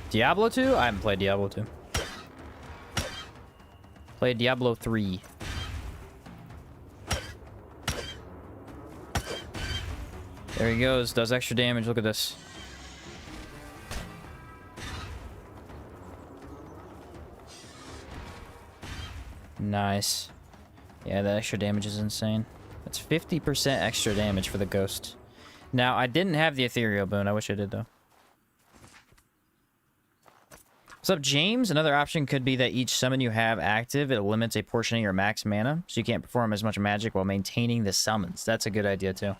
Diablo 2? I haven't played Diablo 2. Played Diablo 3. There he goes. Does extra damage. Look at this. Nice. Yeah, that extra damage is insane. That's 50% extra damage for the ghost. Now, I didn't have the ethereal boon. I wish I did, though. What's up, James? Another option could be that each summon you have active, it limits a portion of your max mana, so you can't perform as much magic while maintaining the summons. That's a good idea, too.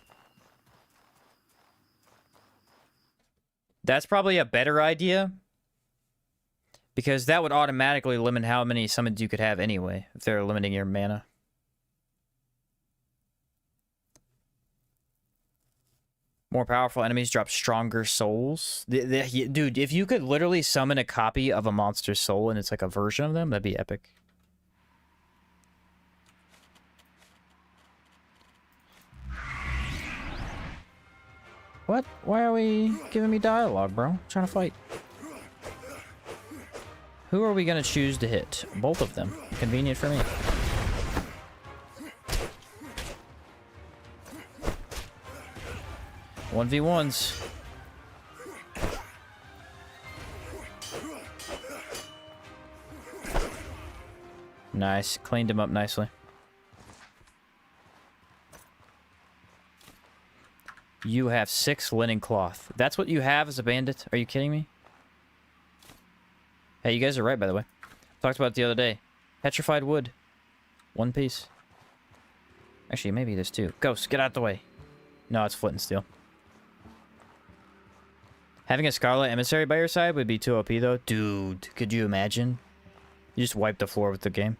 That's probably a better idea Because that would automatically limit how many summons you could have anyway, if they're limiting your mana. More powerful enemies drop stronger souls. Dude, if you could literally summon a copy of a monster's soul and it's like a version of them, that'd be epic. What? Why are we giving me dialogue, bro? I'm trying to fight. Who are we gonna choose to hit? Both of them. Convenient for me. One v ones. Nice. Cleaned him up nicely. You have 6 linen cloth. That's what you have as a bandit? Are you kidding me? Hey, you guys are right, by the way. Talked about it the other day. Petrified wood. 1 piece. Actually, maybe there's 2. Ghost, get out the way. No, it's flint and steel. Having a Scarlet Emissary by your side would be too OP, though. Dude, could you imagine? You just wipe the floor with the game.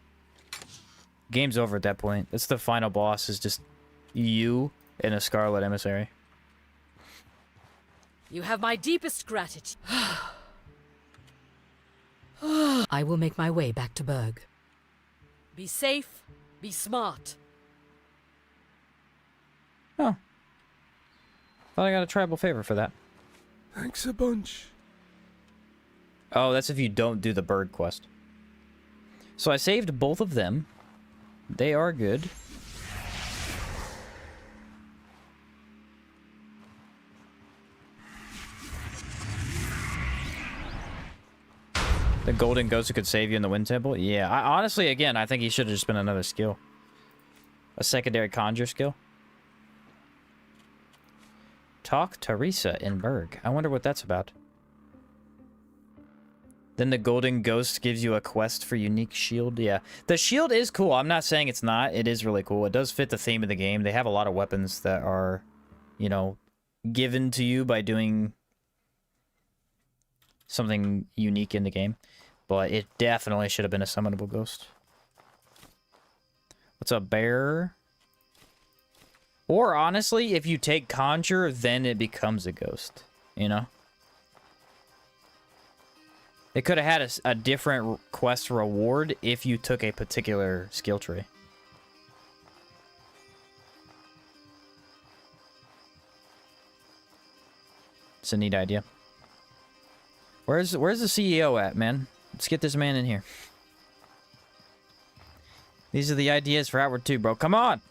Game's over at that point. That's the final boss, is just you and a Scarlet Emissary.
You have my deepest gratitude. I will make my way back to Berg. Be safe, be smart.
Oh. Thought I got a tribal favor for that.
Thanks a bunch.
Oh, that's if you don't do the Berg quest. So I saved both of them. They are good. The golden ghost who could save you in the wind temple? Yeah, honestly, again, I think he should have just been another skill. A secondary conjure skill. Talk Teresa in Berg. I wonder what that's about. Then the golden ghost gives you a quest for unique shield. Yeah, the shield is cool. I'm not saying it's not. It is really cool. It does fit the theme of the game. They have a lot of weapons that are, you know, given to you by doing something unique in the game. But it definitely should have been a summonable ghost. What's up, bear? Or honestly, if you take conjure, then it becomes a ghost. You know? It could have had a different quest reward if you took a particular skill tree. It's a neat idea. Where's the CEO at, man? Let's get this man in here. These are the ideas for Outward 2, bro. Come on!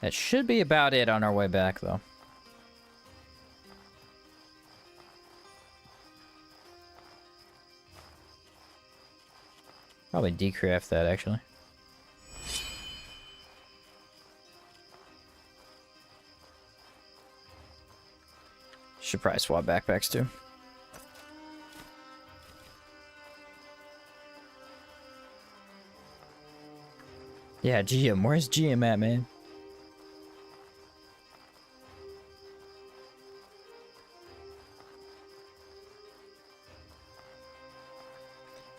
That should be about it on our way back, though. Probably decraft that, actually. Should probably swap backpacks, too. Yeah, GM. Where's GM at, man?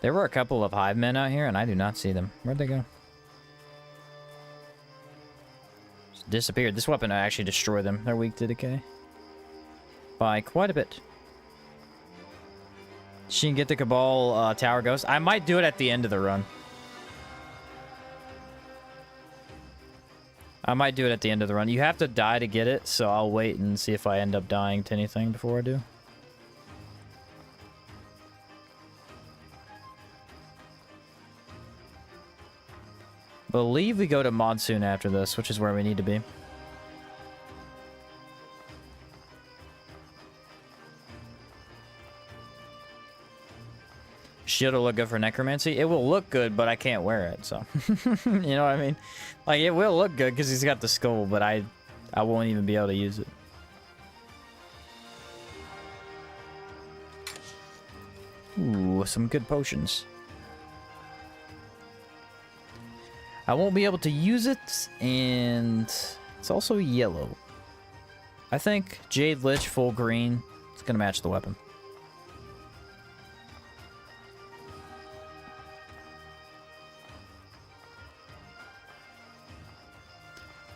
There were a couple of hive men out here, and I do not see them. Where'd they go? Just disappeared. This weapon actually destroyed them. They're weak to decay. By quite a bit. She can get the Cabal Tower Ghost. I might do it at the end of the run. I might do it at the end of the run. You have to die to get it, so I'll wait and see if I end up dying to anything before I do. Believe we go to Monsoon after this, which is where we need to be. Shield will look good for Necromancy. It will look good, but I can't wear it, so. You know what I mean? Like, it will look good because he's got the skull, but I won't even be able to use it. Ooh, some good potions. I won't be able to use it, and It's also yellow. I think Jade Lich full green. It's gonna match the weapon.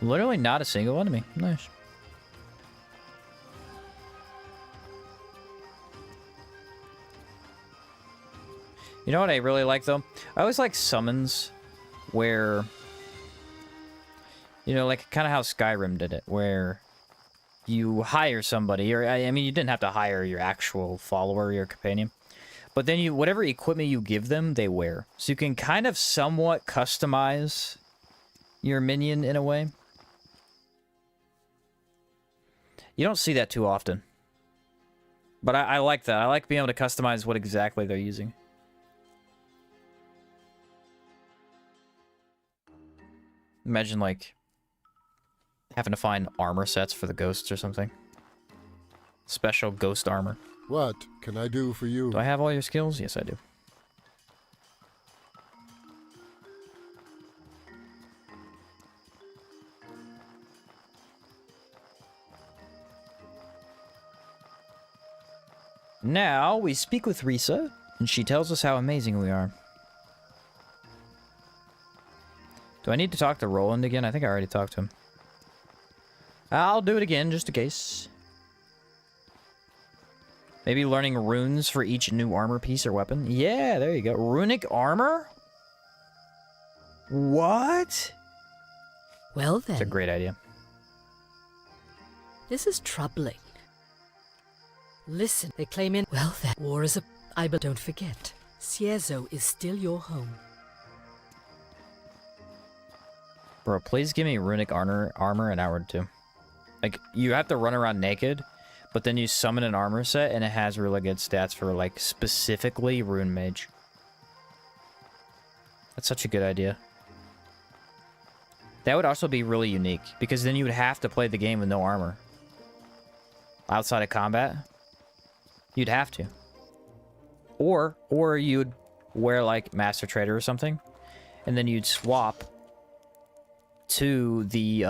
Literally not a single enemy. Nice. You know what I really like, though? I always like summons where... You know, like kind of how Skyrim did it, where you hire somebody, or I mean, you didn't have to hire your actual follower, your companion, but then whatever equipment you give them, they wear. So you can kind of somewhat customize your minion in a way. You don't see that too often. But I like that. I like being able to customize what exactly they're using. Imagine, like, having to find armor sets for the ghosts or something. Special ghost armor.
What can I do for you?
Do I have all your skills? Yes, I do. Now, we speak with Risa, and she tells us how amazing we are. Do I need to talk to Roland again? I think I already talked to him. I'll do it again, just in case. Maybe learning runes for each new armor piece or weapon. Yeah, there you go. Runic armor? What?
Well then.
That's a great idea.
This is troubling. Listen, they claim in... Well then, war is a... But don't forget, Ciezo is still your home.
Bro, please give me runic armor in Hour 2. Like, you have to run around naked, but then you summon an armor set, and it has really good stats for, like, specifically Rune Mage. That's such a good idea. That would also be really unique, because then you would have to play the game with no armor. Outside of combat. You'd have to. Or you'd wear, like, Master Trader or something, and then you'd swap to the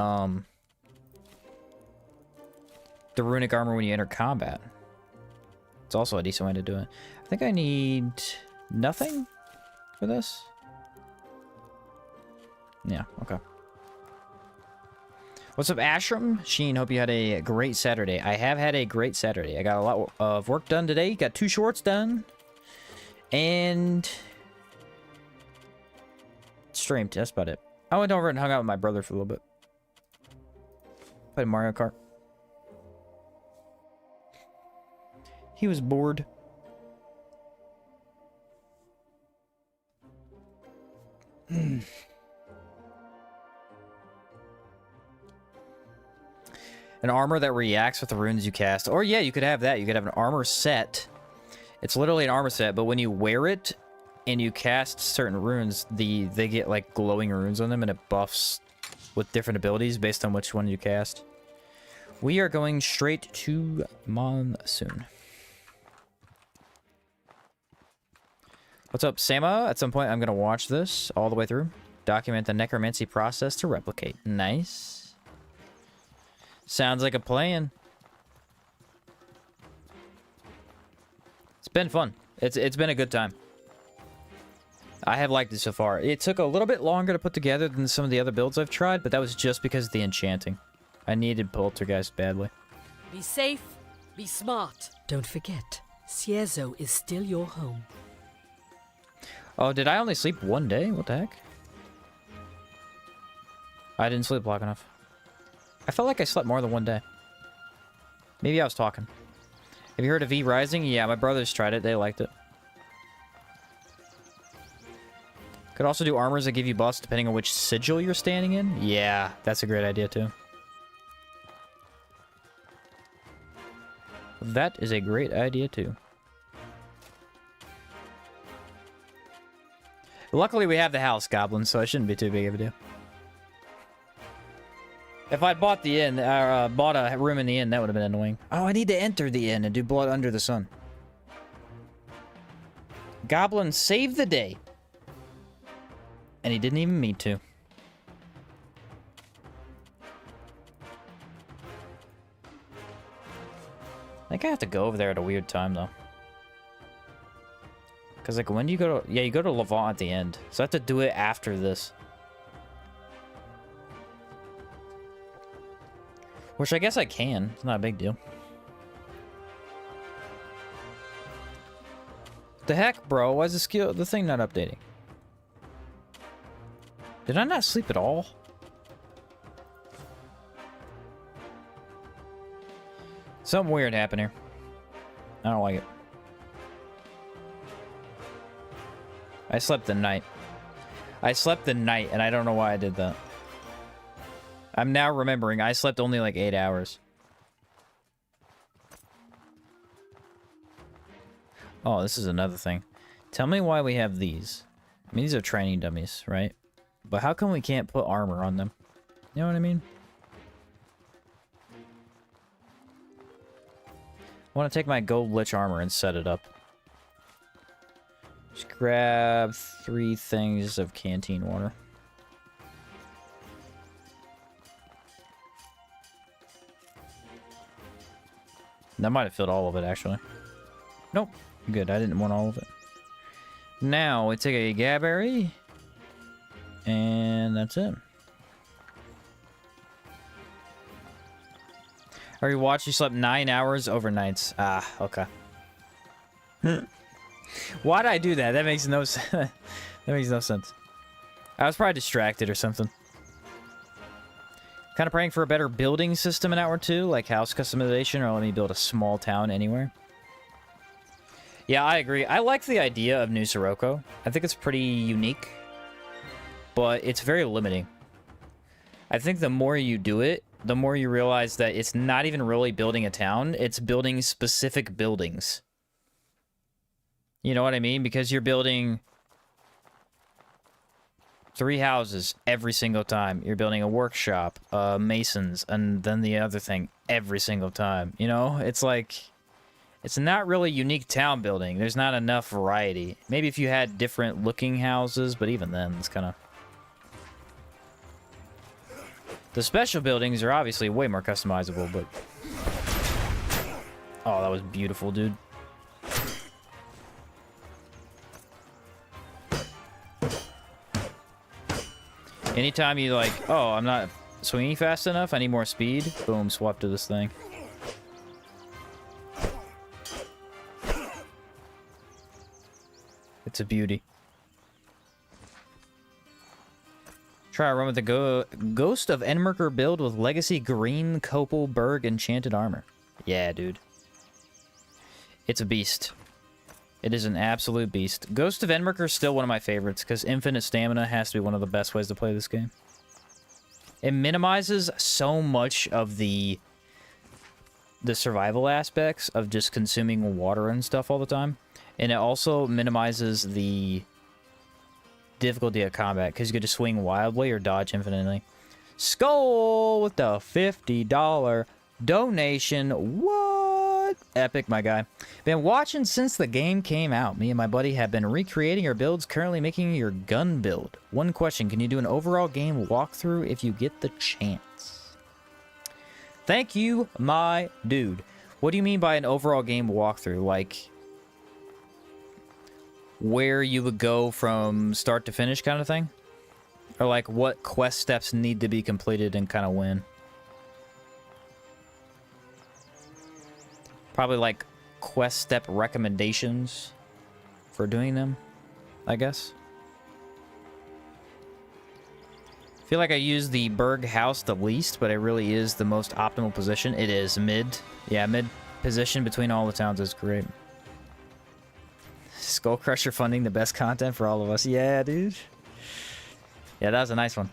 runic armor when you enter combat. It's also a decent way to do it. I think I need nothing for this. Yeah, okay. What's up, Ashram? Sheen, hope you had a great Saturday. I have had a great Saturday. I got a lot of work done today. Got 2 shorts done. And... streamed. That's about it. I went over and hung out with my brother for a little bit. Played Mario Kart. He was bored. An armor that reacts with the runes you cast. Or yeah, you could have that. You could have an armor set. It's literally an armor set, but when you wear it and you cast certain runes, they get like glowing runes on them, and it buffs with different abilities based on which one you cast. We are going straight to Monsoon. What's up, Sama? At some point, I'm going to watch this all the way through. Document the necromancy process to replicate. Nice. Sounds like a plan. It's been fun. It's been a good time. I have liked it so far. It took a little bit longer to put together than some of the other builds I've tried, but that was just because of the enchanting. I needed Poltergeist badly.
Be safe, be smart. Don't forget, Ciezo is still your home.
Oh, did I only sleep 1 day? What the heck? I didn't sleep long enough. I felt like I slept more than 1 day. Maybe I was talking. Have you heard of V Rising? Yeah, my brothers tried it. They liked it. Could also do armors that give you buffs depending on which sigil you're standing in. Yeah, that's a great idea too. That is a great idea too. Luckily we have the house goblin, so it shouldn't be too big of a deal. If I'd bought the inn, or bought a room in the inn, that would have been annoying. Oh, I need to enter the inn and do Blood Under the Sun. Goblin saved the day. And he didn't even mean to. think I have to go over there at a weird time, though. Because, like, when do you go to... Yeah, you go to Levant at the end. So I have to do it after this. Which I guess I can. It's not a big deal. The heck, bro? Why is the thing not updating? Did I not sleep at all? Something weird happened here. I don't like it. I slept the night. I slept the night, and I don't know why I did that. I'm now remembering I slept only like 8 hours. Oh, this is another thing. Tell me why we have these. I mean, these are training dummies, right? But how come we can't put armor on them? You know what I mean? I want to take my gold lich armor and set it up. Just grab 3 things of canteen water. That might have filled all of it, actually. Nope. Good, I didn't want all of it. Now, we take a gabberry. And that's it. I already watched you slept 9 hours overnights. Ah, okay. Why'd I do that? That makes no sense. That makes no sense. I was probably distracted or something. Kind of praying for a better building system in Hour 2, like house customization, or let me build a small town anywhere. Yeah, I agree. I like the idea of New Sirocco. I think it's pretty unique, but it's very limiting. I think the more you do it, the more you realize that it's not even really building a town, it's building specific buildings. You know what I mean? Because you're building 3 houses every single time. You're building a workshop, masons, and then the other thing every single time. You know? It's like... It's not really unique town building. There's not enough variety. Maybe if you had different looking houses, but even then, it's kind of... The special buildings are obviously way more customizable, but... Oh, that was beautiful, dude. Anytime you like, oh, I'm not swinging fast enough, I need more speed. Boom, swap to this thing. It's a beauty. Try a run with the Ghost of Enmerker build with Legacy Green Copal Berg Enchanted Armor. Yeah, dude. It's a beast. It is an absolute beast. Ghost of Enmerker is still one of my favorites, because infinite stamina has to be one of the best ways to play this game. It minimizes so much of the survival aspects of just consuming water and stuff all the time. And it also minimizes the difficulty of combat, because you could just swing wildly or dodge infinitely. Skull with the $50 donation. What? Epic, my guy. Been watching since the game came out. Me and my buddy have been recreating our builds, currently making your gun build. One question, can you do an overall game walkthrough if you get the chance? Thank you, my dude. What do you mean by an overall game walkthrough? Like... where you would go from start to finish kind of thing? Or like what quest steps need to be completed and kind of when? Probably like quest step recommendations for doing them, I guess. I feel like I use the Berg house the least, but it really is the most optimal position. It is mid. Yeah, mid position between all the towns is great. Skull Crusher funding the best content for all of us. Yeah, dude. Yeah, that was a nice one.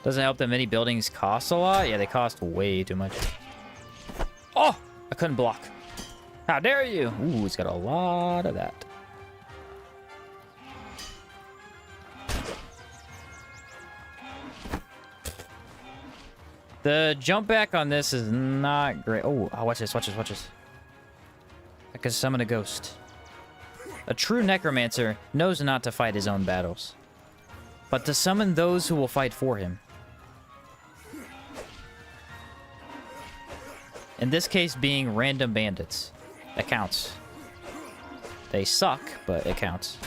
Doesn't help that many buildings cost a lot. Yeah, they cost way too much. Oh! I couldn't block. How dare you? Ooh, it's got a lot of that. The jump back on this is not great. Oh, watch this, watch this, watch this. I can summon a ghost. A true necromancer knows not to fight his own battles, but to summon those who will fight for him. In this case, being random bandits. That counts. They suck, but it counts.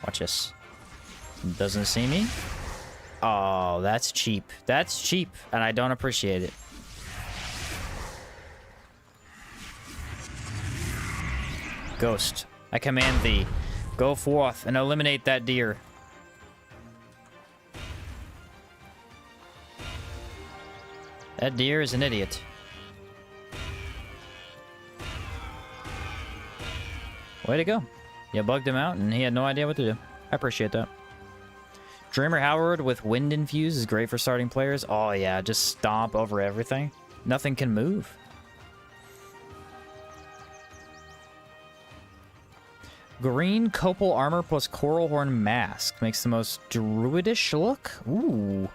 Watch this. Doesn't see me. Oh, that's cheap. That's cheap, and I don't appreciate it. Ghost, I command thee, go forth and eliminate that deer. That deer is an idiot. Way to go. You bugged him out, and he had no idea what to do. I appreciate that. Dreamer Howard with Wind Infuse is great for starting players. Oh yeah, just stomp over everything. Nothing can move. Green Copal Armor plus Coral Horn Mask makes the most druidish look. Ooh.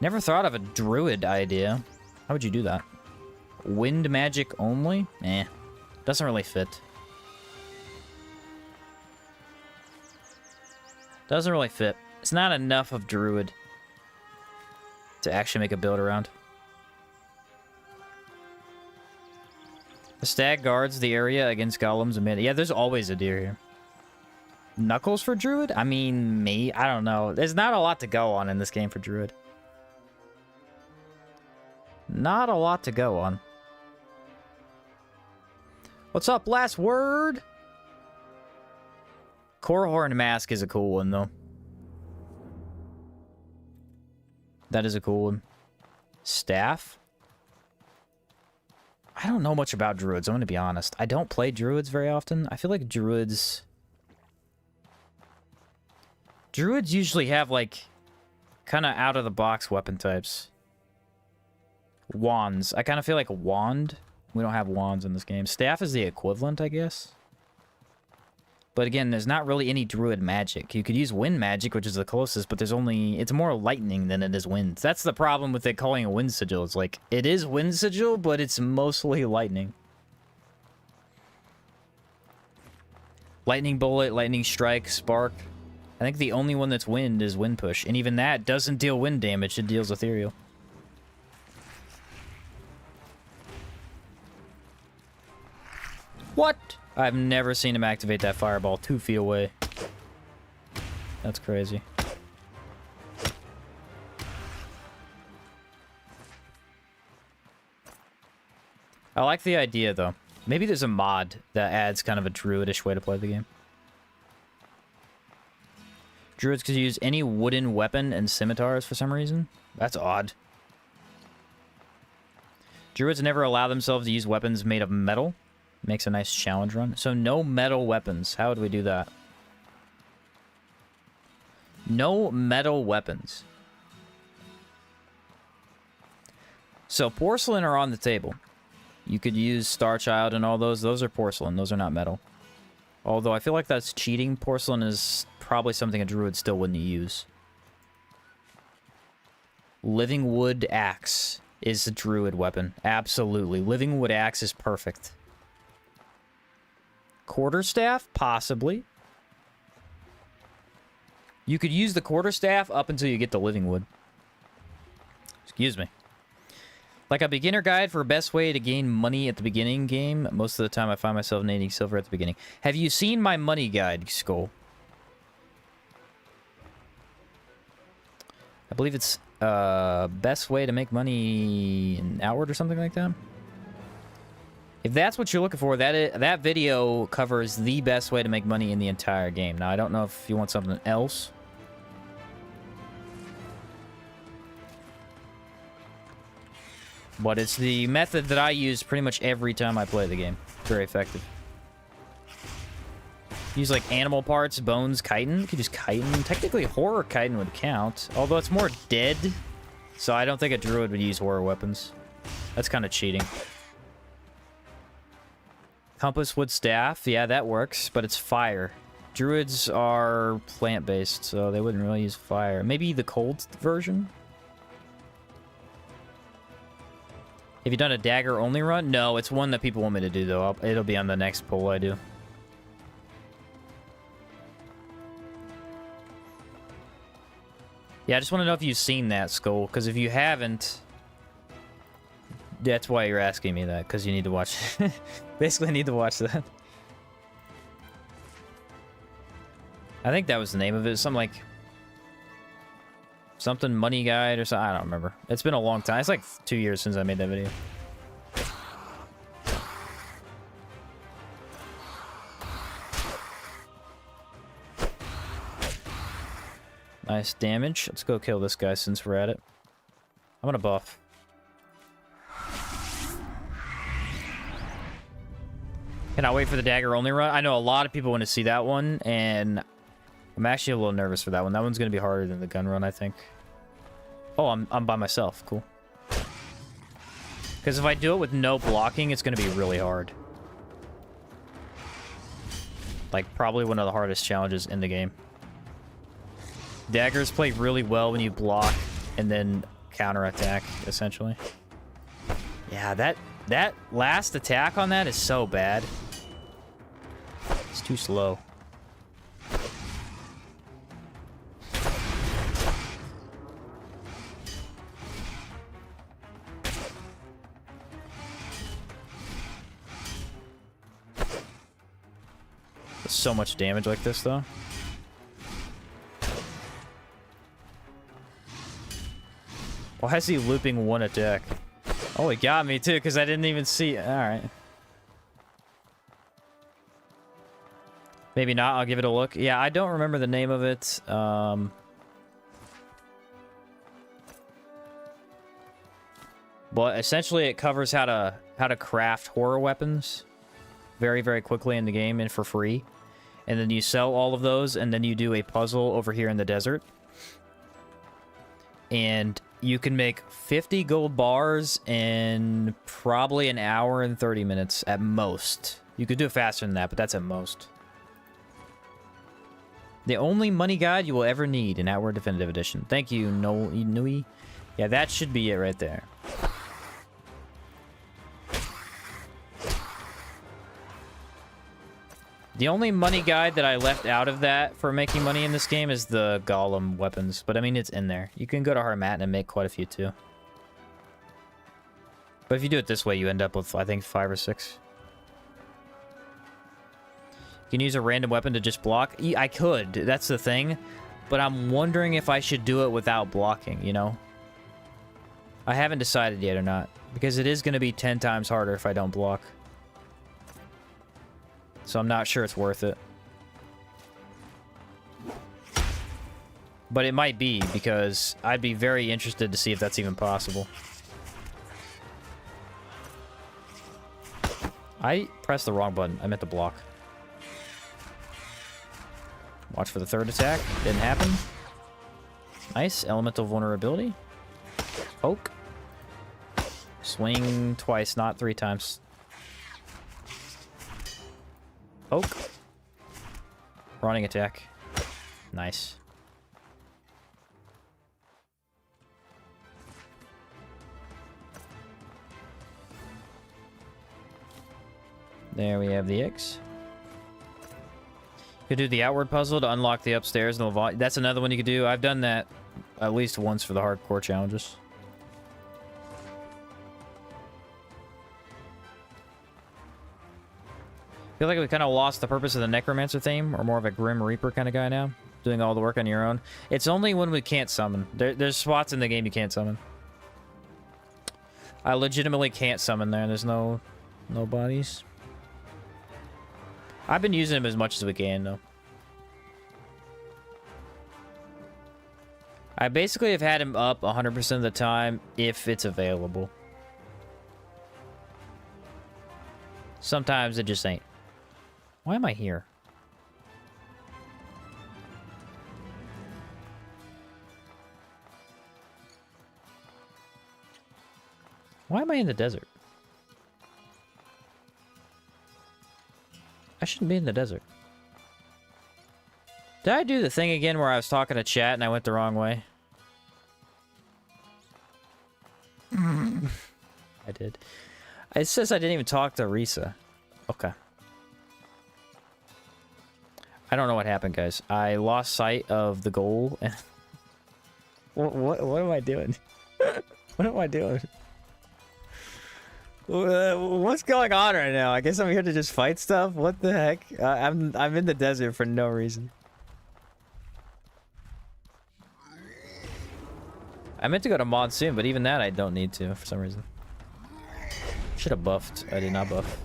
Never thought of a druid idea. How would you do that? Wind magic only? Eh. Doesn't really fit. Doesn't really fit. It's not enough of druid to actually make a build around. The stag guards the area against golems and yeah, there's always a deer here. Knuckles for druid? I mean, I don't know. There's not a lot to go on in this game for druid. Not a lot to go on. What's up, last word? Coral Horn Mask is a cool one, though. That is a cool one. Staff? I don't know much about druids, I'm gonna be honest. I don't play druids very often. I feel like druids usually have, like, kind of out-of-the-box weapon types. Wands. I kind of feel like a wand. We don't have wands in this game. Staff is the equivalent, I guess. But again, there's not really any druid magic. You could use wind magic, which is the closest, but it's more lightning than it is wind. That's the problem with it calling a wind sigil. It's like, it is wind sigil, but it's mostly lightning. Lightning bullet, lightning strike, spark. I think the only one that's wind is wind push, and even that doesn't deal wind damage, it deals ethereal. What? I've never seen him activate that fireball 2 feet away. That's crazy. I like the idea, though. Maybe there's a mod that adds kind of a druidish way to play the game. Druids could use any wooden weapon and scimitars for some reason. That's odd. Druids never allow themselves to use weapons made of metal. Makes a nice challenge run. So no metal weapons. How would we do that? No metal weapons. So porcelain are on the table. You could use Starchild and all those. Those are porcelain. Those are not metal. Although I feel like that's cheating. Porcelain is probably something a druid still wouldn't use. Living wood axe is a druid weapon. Absolutely. Living wood axe is perfect. Quarterstaff? Possibly. You could use the quarterstaff up until you get the living wood. Excuse me. Like a beginner guide for best way to gain money at the beginning game. Most of the time I find myself needing silver at the beginning. Have you seen my money guide, Skull? I believe it's best way to make money in Outward or something like that. If that's what you're looking for, that video covers the best way to make money in the entire game. Now, I don't know if you want something else. But it's the method that I use pretty much every time I play the game. Very effective. Use, like, animal parts, bones, chitin. You could use chitin. Technically, horror chitin would count. Although it's more dead. So I don't think a druid would use horror weapons. That's kind of cheating. Compass wood staff, yeah, that works, but it's fire. Druids are plant-based, so they wouldn't really use fire. Maybe the cold version? Have you done a dagger-only run? No, it's one that people want me to do, though. It'll be on the next poll I do. Yeah, I just want to know if you've seen that, Skull, because if you haven't... That's why you're asking me that, because you need to watch... Basically, need to watch that. I think that was the name of it. Something like... Something Money Guide or something. I don't remember. It's been a long time. It's like 2 years since I made that video. Nice damage. Let's go kill this guy since we're at it. I'm gonna buff. Cannot wait for the dagger only run. I know a lot of people want to see that one, and I'm actually a little nervous for that one. That one's gonna be harder than the gun run, I think. Oh, I'm by myself. Cool. Because if I do it with no blocking, it's gonna be really hard. Like, probably one of the hardest challenges in the game. Daggers play really well when you block and then counterattack, essentially. Yeah, that last attack on that is so bad. It's too slow. So much damage like this, though. Why is he looping one attack? Oh, he got me, too, because I didn't even see it. Alright. Maybe not. I'll give it a look. Yeah, I don't remember the name of it. But essentially, it covers how to craft horror weapons very, very quickly in the game and for free. And then you sell all of those, and then you do a puzzle over here in the desert. And you can make 50 gold bars in probably an hour and 30 minutes at most. You could do it faster than that, but that's at most. The only money guide you will ever need in Outward Definitive Edition. Thank you, Nui. Yeah, that should be it right there. The only money guide that I left out of that for making money in this game is the golem weapons. But, I mean, it's in there. You can go to Harmat and make quite a few, too. But if you do it this way, you end up with, I think, 5 or 6. You can use a random weapon to just block. I could. That's the thing. But I'm wondering if I should do it without blocking, you know? I haven't decided yet or not. Because it is going to be 10 times harder if I don't block. So I'm not sure it's worth it. But it might be, because I'd be very interested to see if that's even possible. I pressed the wrong button. I meant to block. Watch for the third attack. Didn't happen. Nice. Elemental vulnerability. Poke. Swing twice, not 3 times. Poke. Running attack. Nice. There we have the eggs. You could do the outward puzzle to unlock the upstairs. And that's another one you could do. I've done that at least once for the hardcore challenges. I feel like we kind of lost the purpose of the Necromancer theme, or more of a Grim Reaper kind of guy now. Doing all the work on your own. It's only when we can't summon. There's spots in the game you can't summon. I legitimately can't summon there. There's no bodies. I've been using them as much as we can, though. I basically have had him up 100% of the time, if it's available. Sometimes it just ain't. Why am I here? Why am I in the desert? I shouldn't be in the desert. Did I do the thing again where I was talking to chat and I went the wrong way? I did. It says I didn't even talk to Risa. Okay. I don't know what happened, guys. I lost sight of the goal. And what am I doing? What am I doing? What's going on right now? I guess I'm here to just fight stuff. What the heck? I'm in the desert for no reason. I meant to go to Monsoon, but even that I don't need to for some reason. Should have buffed. I did not buff.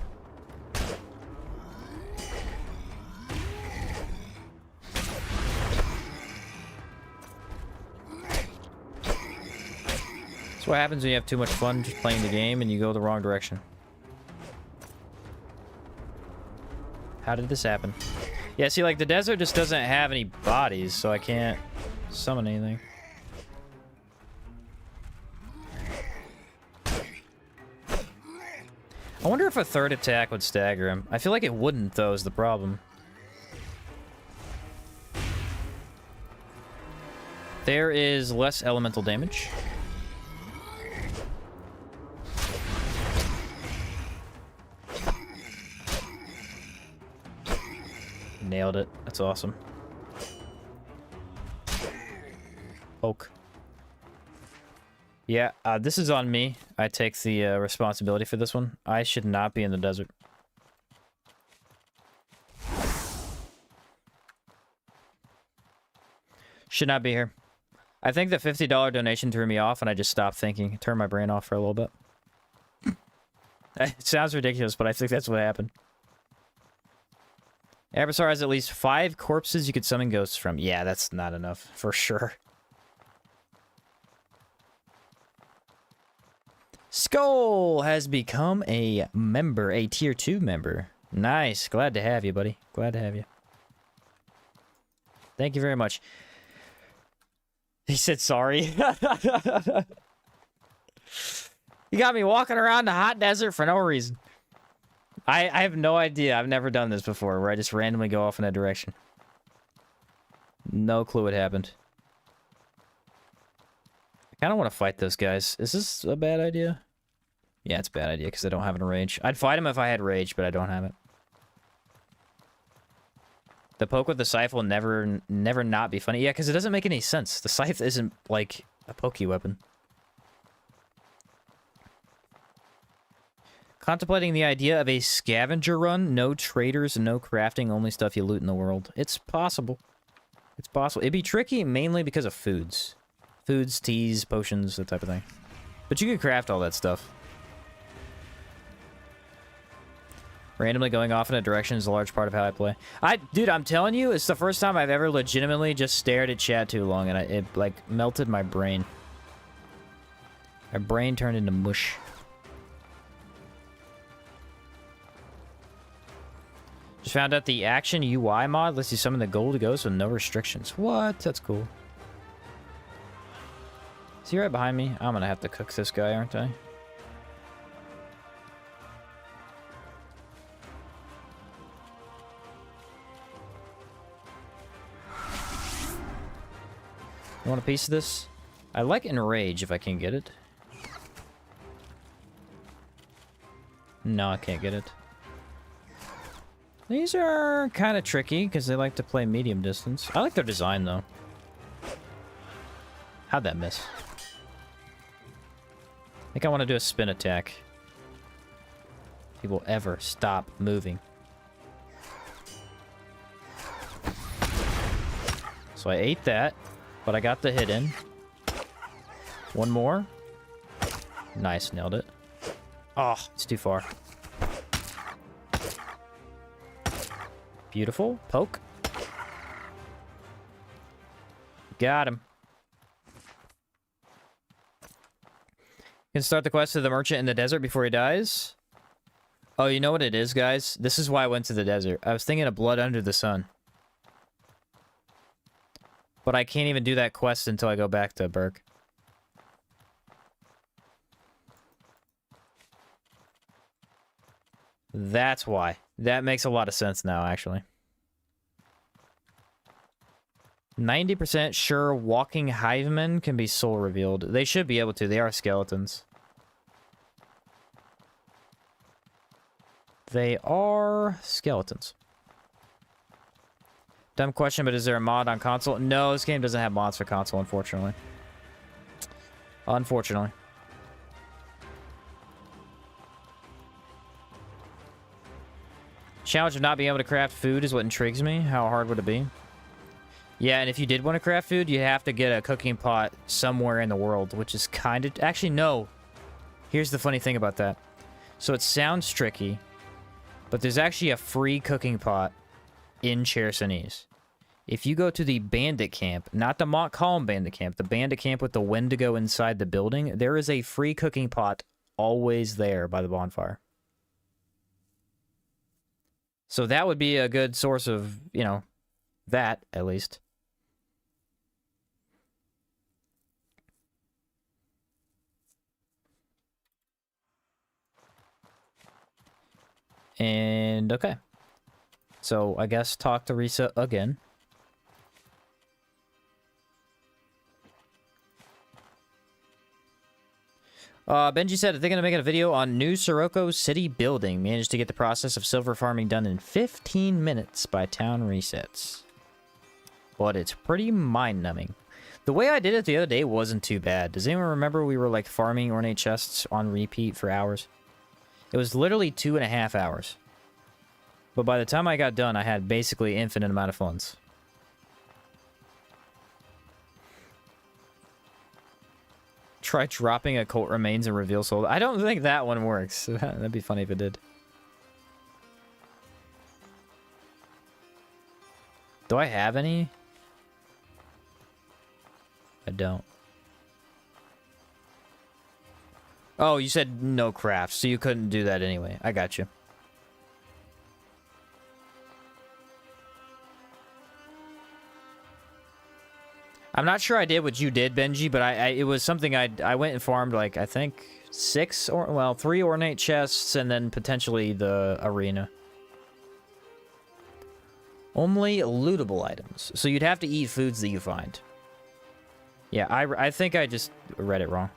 That's what happens when you have too much fun just playing the game and you go the wrong direction. How did this happen? Yeah, see, like, the desert just doesn't have any bodies, so I can't summon anything. I wonder if a third attack would stagger him. I feel like it wouldn't, though, is the problem. There is less elemental damage. Nailed it. That's awesome. Poke. Yeah, this is on me. I take the responsibility for this one. I should not be in the desert. Should not be here. I think the $50 donation threw me off and I just stopped thinking. Turned my brain off for a little bit. It sounds ridiculous, but I think that's what happened. Abyssar has at least 5 corpses you could summon ghosts from. Yeah, that's not enough, for sure. Skull has become a member, a tier 2 member. Nice. Glad to have you, buddy. Glad to have you. Thank you very much. He said sorry. You got me walking around the hot desert for no reason. I have no idea. I've never done this before, where I just randomly go off in a direction. No clue what happened. I kind of want to fight those guys. Is this a bad idea? Yeah, it's a bad idea because I don't have an rage. I'd fight him if I had rage, but I don't have it. The poke with the scythe will never not be funny. Yeah, because it doesn't make any sense. The scythe isn't, like, a pokey weapon. Contemplating the idea of a scavenger run. No traders and no crafting. Only stuff you loot in the world. It's possible. It's possible. It'd be tricky mainly because of foods. Foods, teas, potions, that type of thing. But you could craft all that stuff. Randomly going off in a direction is a large part of how I play. Dude, I'm telling you, it's the first time I've ever legitimately just stared at chat too long, and it, like, melted my brain. My brain turned into mush. Just found out the action UI mod lets you summon the gold ghost with no restrictions. What? That's cool. Is he right behind me? I'm gonna have to cook this guy, aren't I? You want a piece of this? I like Enrage if I can get it. No, I can't get it. These are kind of tricky because they like to play medium distance. I like their design though. How'd that miss? I think I want to do a spin attack. If he will ever stop moving. So I ate that, but I got the hit in. One more. Nice, nailed it. Oh, it's too far. Beautiful. Poke. Got him. Can start the quest of the merchant in the desert before he dies. Oh, you know what it is, guys? This is why I went to the desert. I was thinking of Blood Under the Sun. But I can't even do that quest until I go back to Berg. That's why. That makes a lot of sense now, actually. 90% sure walking hivemen can be soul revealed. They should be able to. They are skeletons. They are skeletons. Dumb question, but is there a mod on console? No, this game doesn't have mods for console, unfortunately. Unfortunately. Challenge of not being able to craft food is what intrigues me. How hard would it be? Yeah, and if you did want to craft food, you have to get a cooking pot somewhere in the world, which is kind of... Actually, no. Here's the funny thing about that. So it sounds tricky, but there's actually a free cooking pot in Chersonese. If you go to the bandit camp, not the Montcalm bandit camp, the bandit camp with the Wendigo inside the building, there is a free cooking pot always there by the bonfire. So that would be a good source of, you know, that, at least. And, okay. So, I guess talk to Risa again. Benji said that they're going to make a video on New Sirocco City building. Managed to get the process of silver farming done in 15 minutes by town resets. But it's pretty mind-numbing. The way I did it the other day wasn't too bad. Does anyone remember we were like farming ornate chests on repeat for hours? It was literally 2.5 hours. But by the time I got done, I had basically infinite amount of funds. Try dropping a cult remains and reveal soul. I don't think that one works. That'd be funny if it did. Do I have any? I don't. Oh, you said no crafts, so you couldn't do that anyway. I got you. I'm not sure I did what you did, Benji, but it was something I went and farmed, like, I think 3 ornate chests and then potentially the arena. Only lootable items. So you'd have to eat foods that you find. Yeah, I think I just read it wrong.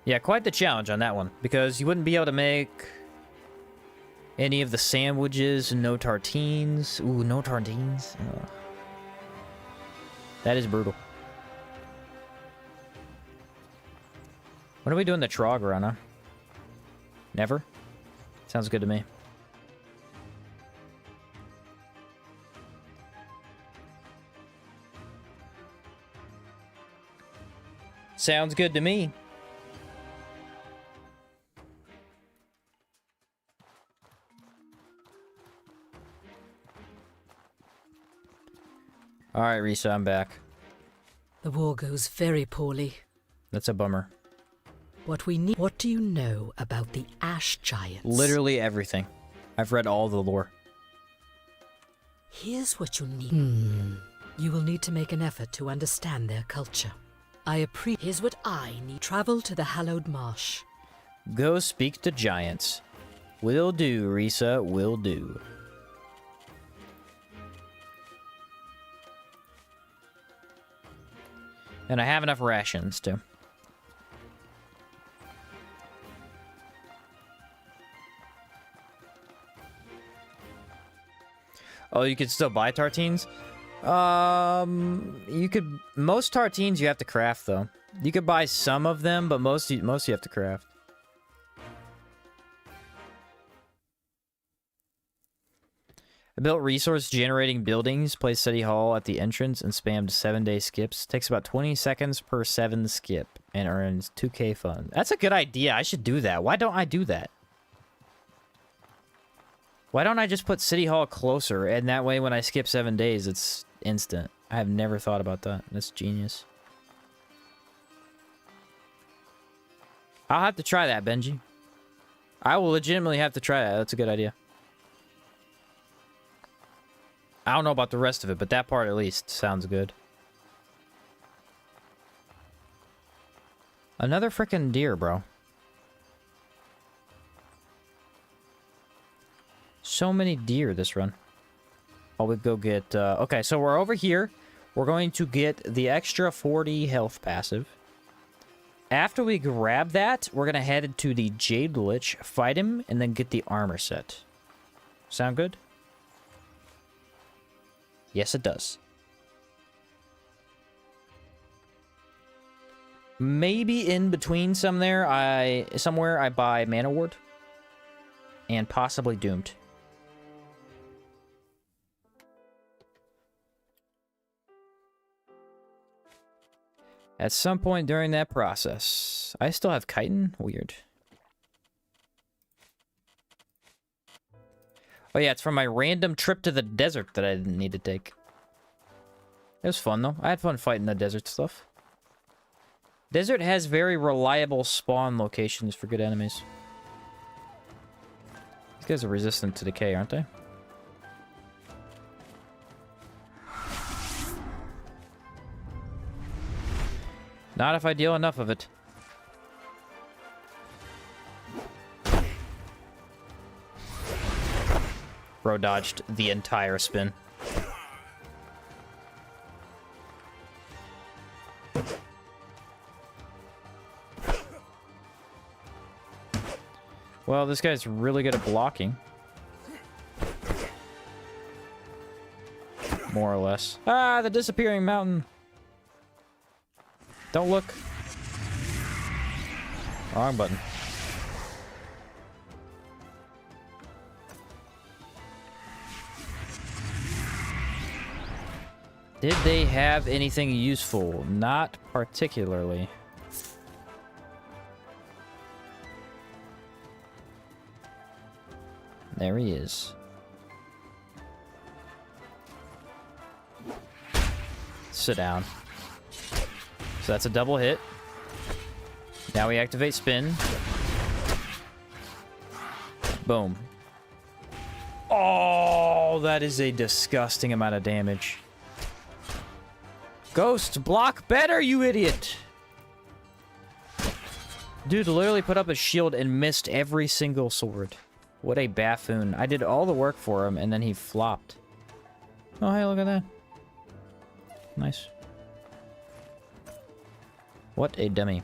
Yeah, quite the challenge on that one, because you wouldn't be able to make any of the sandwiches, no tartines. Ooh, no tartines. Ugh. That is brutal. When are we doing the Trog run, huh? Never? Sounds good to me. Sounds good to me. Alright, Risa, I'm back.
The war goes very poorly.
That's a bummer.
What do you know about the Ash Giants?
Literally everything. I've read all the lore.
Here's what you need. You will need to make an effort to understand their culture. Here's what I need. Travel to the Hallowed Marsh.
Go speak to giants. Will do, Risa, will do. And I have enough rations, too. Oh, you could still buy tartines? You could... Most tartines you have to craft, though. You could buy some of them, but most you have to craft. I built resource-generating buildings, placed City Hall at the entrance, and spammed 7-day skips. Takes about 20 seconds per 7 skip, and earns 2k fun. That's a good idea. I should do that. Why don't I do that? Why don't I just put City Hall closer, and that way when I skip 7 days, it's instant. I have never thought about that. That's genius. I'll have to try that, Benji. I will legitimately have to try that. That's a good idea. I don't know about the rest of it, but that part at least sounds good. Another frickin' deer, bro. So many deer this run. While we go get... okay, so we're over here. We're going to get the extra 40 health passive. After we grab that, we're going to head to the Jade Lich, fight him, and then get the armor set. Sound good? Yes, it does. Maybe in between somewhere I buy Mana Ward. And possibly Doomed. At some point during that process. I still have chitin? Weird. Oh yeah, it's from my random trip to the desert that I didn't need to take. It was fun though. I had fun fighting the desert stuff. Desert has very reliable spawn locations for good enemies. These guys are resistant to decay, aren't they? Not if I deal enough of it. Bro dodged the entire spin. Well, this guy's really good at blocking. More or less. Ah, the disappearing mountain. Don't look. Wrong button. Did they have anything useful? Not particularly. There he is. Sit down. So that's a double hit. Now we activate spin. Boom. Oh, that is a disgusting amount of damage. Ghost, block better, you idiot! Dude literally put up a shield and missed every single sword. What a buffoon. I did all the work for him, and then he flopped. Oh, hey, look at that. Nice. What a dummy.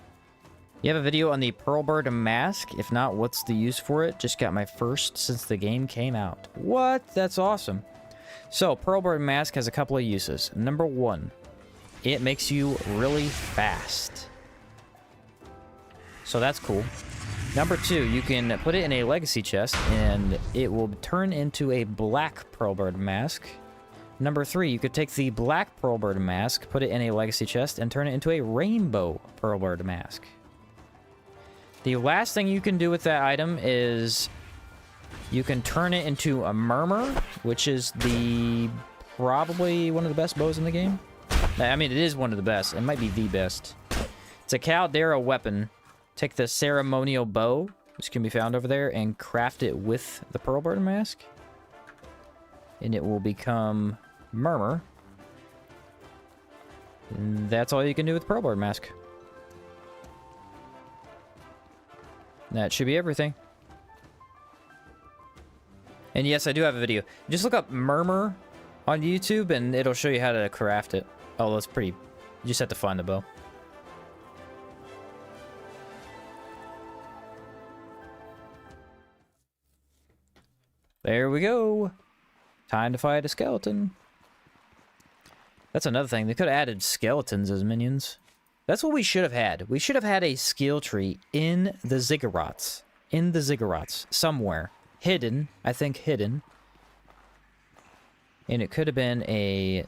You have a video on the Pearlbird mask? If not, what's the use for it? Just got my first since the game came out. What? That's awesome. So, Pearlbird mask has a couple of uses. Number one, it makes you really fast. So that's cool. Number two, you can put it in a legacy chest, and it will turn into a black Pearlbird mask. Number three, you could take the black Pearlbird mask, put it in a legacy chest, and turn it into a rainbow Pearlbird mask. The last thing you can do with that item is you can turn it into a murmur, which is probably one of the best bows in the game. I mean, it is one of the best. It might be the best. It's a Caldera weapon. Take the ceremonial bow, which can be found over there, and craft it with the Pearlbird mask. And it will become Murmur. And that's all you can do with Pearlbird mask. That should be everything. And yes, I do have a video. Just look up Murmur on YouTube, and it'll show you how to craft it. Oh, that's pretty... You just have to find the bow. There we go. Time to fight a skeleton. That's another thing. They could have added skeletons as minions. That's what we should have had. We should have had a skill tree in the ziggurats. In the ziggurats. Somewhere. Hidden. I think hidden. And it could have been a...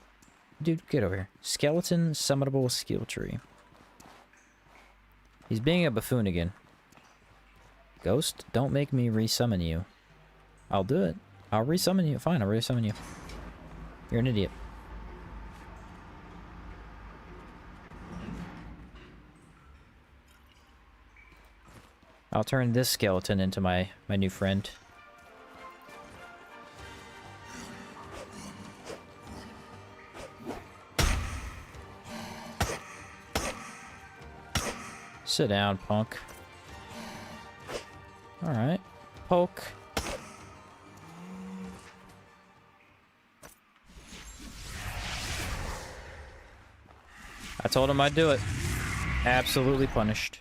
Dude, get over here. Skeleton summonable skill tree. He's being a buffoon again. Ghost, don't make me resummon you. I'll do it. I'll resummon you. Fine, I'll resummon you. You're an idiot. I'll turn this skeleton into my new friend. Sit down, punk. Alright. Poke. I told him I'd do it. Absolutely punished.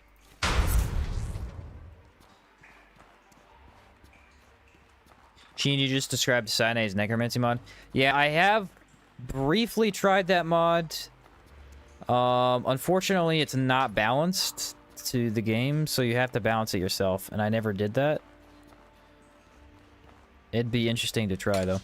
Sheen, you just described Sine's Necromancy mod. Yeah, I have briefly tried that mod. Unfortunately, it's not balanced to the game, so you have to balance it yourself, and I never did that. It'd be interesting to try, though.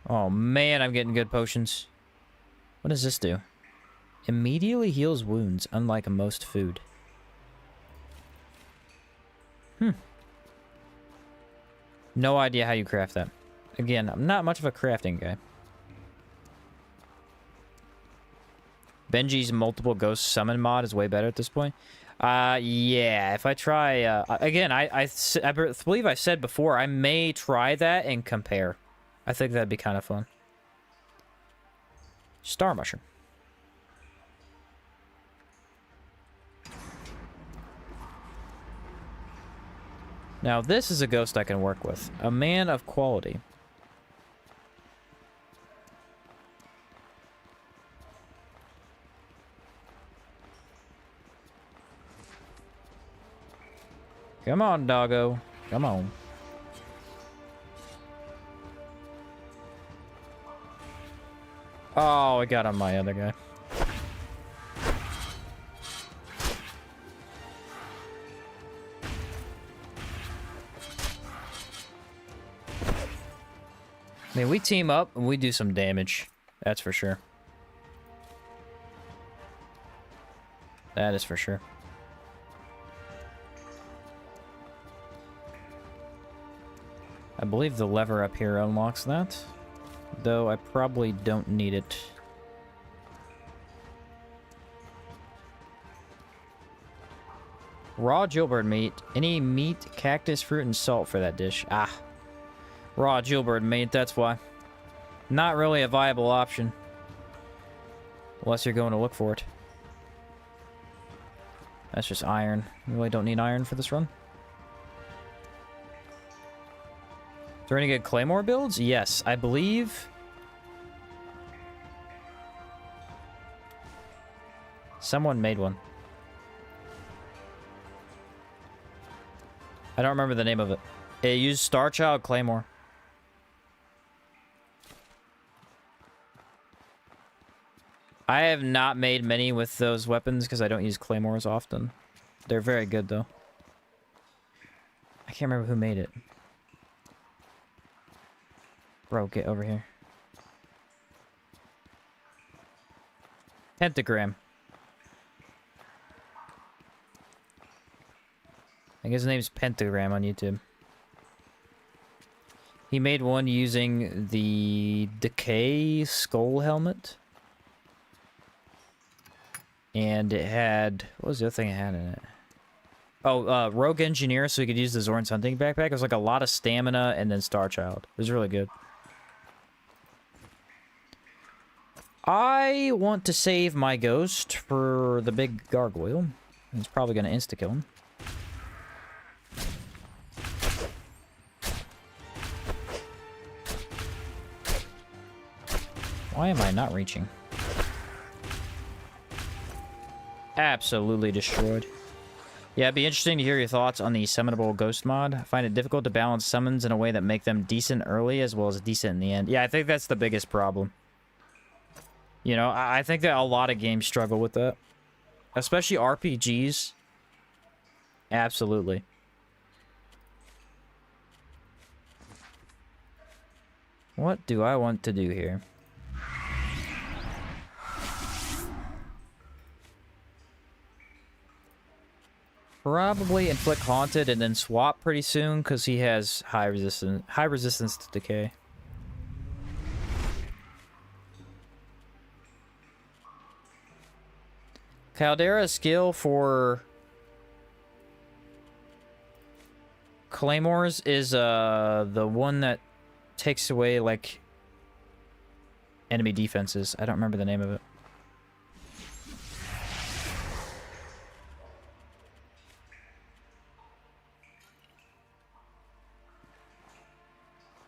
Oh man, I'm getting good potions. What does this do? Immediately heals wounds, unlike most food. No idea how you craft that. Again, I'm not much of a crafting guy. Benji's multiple ghost summon mod is way better at this point. Yeah, if I try, again, I believe I said before, I may try that and compare. I think that'd be kind of fun. Star Mushroom. Now, this is a ghost I can work with. A man of quality. Come on, doggo. Come on. Oh, I got on my other guy. I mean, we team up and we do some damage. That's for sure. That is for sure. I believe the lever up here unlocks that. Though I probably don't need it. Raw jailbird meat. Any meat, cactus, fruit, and salt for that dish. Ah. Raw jailbird meat, that's why. Not really a viable option. Unless you're going to look for it. That's just iron. Really don't need iron for this run. Is there any good claymore builds? Yes, I believe. Someone made one. I don't remember the name of it. It used Starchild Claymore. I have not made many with those weapons because I don't use claymores often. They're very good though. I can't remember who made it. Bro, get over here. Pentagram. I think his name's Pentagram on YouTube. He made one using the Decay Skull Helmet. And it had... What was the other thing it had in it? Oh, Rogue Engineer, so he could use the Zorn's Hunting Backpack. It was like a lot of stamina and then Starchild. It was really good. I want to save my ghost for the big gargoyle. He's probably going to insta-kill him. Why am I not reaching? Absolutely destroyed. Yeah, it'd be interesting to hear your thoughts on the summonable ghost mod. I find it difficult to balance summons in a way that make them decent early as well as decent in the end. Yeah, I think that's the biggest problem. You know, I think that a lot of games struggle with that. Especially RPGs. Absolutely. What do I want to do here? Probably inflict haunted and then swap pretty soon because he has high resistance to decay. Caldera's skill for claymores is the one that takes away like enemy defenses. I don't remember the name of it.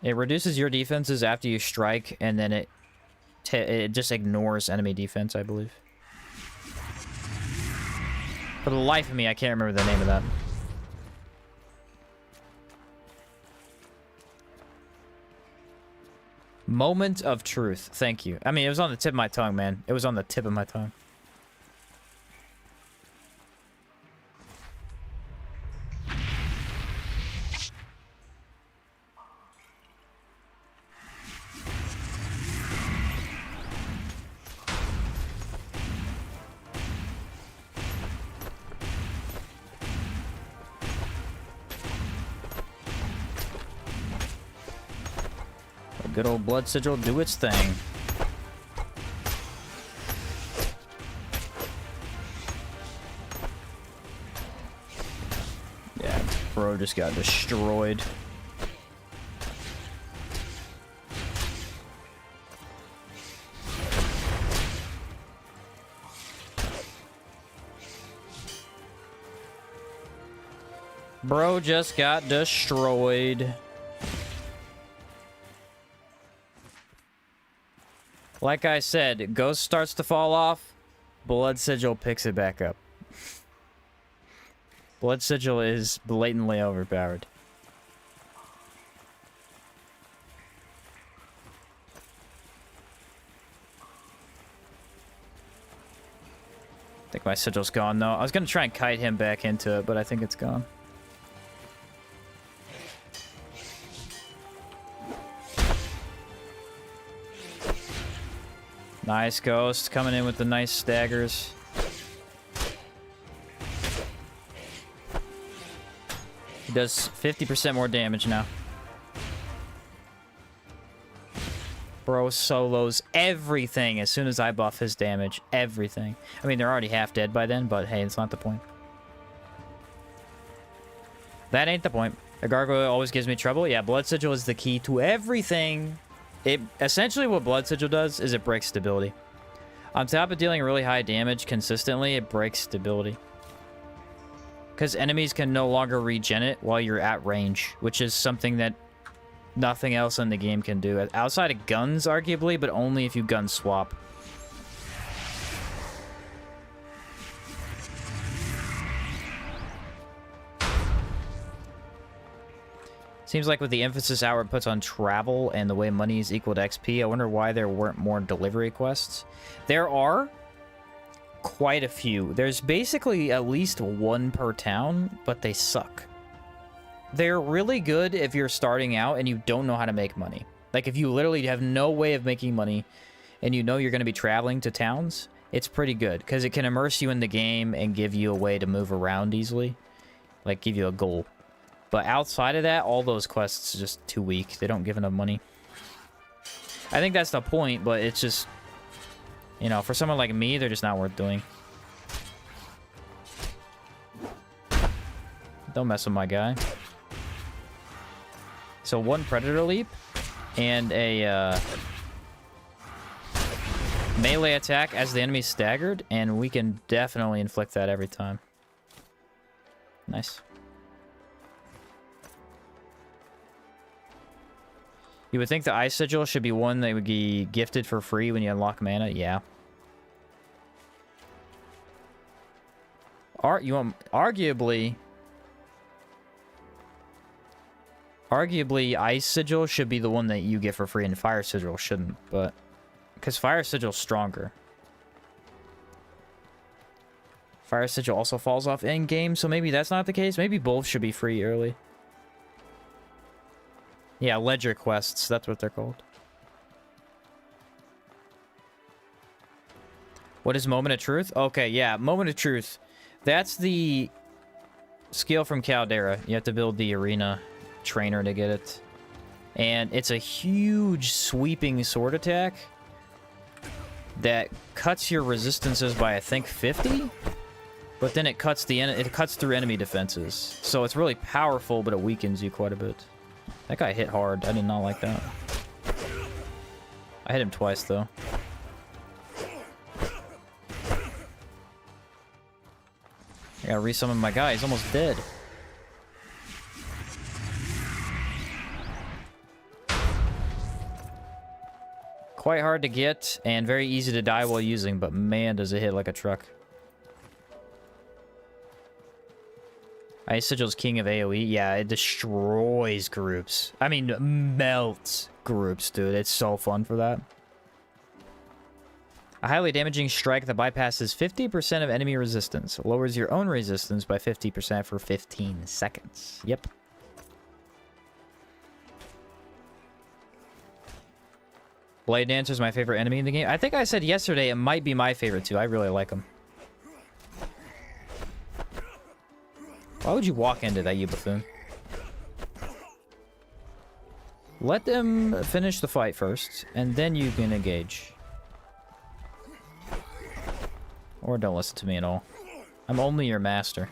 It reduces your defenses after you strike, and then it just ignores enemy defense, I believe. For the life of me, I can't remember the name of that. Moment of truth. Thank you. I mean, it was on the tip of my tongue, man. It was on the tip of my tongue. Good old blood sigil do its thing. Yeah, bro just got destroyed. Bro just got destroyed. Like I said, Ghost starts to fall off, Blood Sigil picks it back up. Blood Sigil is blatantly overpowered. I think my Sigil's gone, though. I was going to try and kite him back into it, but I think it's gone. Nice Ghost, coming in with the nice staggers. He does 50% more damage now. Bro solos everything as soon as I buff his damage. Everything. I mean, they're already half dead by then, but hey, it's not the point. That ain't the point. A gargoyle always gives me trouble. Yeah, Blood Sigil is the key to everything. It essentially what Blood Sigil does is it breaks stability. On top of dealing really high damage consistently, it breaks stability. Because enemies can no longer regen it while you're at range, which is something that nothing else in the game can do. Outside of guns, arguably, but only if you gun swap. Seems like with the emphasis Outward puts on travel and the way money is equal to XP, I wonder why there weren't more delivery quests. There are quite a few. There's basically at least one per town, but they suck. They're really good if you're starting out and you don't know how to make money. Like if you literally have no way of making money and you know you're going to be traveling to towns, it's pretty good because it can immerse you in the game and give you a way to move around easily. Like give you a goal. But outside of that, all those quests are just too weak. They don't give enough money. I think that's the point, but it's just... You know, for someone like me, they're just not worth doing. Don't mess with my guy. So one Predator Leap and a melee attack as the enemy's staggered, and we can definitely inflict that every time. Nice. You would think the Ice Sigil should be one that would be gifted for free when you unlock mana. Yeah. Arguably, Ice Sigil should be the one that you get for free, and Fire Sigil shouldn't. But because Fire Sigil's stronger. Fire Sigil also falls off in game, so maybe that's not the case. Maybe both should be free early. Yeah, ledger quests. That's what they're called. What is Moment of Truth? Okay, yeah, Moment of Truth. That's the skill from Caldera. You have to build the arena trainer to get it. And it's a huge sweeping sword attack that cuts your resistances by, I think, 50? But then it cuts through enemy defenses. So it's really powerful, but it weakens you quite a bit. That guy hit hard. I did not like that. I hit him twice, though. I gotta resummon my guy. He's almost dead. Quite hard to get and very easy to die while using, but man, does it hit like a truck. Ice Sigil's king of AoE. Yeah, it destroys groups. I mean, melts groups, dude. It's so fun for that. A highly damaging strike that bypasses 50% of enemy resistance. Lowers your own resistance by 50% for 15 seconds. Yep. Blade Dancer is my favorite enemy in the game. I think I said yesterday it might be my favorite too. I really like him. Why would you walk into that, you buffoon? Let them finish the fight first, and then you can engage. Or don't listen to me at all. I'm only your master.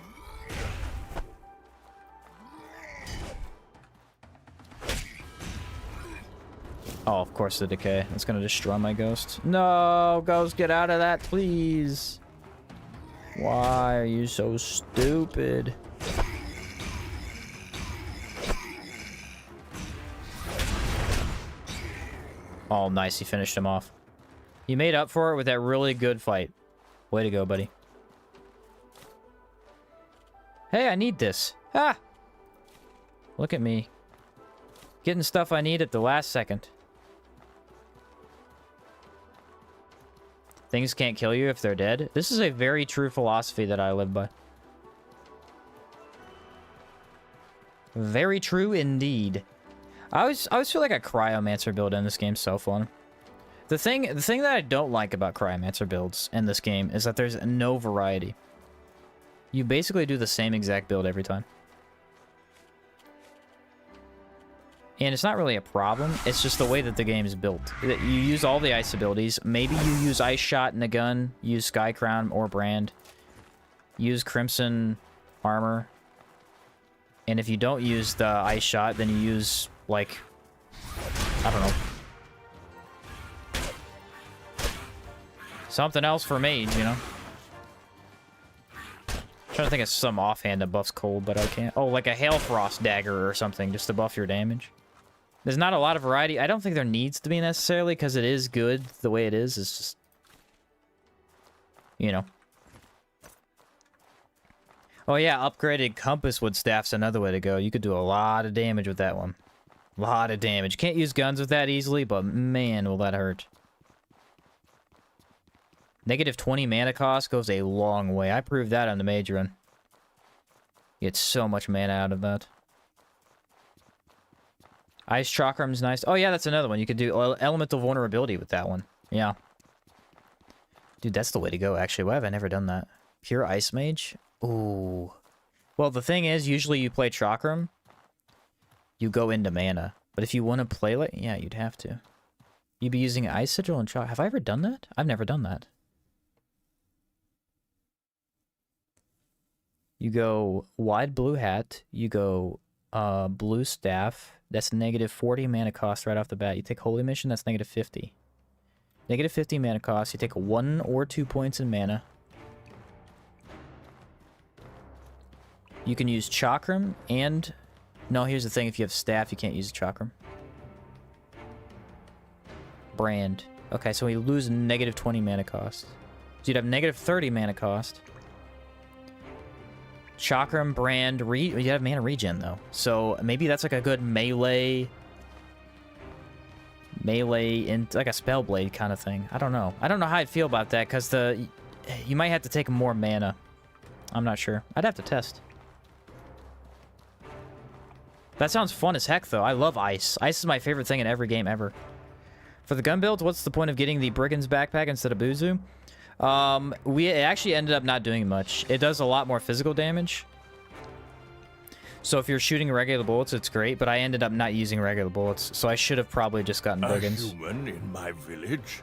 Oh, of course the decay. It's gonna destroy my ghost. No, ghost, get out of that, please. Why are you so stupid? Oh, nice. He finished him off. He made up for it with that really good fight. Way to go, buddy. Hey, I need this. Ah! Look at me. Getting stuff I need at the last second. Things can't kill you if they're dead. This is a very true philosophy that I live by. Very true indeed. I always feel like a Cryomancer build in this game is so fun. The thing that I don't like about Cryomancer builds in this game is that there's no variety. You basically do the same exact build every time. And it's not really a problem, it's just the way that the game is built. You use all the ice abilities. Maybe you use Ice Shot and a gun, use Sky Crown or Brand, use Crimson Armor. And if you don't use the Ice Shot, then you use, like, I don't know. Something else for mage, you know? Trying to think of some offhand that buffs cold, but I can't. Oh, like a Hail Frost dagger or something, just to buff your damage. There's not a lot of variety. I don't think there needs to be necessarily, because it is good the way it is. It's just, you know. Oh yeah, upgraded Compass Wood Staff's another way to go. You could do a lot of damage with that one. A lot of damage. Can't use guns with that easily, but man, will that hurt. Negative 20 mana cost goes a long way. I proved that on the mage run. You get so much mana out of that. Ice Chakram's nice. Oh yeah, that's another one. You could do Elemental Vulnerability with that one. Yeah. Dude, that's the way to go, actually. Why have I never done that? Pure Ice Mage? Ooh. Well, the thing is, usually you play Chakram, you go into mana. But if you want to play like... Yeah, you'd have to. You'd be using Ice Sigil and Chakram. Have I ever done that? I've never done that. You go Wide Blue Hat. You go Blue Staff. That's negative 40 mana cost right off the bat. You take Holy Mission, that's negative 50. Negative 50 mana cost. You take 1 or 2 points in mana. You can use Chakram and... No, here's the thing. If you have Staff, you can't use Chakram. Brand. Okay, so we lose negative 20 mana cost. So you'd have negative 30 mana cost. Chakram, Brand, you have mana regen, though. So maybe that's like a good melee, in like a Spellblade kind of thing. I don't know. I don't know how I'd feel about that, because you might have to take more mana. I'm not sure. I'd have to test. That sounds fun as heck, though. I love ice. Ice is my favorite thing in every game ever. For the gun build, what's the point of getting the Brigand's Backpack instead of Buzu? We actually ended up not doing much. It does a lot more physical damage. So if you're shooting regular bullets, it's great, but I ended up not using regular bullets, so I should have probably just gotten Brigands.
A human in my village?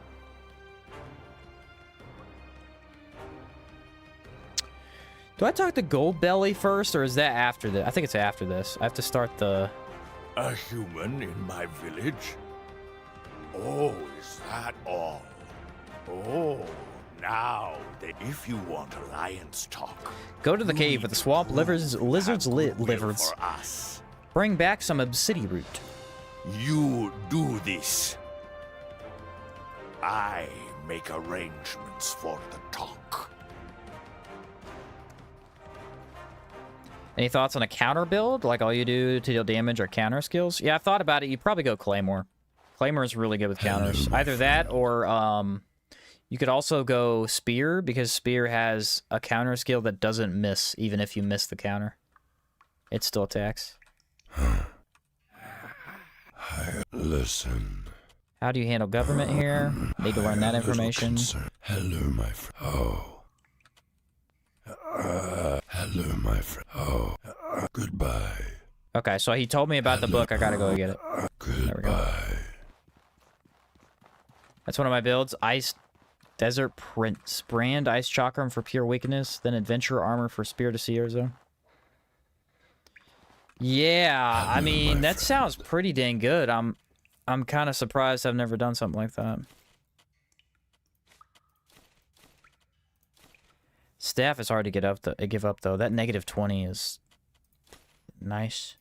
Do I talk to Goldbelly first, or is that after this? I think it's after this. I have to start the...
A human in my village? Oh, is that all? Oh... Now, if you want alliance talk,
go to the cave with the swamp lizards livers.
For us.
Bring back some obsidian root.
You do this. I make arrangements for the talk.
Any thoughts on a counter build? Like all you do to deal damage are counter skills? Yeah, I've thought about it. You probably go Claymore. Claymore is really good with counters. Either that or you could also go Spear, because Spear has a counter skill that doesn't miss even if you miss the counter. It still attacks.
Listen.
How do you handle government here? Need to learn that information.
Hello, my friend. Oh. Hello, my friend. Oh. Goodbye.
Okay, so he told me about the book. I gotta go get it. There we go. That's one of my builds. Ice Desert Prince. Brand Ice Chakram for pure weakness. Then Adventure Armor for Spear to Seer Zone. Yeah, I mean, that sounds pretty dang good. I'm kind of surprised I've never done something like that. Staff is hard to give up though. That negative 20 is nice.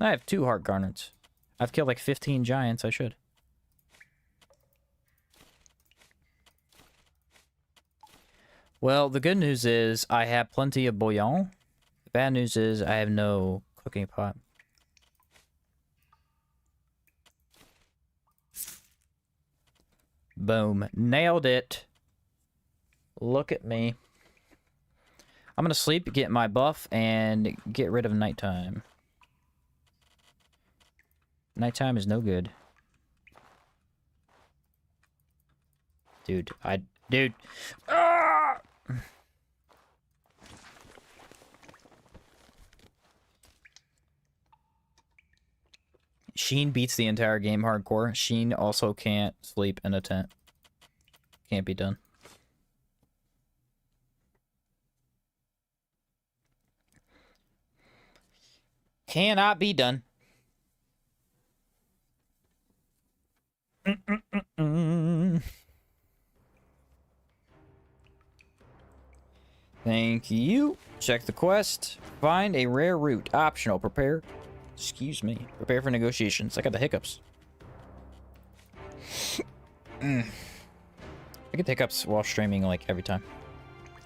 I have 2 heart garnets. I've killed like 15 giants. I should. Well, the good news is I have plenty of bouillon. The bad news is I have no cooking pot. Boom. Nailed it. Look at me. I'm gonna sleep, get my buff, and get rid of nighttime. Nighttime is no good. Dude, Dude! Ah! Sheen beats the entire game hardcore. Sheen also can't sleep in a tent. Can't be done. Cannot be done. Thank you. Check the quest. Find a rare root. Optional. Prepare. Excuse me. Prepare for negotiations. I got the hiccups. I get the hiccups while streaming like every time.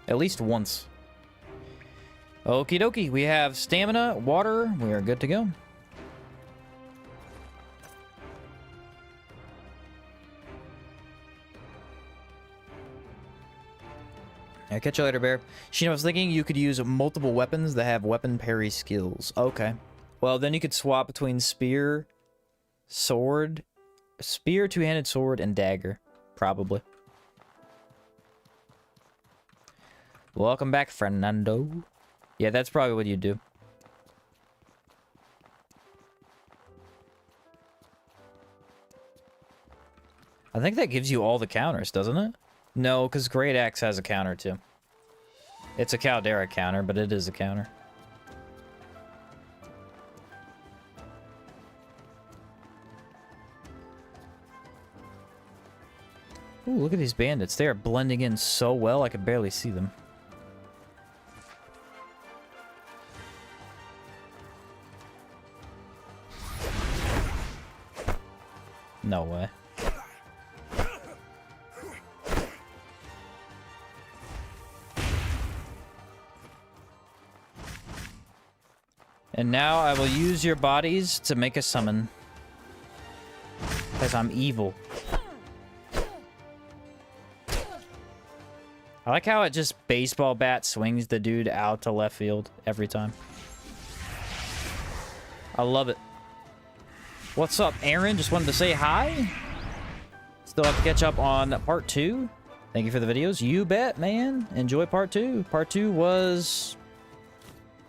At least once. Okie dokie. We have stamina, water. We are good to go. I'll catch you later, Bear. Sheen, I was thinking you could use multiple weapons that have weapon parry skills. Okay. Well, then you could swap between spear, sword, spear, two-handed sword, and dagger. Probably. Welcome back, Fernando. Yeah, that's probably what you do. I think that gives you all the counters, doesn't it? No, because Great Axe has a counter too. It's a Caldera counter, but it is a counter. Ooh, look at these bandits. They are blending in so well, I can barely see them. No way. And now I will use your bodies to make a summon. Because I'm evil. I like how it just baseball bat swings the dude out to left field every time. I love it. What's up, Aaron? Just wanted to say hi. Still have to catch up on part 2. Thank you for the videos. You bet, man. Enjoy part 2. Part 2 was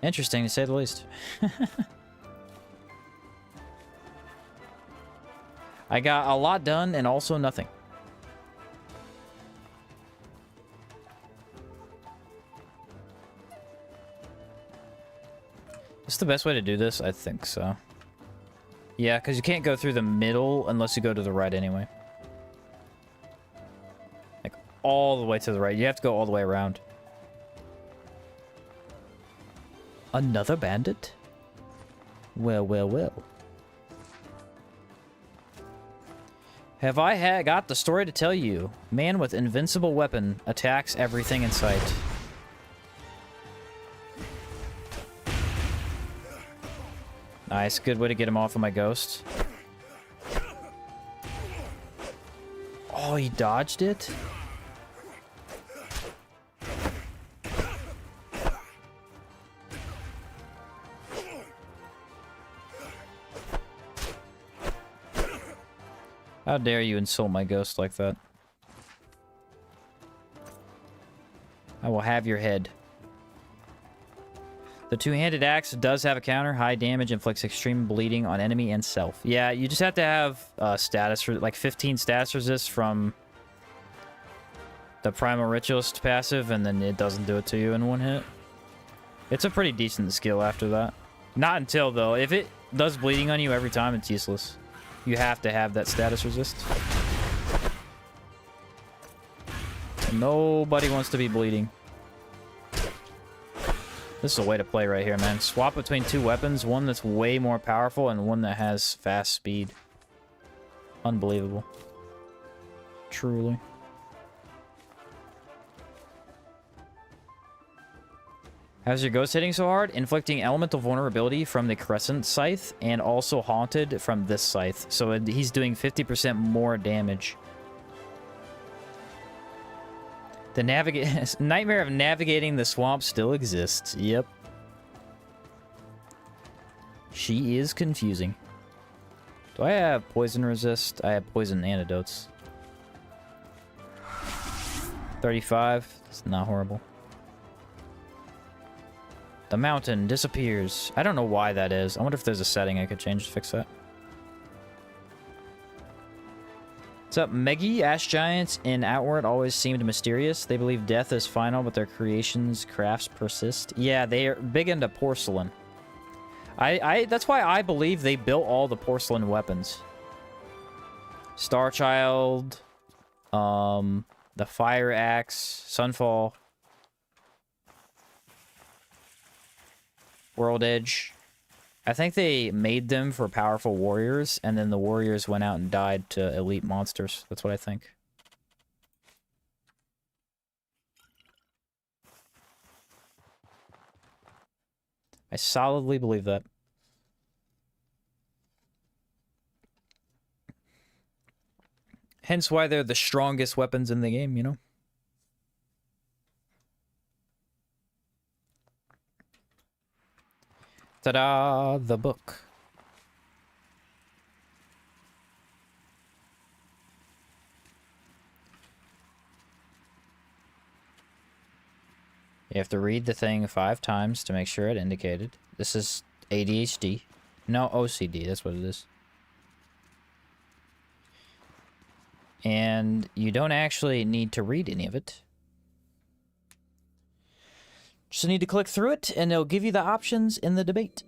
interesting, to say the least. I got a lot done and also nothing. Is this the best way to do this? I think so. Yeah, because you can't go through the middle unless you go to the right anyway. Like, all the way to the right. You have to go all the way around. Another bandit? Well, well, well. Have I got the story to tell you? Man with invincible weapon attacks everything in sight. Nice, good way to get him off of my ghost. Oh, he dodged it? How dare you insult my ghost like that? I will have your head. The two-handed axe does have a counter. High damage, inflicts extreme bleeding on enemy and self. Yeah, you just have to have status, like 15 status resist from the Primal Ritualist passive, and then it doesn't do it to you in one hit. It's a pretty decent skill after that. Not until, though. If it does bleeding on you every time, it's useless. You have to have that status resist. Nobody wants to be bleeding. This is a way to play right here, man. Swap between two weapons, one that's way more powerful and one that has fast speed. Unbelievable. Truly. How's your ghost hitting so hard? Inflicting elemental vulnerability from the Crescent Scythe and also haunted from this Scythe. So he's doing 50% more damage. The nightmare of navigating the swamp still exists. Yep. She is confusing. Do I have poison resist? I have poison antidotes. 35. It's not horrible. The mountain disappears. I don't know why that is. I wonder if there's a setting I could change to fix that. What's up, Meggy? Ash giants in Outward always seemed mysterious. They believe death is final, but their creations, crafts persist. Yeah, they are big into porcelain. That's why I believe they built all the porcelain weapons. Starchild, the fire axe, Sunfall, World Edge. I think they made them for powerful warriors, and then the warriors went out and died to elite monsters. That's what I think. I solidly believe that. Hence why they're the strongest weapons in the game, you know? Ta-da! The book. You have to read the thing 5 times to make sure it indicated. This is ADHD. No, OCD, that's what it is. And you don't actually need to read any of it. Just need to click through it, and it'll give you the options in the debate.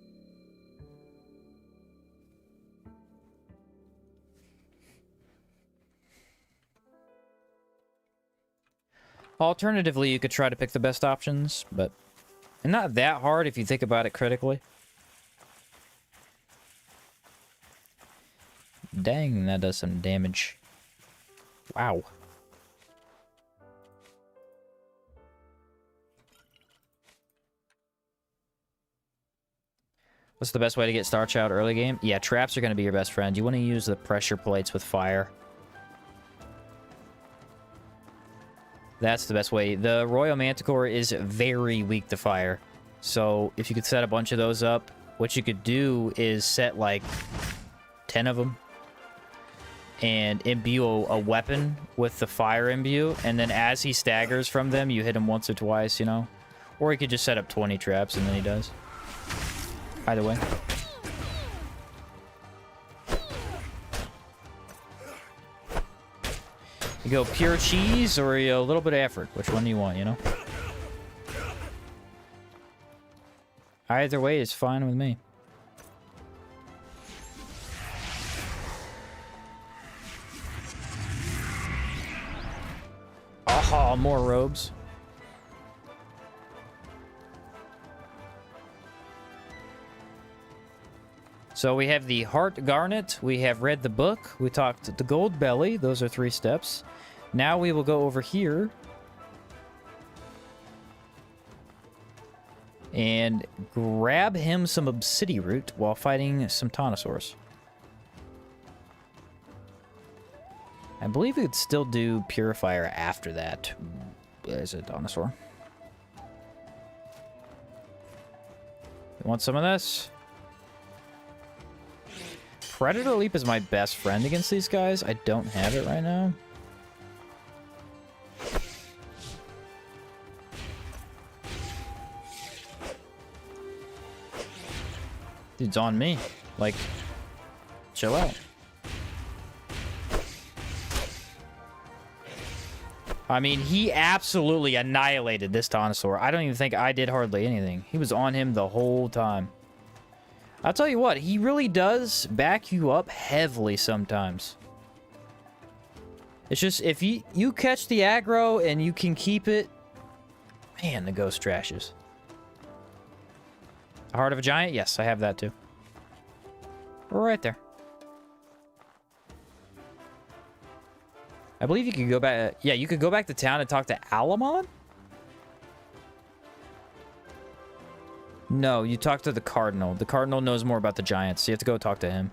Alternatively, you could try to pick the best options, but not that hard if you think about it critically. Dang, that does some damage. Wow. What's the best way to get Starchild early game? Yeah, traps are going to be your best friend. You want to use the pressure plates with fire. That's the best way. The Royal Manticore is very weak to fire. So if you could set a bunch of those up, what you could do is set like 10 of them and imbue a weapon with the fire imbue, and then as he staggers from them, you hit him once or twice, you know? Or you could just set up 20 traps and then he dies. Either way. You go pure cheese or a little bit of effort. Which one do you want, you know? Either way is fine with me. Oh, more robes. So we have the Heart Garnet, we have read the book, we talked the Gold Belly, those are 3 steps. Now we will go over here and grab him some Obsidian Root while fighting some Tonosaurs. I believe we could still do Purifier after that as a Tonosaur. You want some of this? Predator Leap is my best friend against these guys. I don't have it right now. Dude's on me. Like, chill out. I mean, he absolutely annihilated this Tonosaur. I don't even think I did hardly anything. He was on him the whole time. I'll tell you what, he really does back you up heavily sometimes. It's just, if you catch the aggro and you can keep it, man, the ghost trashes. Heart of a Giant? Yes, I have that too. We're right there. I believe you could go back, yeah, you could go back to town and talk to Alamon? No, you talk to the Cardinal. The Cardinal knows more about the Giants, so you have to go talk to him.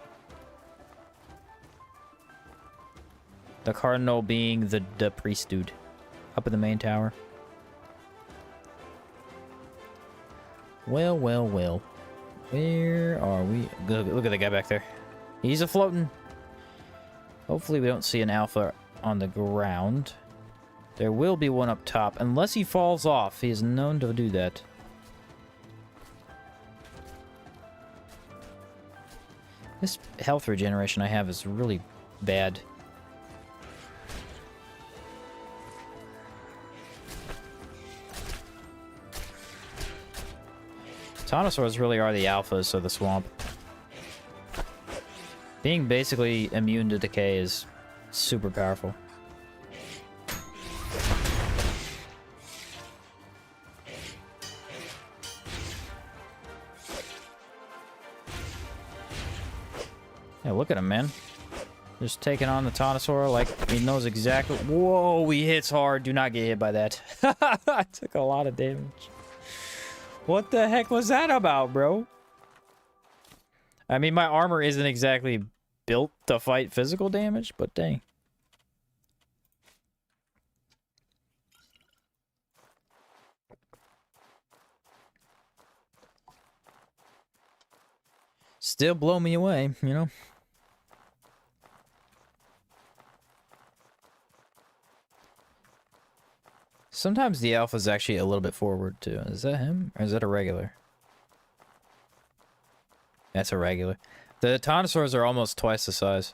The Cardinal being the priest dude up in the main tower. Well, well, well. Where are we? Look at the guy back there. He's a floating. Hopefully we don't see an alpha on the ground. There will be one up top. Unless he falls off. He is known to do that. This health regeneration I have is really bad. Tonosaurs really are the alphas of the swamp. Being basically immune to decay is super powerful. Yeah, look at him, man. Just taking on the Tonosaur like he knows exactly... Whoa, he hits hard. Do not get hit by that. I took a lot of damage. What the heck was that about, bro? I mean, my armor isn't exactly built to fight physical damage, but dang. Still blow me away, you know? Sometimes the alpha's actually a little bit forward, too. Is that him? Or is that a regular? That's a regular. The Tonosaurs are almost twice the size.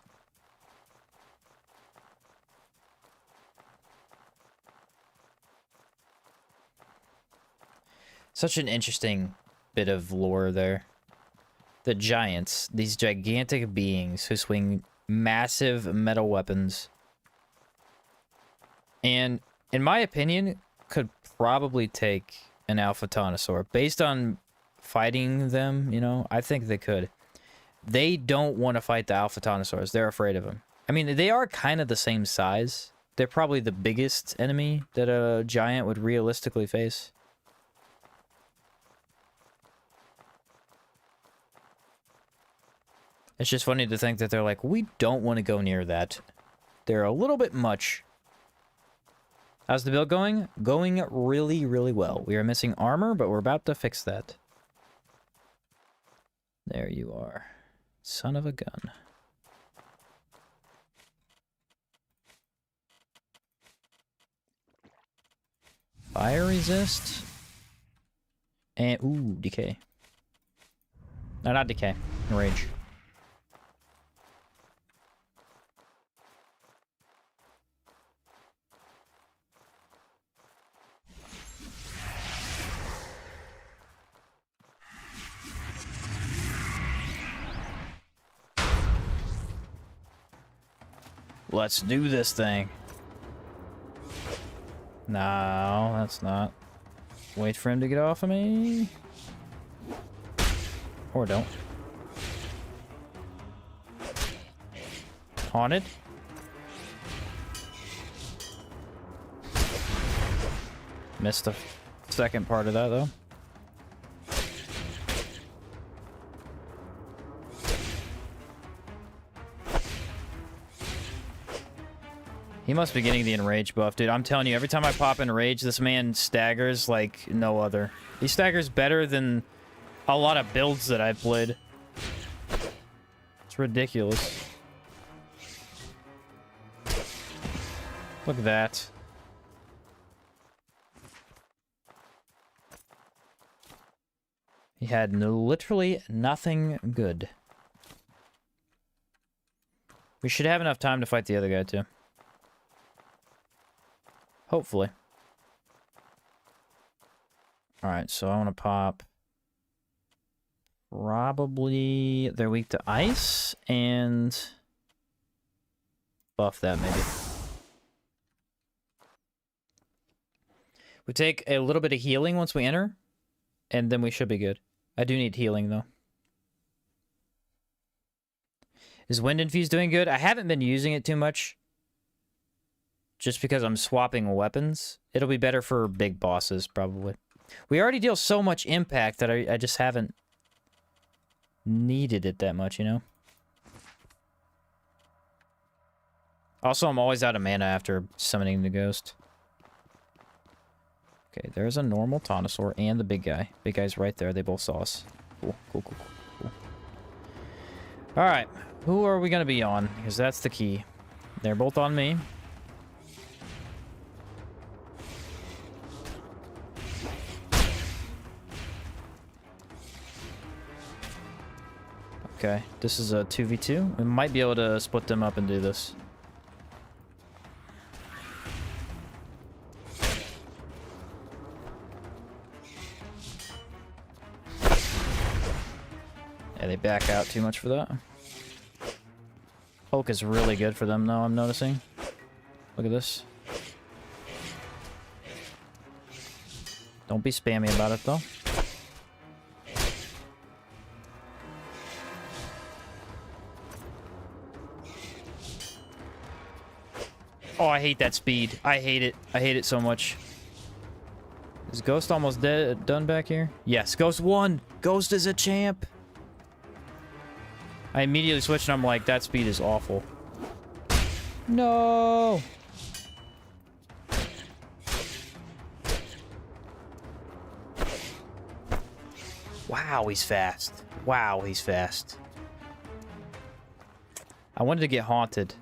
Such an interesting bit of lore there. The giants, these gigantic beings who swing massive metal weapons. And, in my opinion, could probably take an alpha Tonosaur. Based on fighting them, you know, I think they could. They don't want to fight the alpha Tonosaurs. They're afraid of them. I mean, they are kind of the same size. They're probably the biggest enemy that a giant would realistically face. It's just funny to think that they're like, we don't want to go near that. They're a little bit much. How's the build going? Going really, really well. We are missing armor, but we're about to fix that. There you are. Son of a gun. Fire resist. And, ooh, decay. No, not decay. Rage. Let's do this thing. No, that's not. Wait for him to get off of me. Or don't. Haunted. Missed the second part of that, though. He must be getting the enrage buff, dude. I'm telling you, every time I pop enrage, this man staggers like no other. He staggers better than a lot of builds that I've played. It's ridiculous. Look at that. He had literally nothing good. We should have enough time to fight the other guy, too. Hopefully. Alright, so I want to pop... Probably... They're weak to ice, and... Buff that, maybe. We take a little bit of healing once we enter, and then we should be good. I do need healing, though. Is Wind Infused doing good? I haven't been using it too much. Just because I'm swapping weapons. It'll be better for big bosses, probably. We already deal so much impact that I just haven't needed it that much, you know? Also, I'm always out of mana after summoning the ghost. Okay, there's a normal Taunosaur and the big guy. Big guy's right there. They both saw us. Cool, cool, cool, cool. Alright, who are we going to be on? Because that's the key. They're both on me. Okay, this is a 2v2. We might be able to split them up and do this. Yeah, they back out too much for that. Poke is really good for them, though, I'm noticing. Look at this. Don't be spammy about it, though. Oh, I hate that speed. I hate it. I hate it so much. Is Ghost almost done back here? Yes, Ghost won! Ghost is a champ! I immediately switched and I'm like, that speed is awful. No! Wow, he's fast. Wow, he's fast. I wanted to get haunted.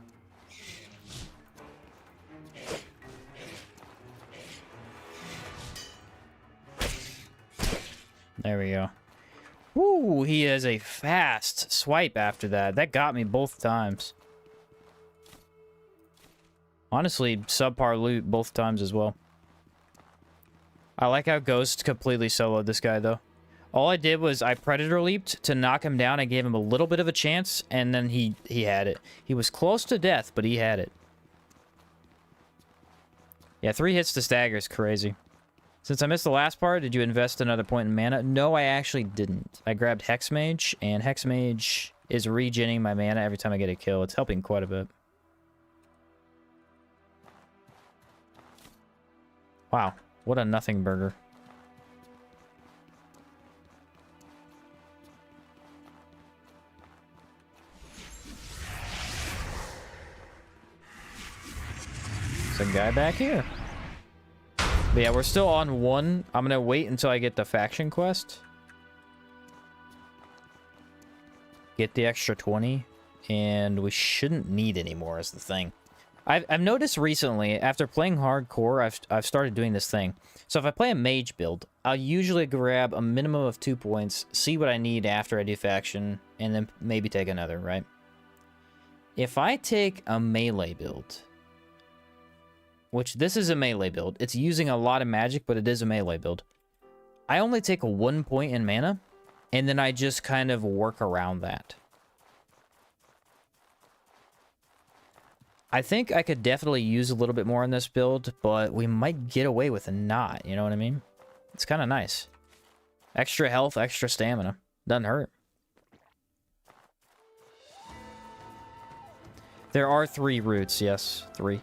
There we go. Woo, he has a fast swipe after that. That got me both times. Honestly, subpar loot both times as well. I like how Ghost completely soloed this guy, though. All I did was I Predator leaped to knock him down. I gave him a little bit of a chance, and then he had it. He was close to death, but he had it. Yeah, 3 hits to stagger is crazy. Since I missed the last part, did you invest another point in mana? No, I actually didn't. I grabbed Hexmage, and Hexmage is regenning my mana every time I get a kill. It's helping quite a bit. Wow, what a nothing burger. There's a guy back here. But yeah, we're still on 1. I'm gonna wait until I get the faction quest. Get the extra 20. And we shouldn't need any more is the thing. I've noticed recently, after playing hardcore, I've started doing this thing. So if I play a mage build, I'll usually grab a minimum of 2 points, see what I need after I do faction, and then maybe take another, right? If I take a melee build... Which, this is a melee build. It's using a lot of magic, but it is a melee build. I only take 1 point in mana, and then I just kind of work around that. I think I could definitely use a little bit more in this build, but we might get away with a not, you know what I mean? It's kind of nice. Extra health, extra stamina. Doesn't hurt. There are 3 routes, yes. 3.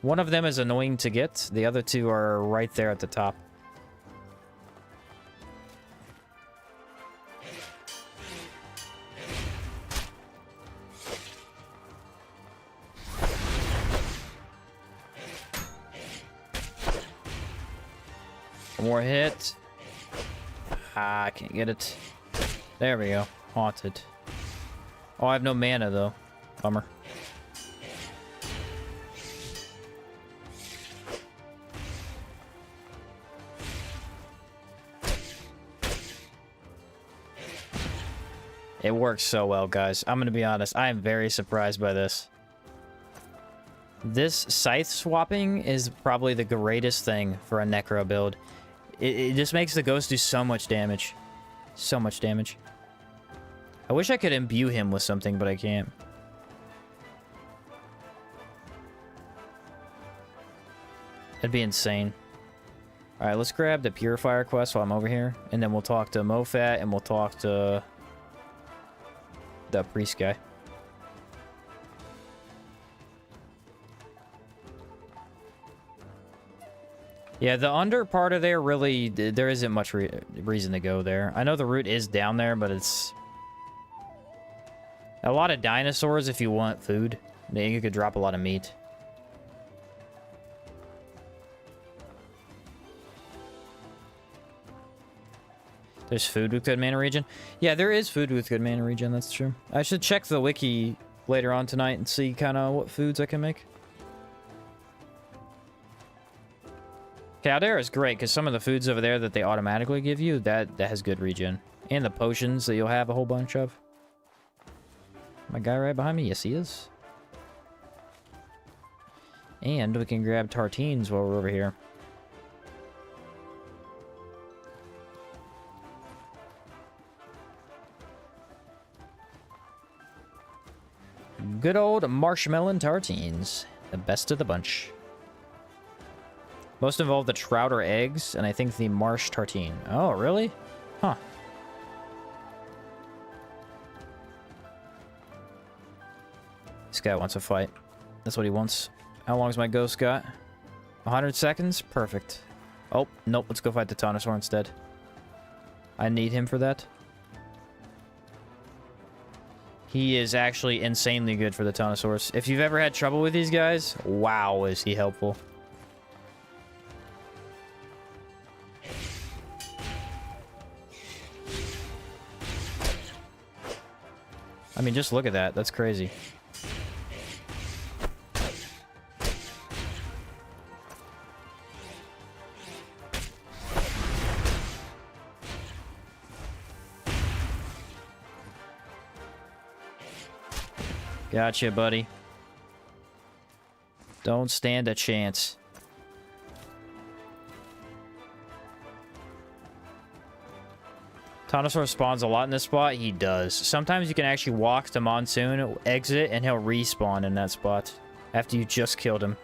One of them is annoying to get. The other 2 are right there at the top. One more hit. Ah, I can't get it. There we go. Haunted. Oh, I have no mana, though. Bummer. It works so well, guys. I'm gonna be honest. I am very surprised by this. This scythe swapping is probably the greatest thing for a necro build. It just makes the ghost do so much damage. So much damage. I wish I could imbue him with something, but I can't. That'd be insane. Alright, let's grab the Purifier quest while I'm over here. And then we'll talk to Mofat and we'll talk to the priest guy. Yeah, the under part of there really, there isn't much reason to go there. I know the route is down there, but it's a lot of dinosaurs if you want food. Then you could drop a lot of meat. There's food with good mana regen. Yeah, there is food with good mana regen, that's true. I should check the wiki later on tonight and see kind of what foods I can make. Caldera is great, because some of the foods over there that they automatically give you, that has good regen. And the potions that you'll have a whole bunch of. My guy right behind me? Yes, he is. And we can grab tartines while we're over here. Good old marshmallow tartines. The best of the bunch. Most involve the trout or eggs, and I think the marsh tartine. Oh, really? Huh. This guy wants a fight. That's what he wants. How long's my ghost got? 100 seconds? Perfect. Oh, nope. Let's go fight the Taunosaur instead. I need him for that. He is actually insanely good for the Taunosaurs. If you've ever had trouble with these guys, wow, is he helpful. I mean, just look at that. That's crazy. Gotcha, buddy. Don't stand a chance. Taunosaur spawns a lot in this spot. He does. Sometimes you can actually walk to Monsoon, exit, and he'll respawn in that spot after you just killed him.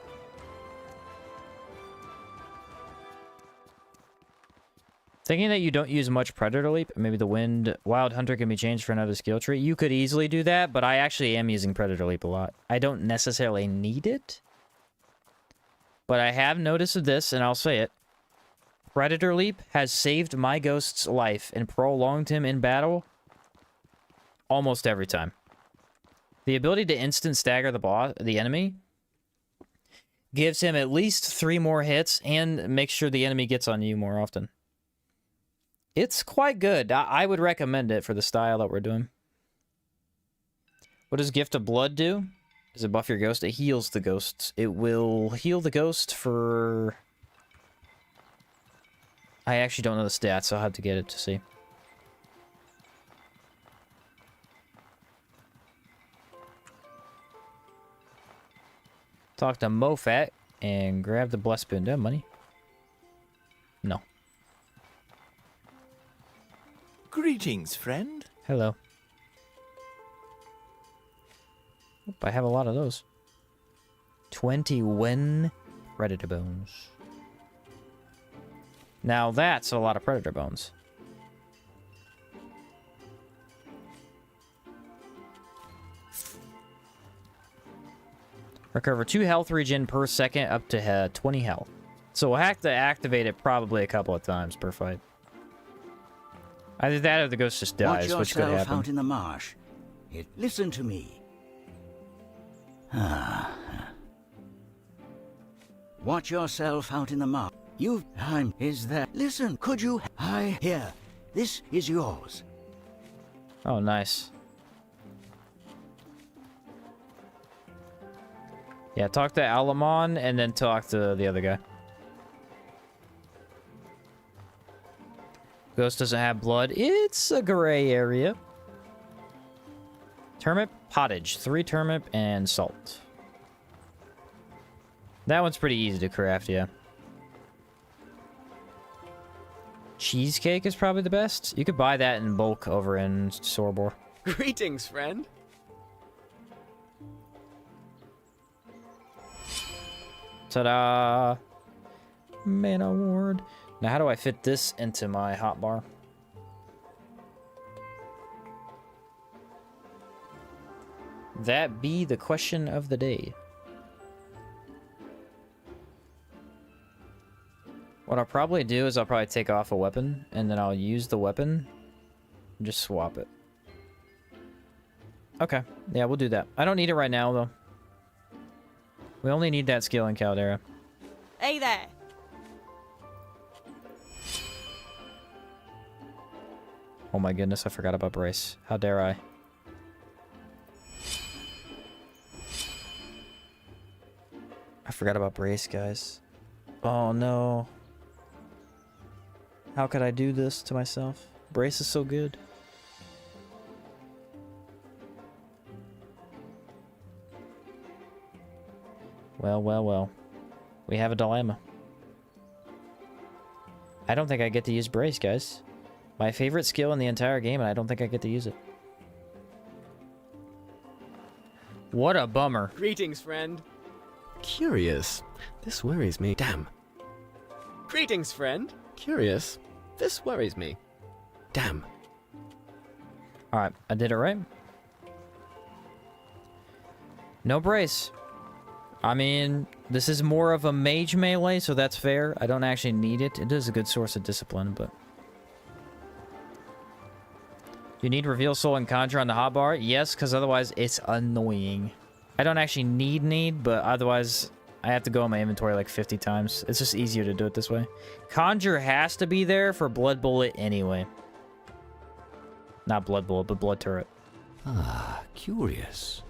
Thinking that you don't use much Predator Leap, maybe the Wild Hunter can be changed for another skill tree. You could easily do that, but I actually am using Predator Leap a lot. I don't necessarily need it, but I have noticed this, and I'll say it. Predator Leap has saved my ghost's life and prolonged him in battle almost every time. The ability to instant stagger the enemy gives him at least 3 more hits and makes sure the enemy gets on you more often. It's quite good. I would recommend it for the style that we're doing. What does Gift of Blood do? Does it buff your ghost? It heals the ghosts. It will heal the ghost for... I actually don't know the stats, so I'll have to get it to see. Talk to Mofat and grab the Blessed Boon. Do I have money? No.
Greetings, friend.
Hello. Oop, I have a lot of those. 21 Predator Bones. Now that's a lot of Predator Bones. Recover 2 health regen per second up to 20 health. So we'll have to activate it probably a couple of times per fight. Either that or the ghost just dies,
Watch
which could
yourself
happen.
out in the marsh. Listen to me. Watch yourself out in the marsh. Time is there. Listen, could you? Here. This is yours.
Oh, nice. Yeah, talk to Alamon and then talk to the other guy. Ghost doesn't have blood. It's a gray area. Turnip, pottage. 3 turnip and salt. That one's pretty easy to craft, yeah. Cheesecake is probably the best. You could buy that in bulk over in Sorbor.
Greetings, friend.
Ta-da! Mana ward. Now, how do I fit this into my hotbar? That be the question of the day. What I'll probably do is I'll probably take off a weapon, and then I'll use the weapon and just swap it. Okay. Yeah, we'll do that. I don't need it right now, though. We only need that skill in Caldera.
Hey there.
Oh my goodness, I forgot about Brace. How dare I? I forgot about Brace, guys. Oh no. How could I do this to myself? Brace is so good. Well, well, well. We have a dilemma. I don't think I get to use Brace, guys. My favorite skill in the entire game, and I don't think I get to use it. What a bummer.
Greetings, friend.
Curious. This worries me. Damn.
Greetings, friend.
Curious. This worries me. Damn.
Alright, I did it right. No Brace. I mean, this is more of a mage melee, so that's fair. I don't actually need it. It is a good source of discipline, but... You need Reveal Soul and Conjure on the hotbar? Yes, because otherwise it's annoying. I don't actually need, but otherwise I have to go in my inventory like 50 times. It's just easier to do it this way. Conjure has to be there for Blood Bullet anyway. Not Blood Bullet, but Blood Turret.
Ah, curious.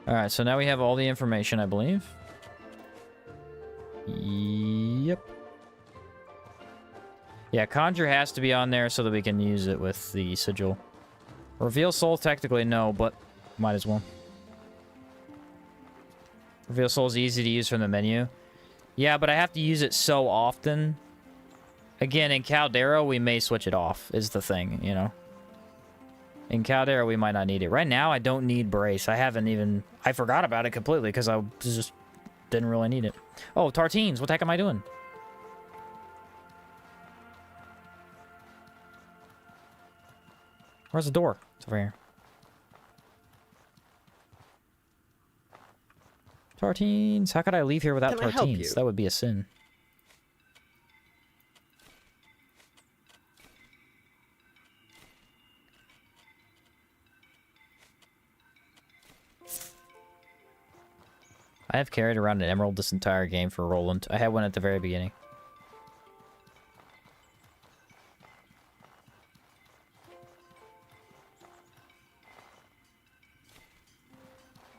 Alright, so now we have all the information, I believe. Yep. Yeah, Conjure has to be on there so that we can use it with the sigil. Reveal Soul, technically no, but might as well. Reveal Soul is easy to use from the menu. Yeah, but I have to use it so often. Again, in Caldera, we may switch it off, is the thing, you know. In Caldera, we might not need it. Right now, I don't need Brace. I forgot about it completely because I just didn't really need it. Oh, Tartines, what the heck am I doing? Where's the door? It's over here. Tartines. How could I leave here without
Can I help
Tartines?
you?
That would be a sin. I have carried around an emerald this entire game for Roland. I had one at the very beginning.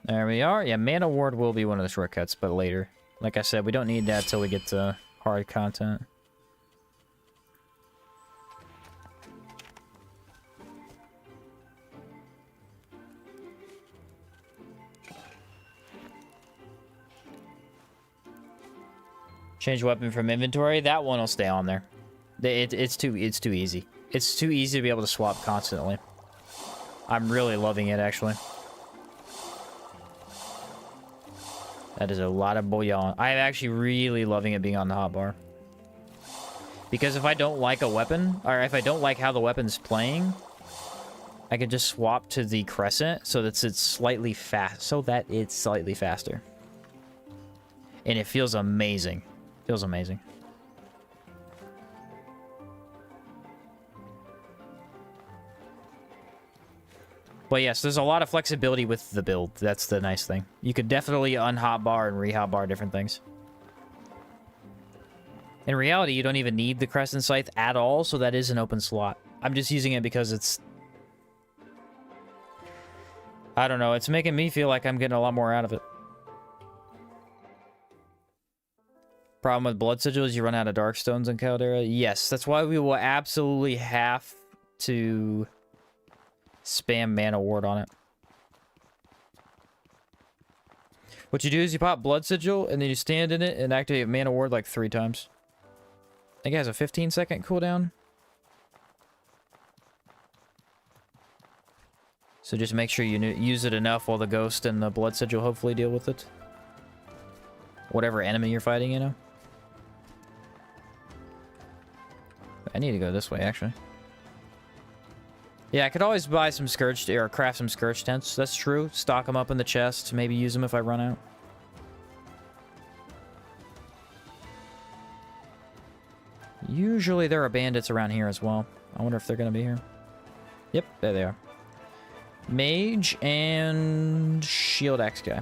There we are. Yeah, Mana Ward will be one of the shortcuts, but later. Like I said, we don't need that till we get to hard content. Change weapon from inventory. That one will stay on there. It's too easy. It's too easy to be able to swap constantly. I'm really loving it, actually. That is a lot of bouillon. I'm actually really loving it being on the hotbar. Because if I don't like a weapon, or if I don't like how the weapon's playing, I can just swap to the crescent so that it's slightly faster. And it feels amazing. Feels amazing. But yes, there's a lot of flexibility with the build. That's the nice thing. You could definitely un-hotbar and re-hotbar different things. In reality, you don't even need the Crescent Scythe at all, so that is an open slot. I'm just using it because it's... I don't know, it's making me feel like I'm getting a lot more out of it. Problem with Blood Sigil is you run out of Dark Stones in Caldera. Yes, that's why we will absolutely have to spam Mana Ward on it. What you do is you pop Blood Sigil, and then you stand in it and activate Mana Ward like 3 times. I think it has a 15-second cooldown. So just make sure you use it enough while the Ghost and the Blood Sigil hopefully deal with it. Whatever enemy you're fighting, you know. I need to go this way, actually. Yeah, I could always buy some Scourge, or craft some Scourge Tents. That's true. Stock them up in the chest. Maybe use them if I run out. Usually there are bandits around here as well. I wonder if they're going to be here. Yep, there they are. Mage and Shield Axe guy.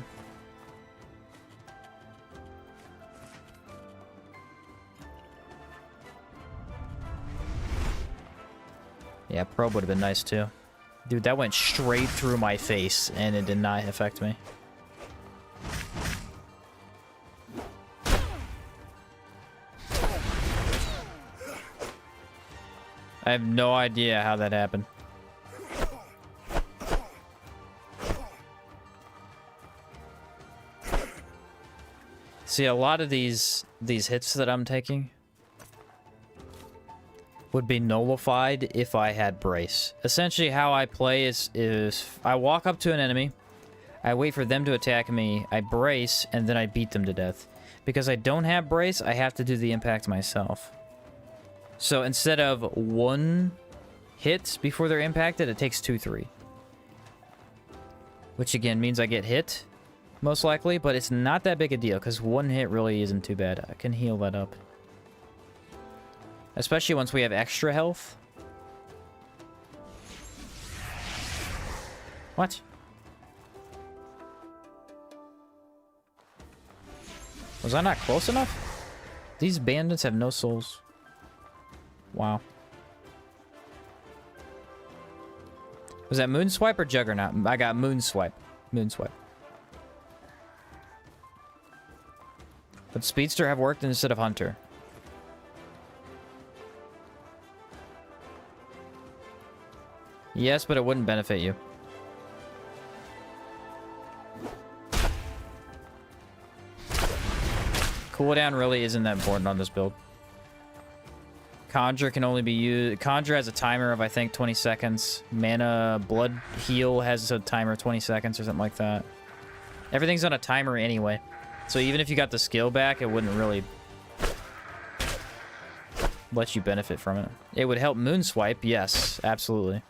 Yeah, probe would have been nice too. Dude, that went straight through my face and it did not affect me. I have no idea how that happened. See, a lot of these hits that I'm taking would be nullified if I had brace. Essentially, how I play is I walk up to an enemy, I wait for them to attack me, I brace, and then I beat them to death. Because I don't have brace, I have to do the impact myself. So instead of 1 hit before they're impacted, it takes 2, 3. Which again means I get hit, most likely, but it's not that big a deal, because 1 hit really isn't too bad. I can heal that up. Especially once we have extra health. What? Was I not close enough? These bandits have no souls. Wow. Was that Moonswipe or Juggernaut? I got Moonswipe. Moonswipe. Would Speedster have worked instead of Hunter? Yes, but it wouldn't benefit you. Cooldown really isn't that important on this build. Conjure can only be used... Conjure has a timer of, I think, 20 seconds. Mana Blood Heal has a timer of 20 seconds or something like that. Everything's on a timer anyway. So even if you got the skill back, it wouldn't really let you benefit from it. It would help Moonswipe, yes, absolutely.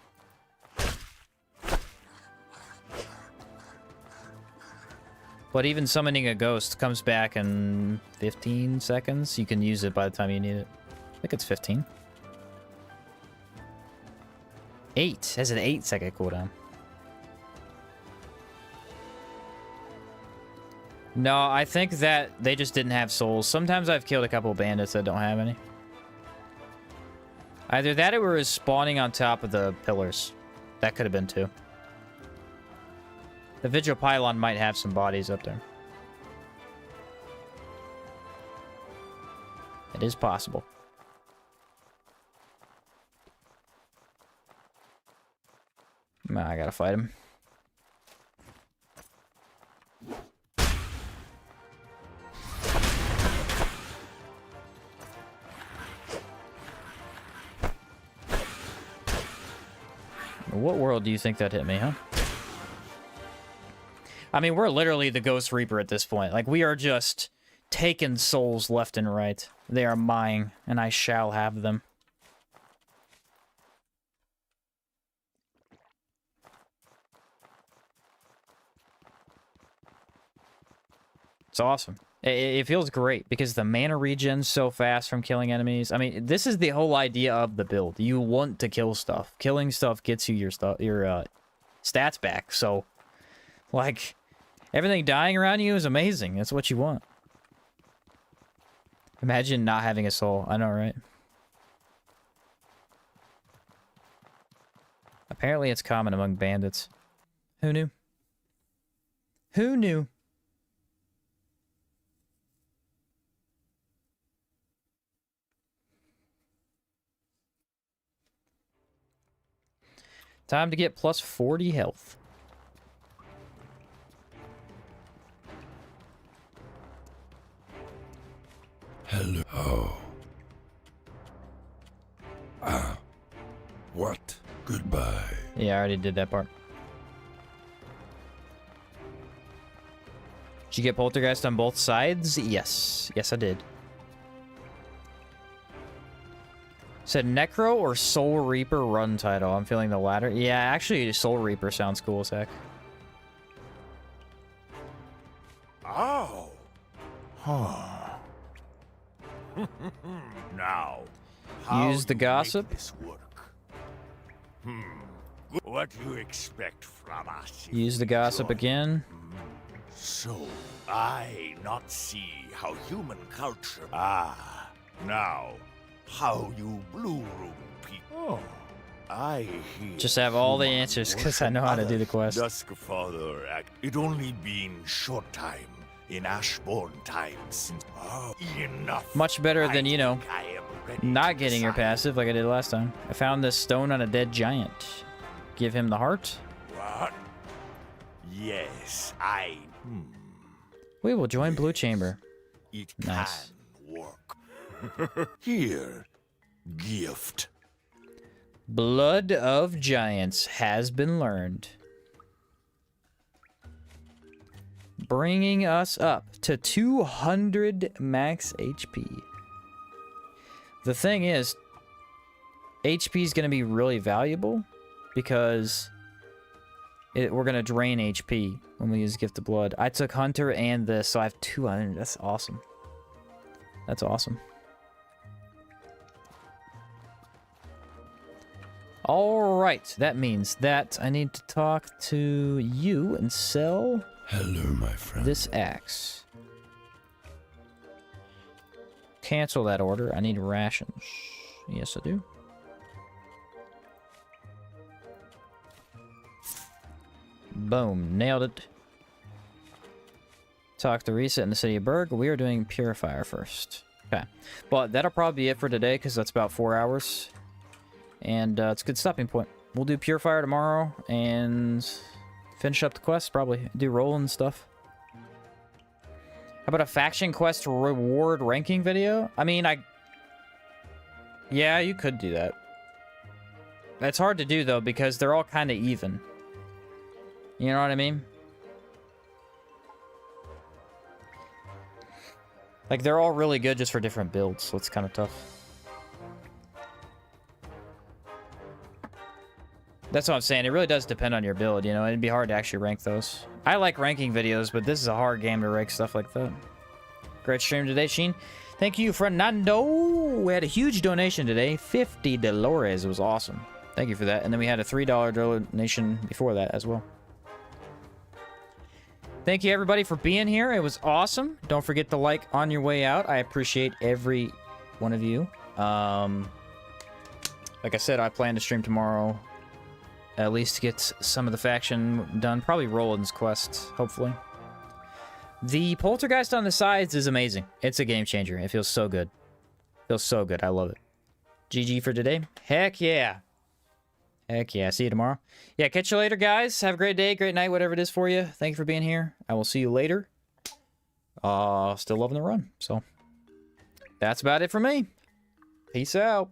But even summoning a ghost comes back in 15 seconds. You can use it by the time you need it. I think it's 15. 8. Has an 8-second cooldown. No, I think that they just didn't have souls. Sometimes I've killed a couple bandits that don't have any. Either that or it was spawning on top of the pillars. That could have been too. The Vigil Pylon might have some bodies up there. It is possible. Nah, I gotta fight him. What world do you think that hit me, huh? I mean, we're literally the Ghost Reaper at this point. Like, we are just taken souls left and right. They are mine, and I shall have them. It's awesome. It feels great because the mana regen's so fast from killing enemies. I mean, this is the whole idea of the build. You want to kill stuff. Killing stuff gets you your stats back. So, like, everything dying around you is amazing. That's what you want. Imagine not having a soul. I know, right? Apparently it's common among bandits. Who knew? Who knew? Time to get plus 40 health.
Hello. Oh. What? Goodbye.
Yeah, I already did that part. Did you get Poltergeist on both sides? Yes. Yes, I did. Said Necro or Soul Reaper run title. I'm feeling the latter. Yeah, actually, Soul Reaper sounds cool as heck.
Oh. Huh. Now,
Use the gossip.
This work? What do you expect from us?
Use the gossip
Join?
again.
So, I not see how human culture... now, how you blue room people... Oh, I hear...
Just have all the answers, because I know how to do the quest.
Duskfather act... It only been short time in Ashbourne times since... Oh, enough.
Much better than, you know,
I am ready
not
to
getting your
decide.
passive like I did last time. I found this stone on a dead giant. Give him the heart.
What? Yes, I...
We will join Blue Chamber.
It
Nice.
can work. Here, gift.
Blood of Giants has been learned. Bringing us up to 200 max HP. The thing is, HP is going to be really valuable because we're going to drain HP when we use Gift of Blood. I took Hunter and this, so I have 200. That's awesome. That's awesome. Alright, that means that I need to talk to you and sell...
Hello, my friend.
this axe. Cancel that order. I need rations. Yes, I do. Boom. Nailed it. Talk to Reset in the city of Berg. We are doing Purifier first. Okay. But that'll probably be it for today, because that's about 4 hours. And it's a good stopping point. We'll do Purifier tomorrow, and... finish up the quest, probably. Do rolling stuff. How about a faction quest reward ranking video? I mean, yeah, you could do that. That's hard to do, though, because they're all kind of even. You know what I mean? Like, they're all really good just for different builds, so it's kind of tough. That's what I'm saying. It really does depend on your build, you know? It'd be hard to actually rank those. I like ranking videos, but this is a hard game to rank stuff like that. Great stream today, Sheen. Thank you, Fernando. We had a huge donation today. 50 Dolores. It was awesome. Thank you for that. And then we had a $3 donation before that as well. Thank you, everybody, for being here. It was awesome. Don't forget to like on your way out. I appreciate every one of you. Like I said, I plan to stream tomorrow. At least to get some of the faction done. Probably Roland's quest, hopefully. The Poltergeist on the sides is amazing. It's a game changer. It feels so good. Feels so good. I love it. GG for today. Heck yeah. Heck yeah. See you tomorrow. Yeah, catch you later, guys. Have a great day, great night, whatever it is for you. Thank you for being here. I will see you later. Still loving the run. So, that's about it for me. Peace out.